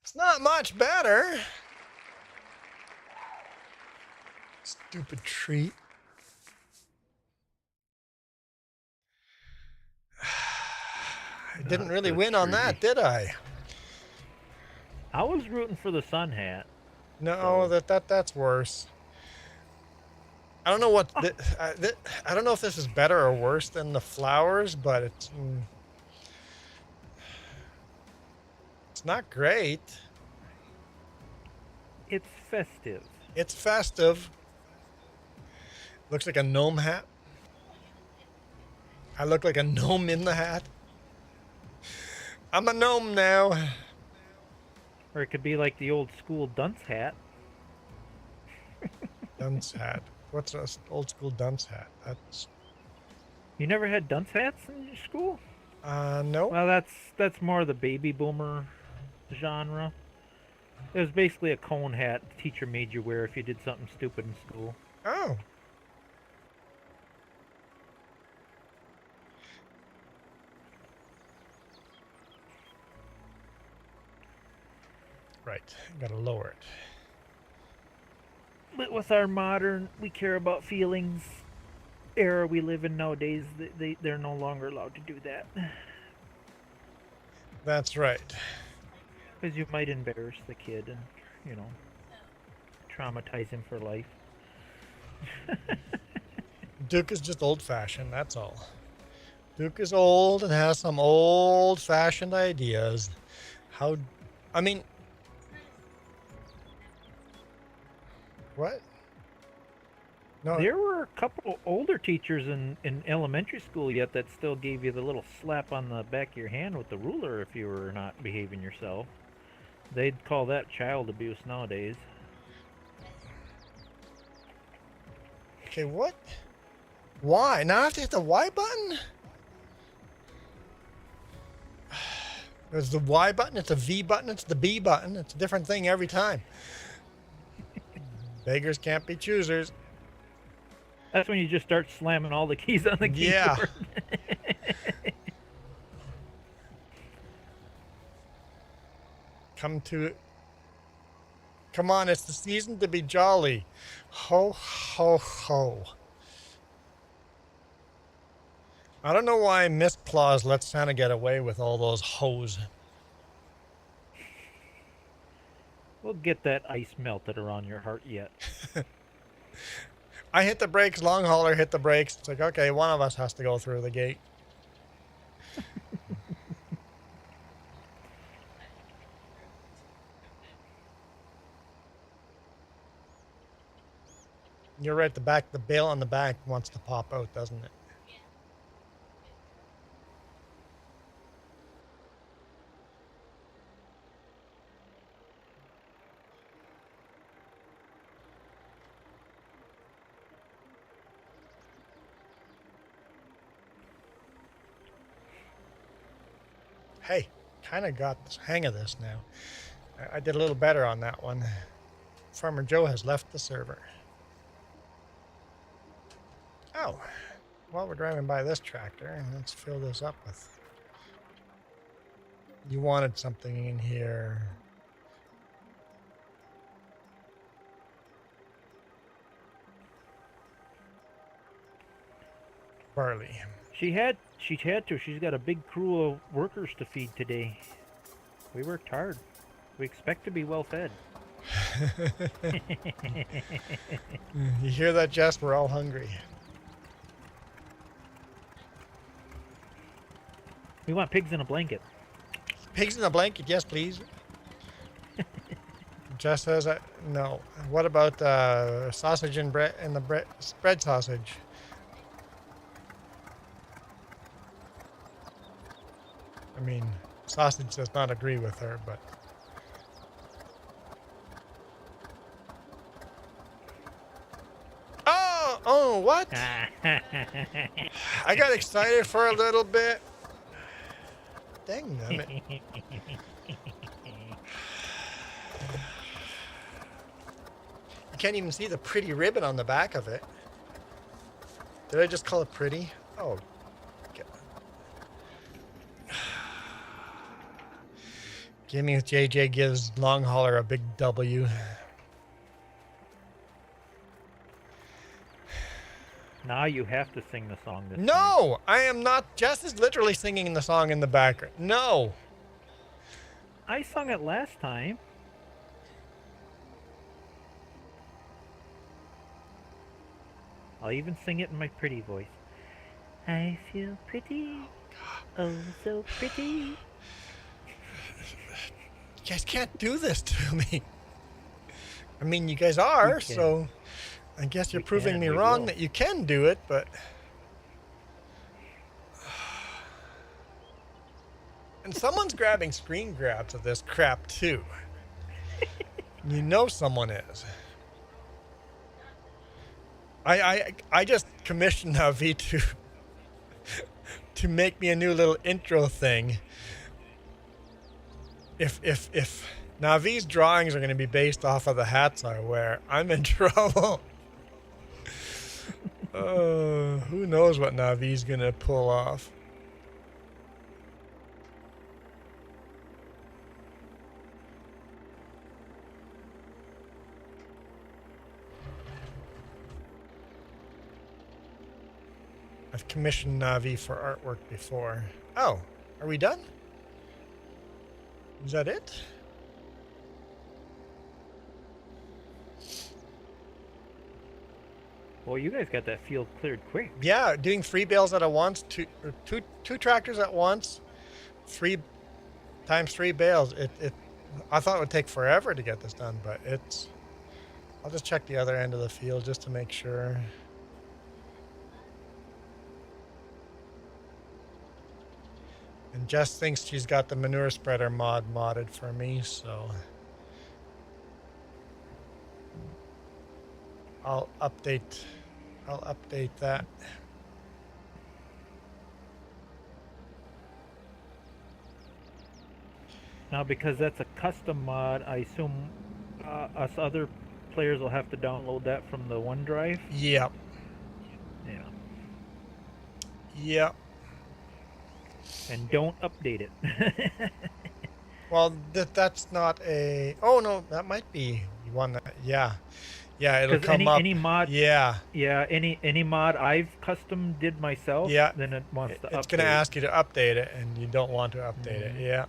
It's not much better. Stupid treat. I didn't really win on that, did I? I was rooting for the sun hat. No, So- that's worse. I don't know what I don't know if this is better or worse than the flowers, but it's not great. It's festive. It's festive. Looks like a gnome hat. I look like a gnome in the hat. I'm a gnome now. Or it could be like the old school dunce hat. Dunce hat. What's an old school dunce hat? That's You never had dunce hats in your school? no. Well, that's more the baby boomer genre. It was basically a cone hat the teacher made you wear if you did something stupid in school. Oh. Right. Gotta lower it. But with our modern, we care about feelings era we live in nowadays, they're no longer allowed to do that. That's right. Because you might embarrass the kid and, you know, traumatize him for life. Duke is just old-fashioned, that's all. Duke is old and has some old-fashioned ideas. I mean... What? No. There were a couple older teachers in elementary school yet that still gave you the little slap on the back of your hand with the ruler if you were not behaving yourself. They'd call that child abuse nowadays. Okay, what? Why? Now I have to hit the Y button? There's the Y button, it's a V button, it's the B button. It's a different thing every time. Beggars can't be choosers. That's when you just start slamming all the keys on the keyboard. Yeah. Come on, it's the season to be jolly. Ho, ho, ho. I don't know why Miss Claus lets Santa get away with all those hoes. We'll get that ice melted around your heart yet. I hit the brakes, long hauler hit the brakes. It's like, okay, one of us has to go through the gate. You're right, the bail on the back wants to pop out, doesn't it? Hey, kind of got the hang of this now. I did a little better on that one. Farmer Joe has left the server. Oh, while we're driving by this tractor, let's fill this up with... You wanted something in here. Barley. She had to. She's got a big crew of workers to feed today. We worked hard. We expect to be well fed. You hear that, Jess? We're all hungry. We want pigs in a blanket. Pigs in a blanket, yes, please. Jess says, no. What about sausage and bread and the bread sausage? I mean, sausage does not agree with her, but. Oh, what? I got excited for a little bit. Dang it. You can't even see the pretty ribbon on the back of it. Did I just call it pretty? Oh. Gimme with JJ gives Long Hauler a big W. Now you have to sing the song this time. No, I am not. Jess is literally singing the song in the background. No. I sung it last time. I'll even sing it in my pretty voice. I feel pretty, oh so pretty. You guys can't do this to me. I mean, you guys are, so I guess you're proving me wrong that you can do it, but... And someone's grabbing screen grabs of this crap, too. You know someone is. I just commissioned Navi to make me a new little intro thing. If Navi's drawings are going to be based off of the hats I wear, I'm in trouble. Who knows what Navi's going to pull off. I've commissioned Navi for artwork before. Oh, are we done? Is that it? Well, you guys got that field cleared quick. Yeah, doing 3 bales at once, two tractors at once, 3 times 3 bales. I thought it would take forever to get this done, but it's. I'll just check the other end of the field just to make sure. And Jess thinks she's got the manure spreader modded for me, so I'll update that. Now, because that's a custom mod, I assume us other players will have to download that from the OneDrive. Yep. Yeah. Yep. And don't update it. Well, that's not a. Oh no, that might be one that. Yeah, it'll come up. Any mod. Yeah. Yeah, any mod I've custom did myself. Yeah. Then it wants to update. It's gonna ask you to update it, and you don't want to update it. Yeah.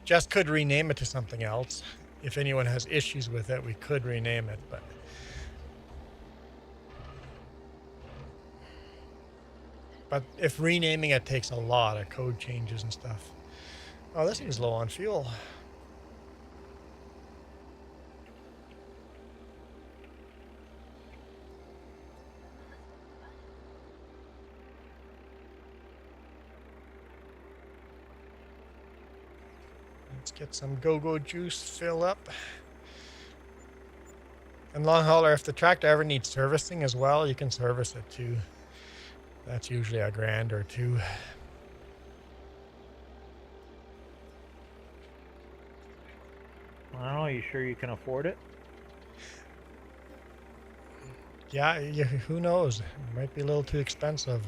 Just could rename it to something else. If anyone has issues with it, we could rename it, but. But if renaming it takes a lot of code changes and stuff. Oh, this thing's low on fuel. Let's get some go-go juice fill up. And long hauler, if the tractor ever needs servicing as well, you can service it too. That's usually $1,000 or $2,000. I don't know. You sure you can afford it? Yeah, who knows? It might be a little too expensive.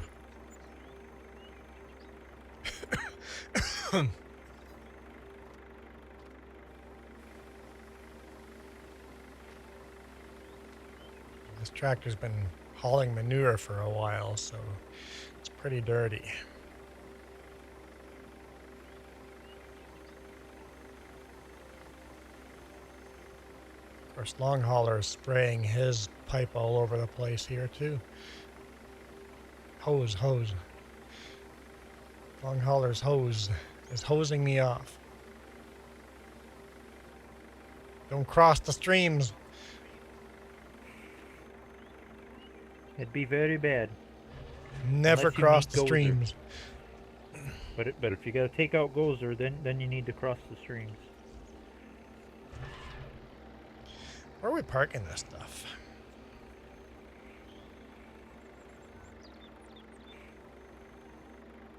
This tractor's been hauling manure for a while, so it's pretty dirty. Of course, long hauler is spraying his pipe all over the place here too. Hose. Long hauler's hose is hosing me off. Don't cross the streams. It'd be very bad. Never Unless you cross meet the Gozer. streams. But if you gotta take out Gozer, then you need to cross the streams. Where are we parking this stuff?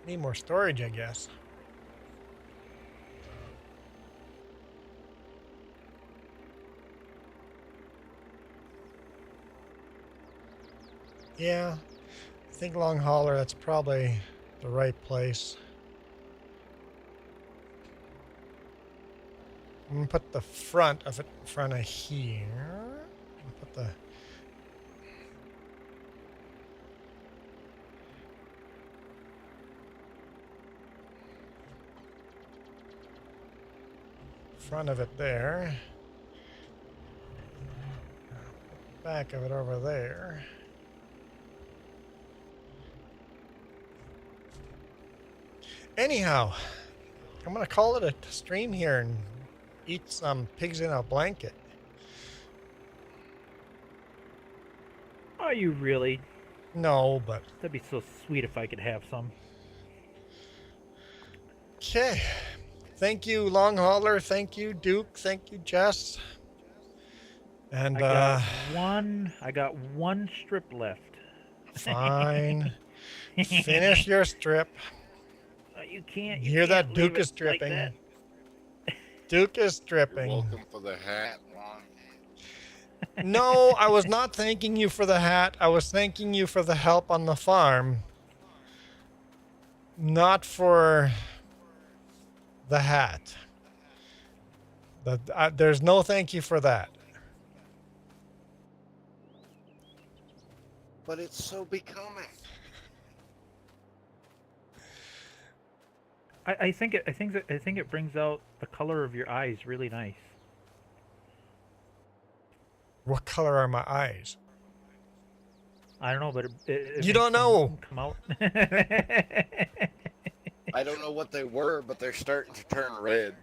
Need more storage, I guess. Yeah, I think long hauler, that's probably the right place. I'm gonna put the front of it in front of here. Put the front of it there. Back of it over there. Anyhow, I'm gonna call it a stream here and eat some pigs in a blanket. Are you really? No, but That'd be so sweet if I could have some. okay. Thank you, Long Hauler. Thank you, Duke. Thank you, Jess. And I got one strip left. fine. Finish your strip. You can't. You hear that? can't Duke leave is it like stripping. that. Duke is You're stripping. welcome for the hat, Long. No, I was not thanking you for the hat. I was thanking you for the help on the farm. Not for the hat. There's no thank you for that. But it's so becoming. I think it brings out the color of your eyes really nice. What color are my eyes? I don't know, but it You makes don't them know. come out. I don't know what they were, but they're starting to turn red.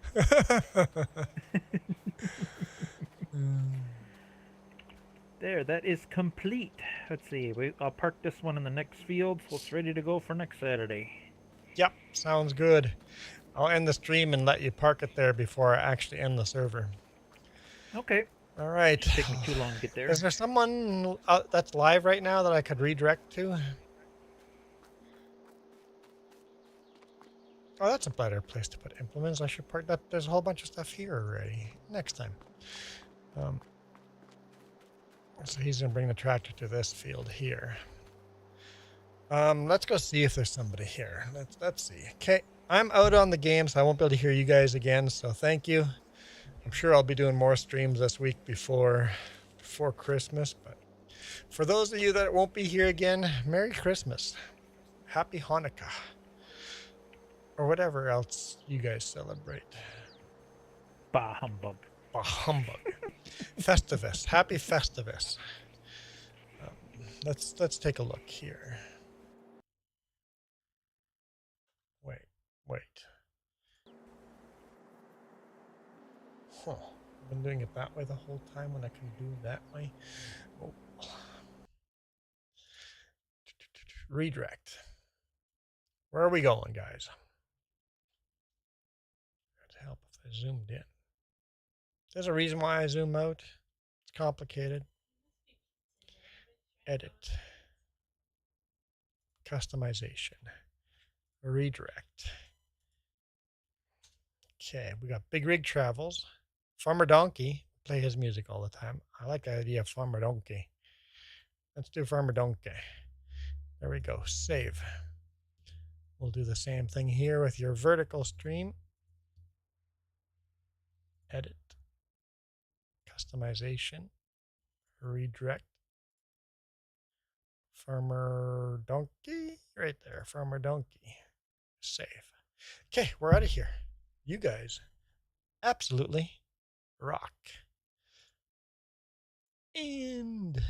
There, that is complete. Let's see. I'll park this one in the next field, so it's ready to go for next Saturday. Yep, sounds good. I'll end the stream and let you park it there before I actually end the server. Okay. All right. Take me too long to get there. Is there someone that's live right now that I could redirect to? Oh, that's a better place to put implements. I should park that. There's a whole bunch of stuff here already. Next time. So he's going to bring the tractor to this field here. Let's go see if there's somebody here. Let's see. Okay, I'm out on the game, so I won't be able to hear you guys again. So thank you. I'm sure I'll be doing more streams this week before Christmas. But for those of you that won't be here again, Merry Christmas, Happy Hanukkah, or whatever else you guys celebrate. Bah humbug. Bah humbug. Festivus. Happy Festivus. Let's take a look here. Wait. Huh. I've been doing it that way the whole time when I can do it that way. Oh. Redirect. Where are we going, guys? That'd help if I zoomed in. There's a reason why I zoom out. It's complicated. Edit. Customization. Redirect. Okay, we got Big Rig Travels. Farmer Donkey. Play his music all the time. I like the idea of Farmer Donkey. Let's do Farmer Donkey. There we go. Save. We'll do the same thing here with your vertical stream. Edit. Customization. Redirect. Farmer Donkey. Right there. Farmer Donkey. Save. Okay, we're out of here. You guys absolutely rock. And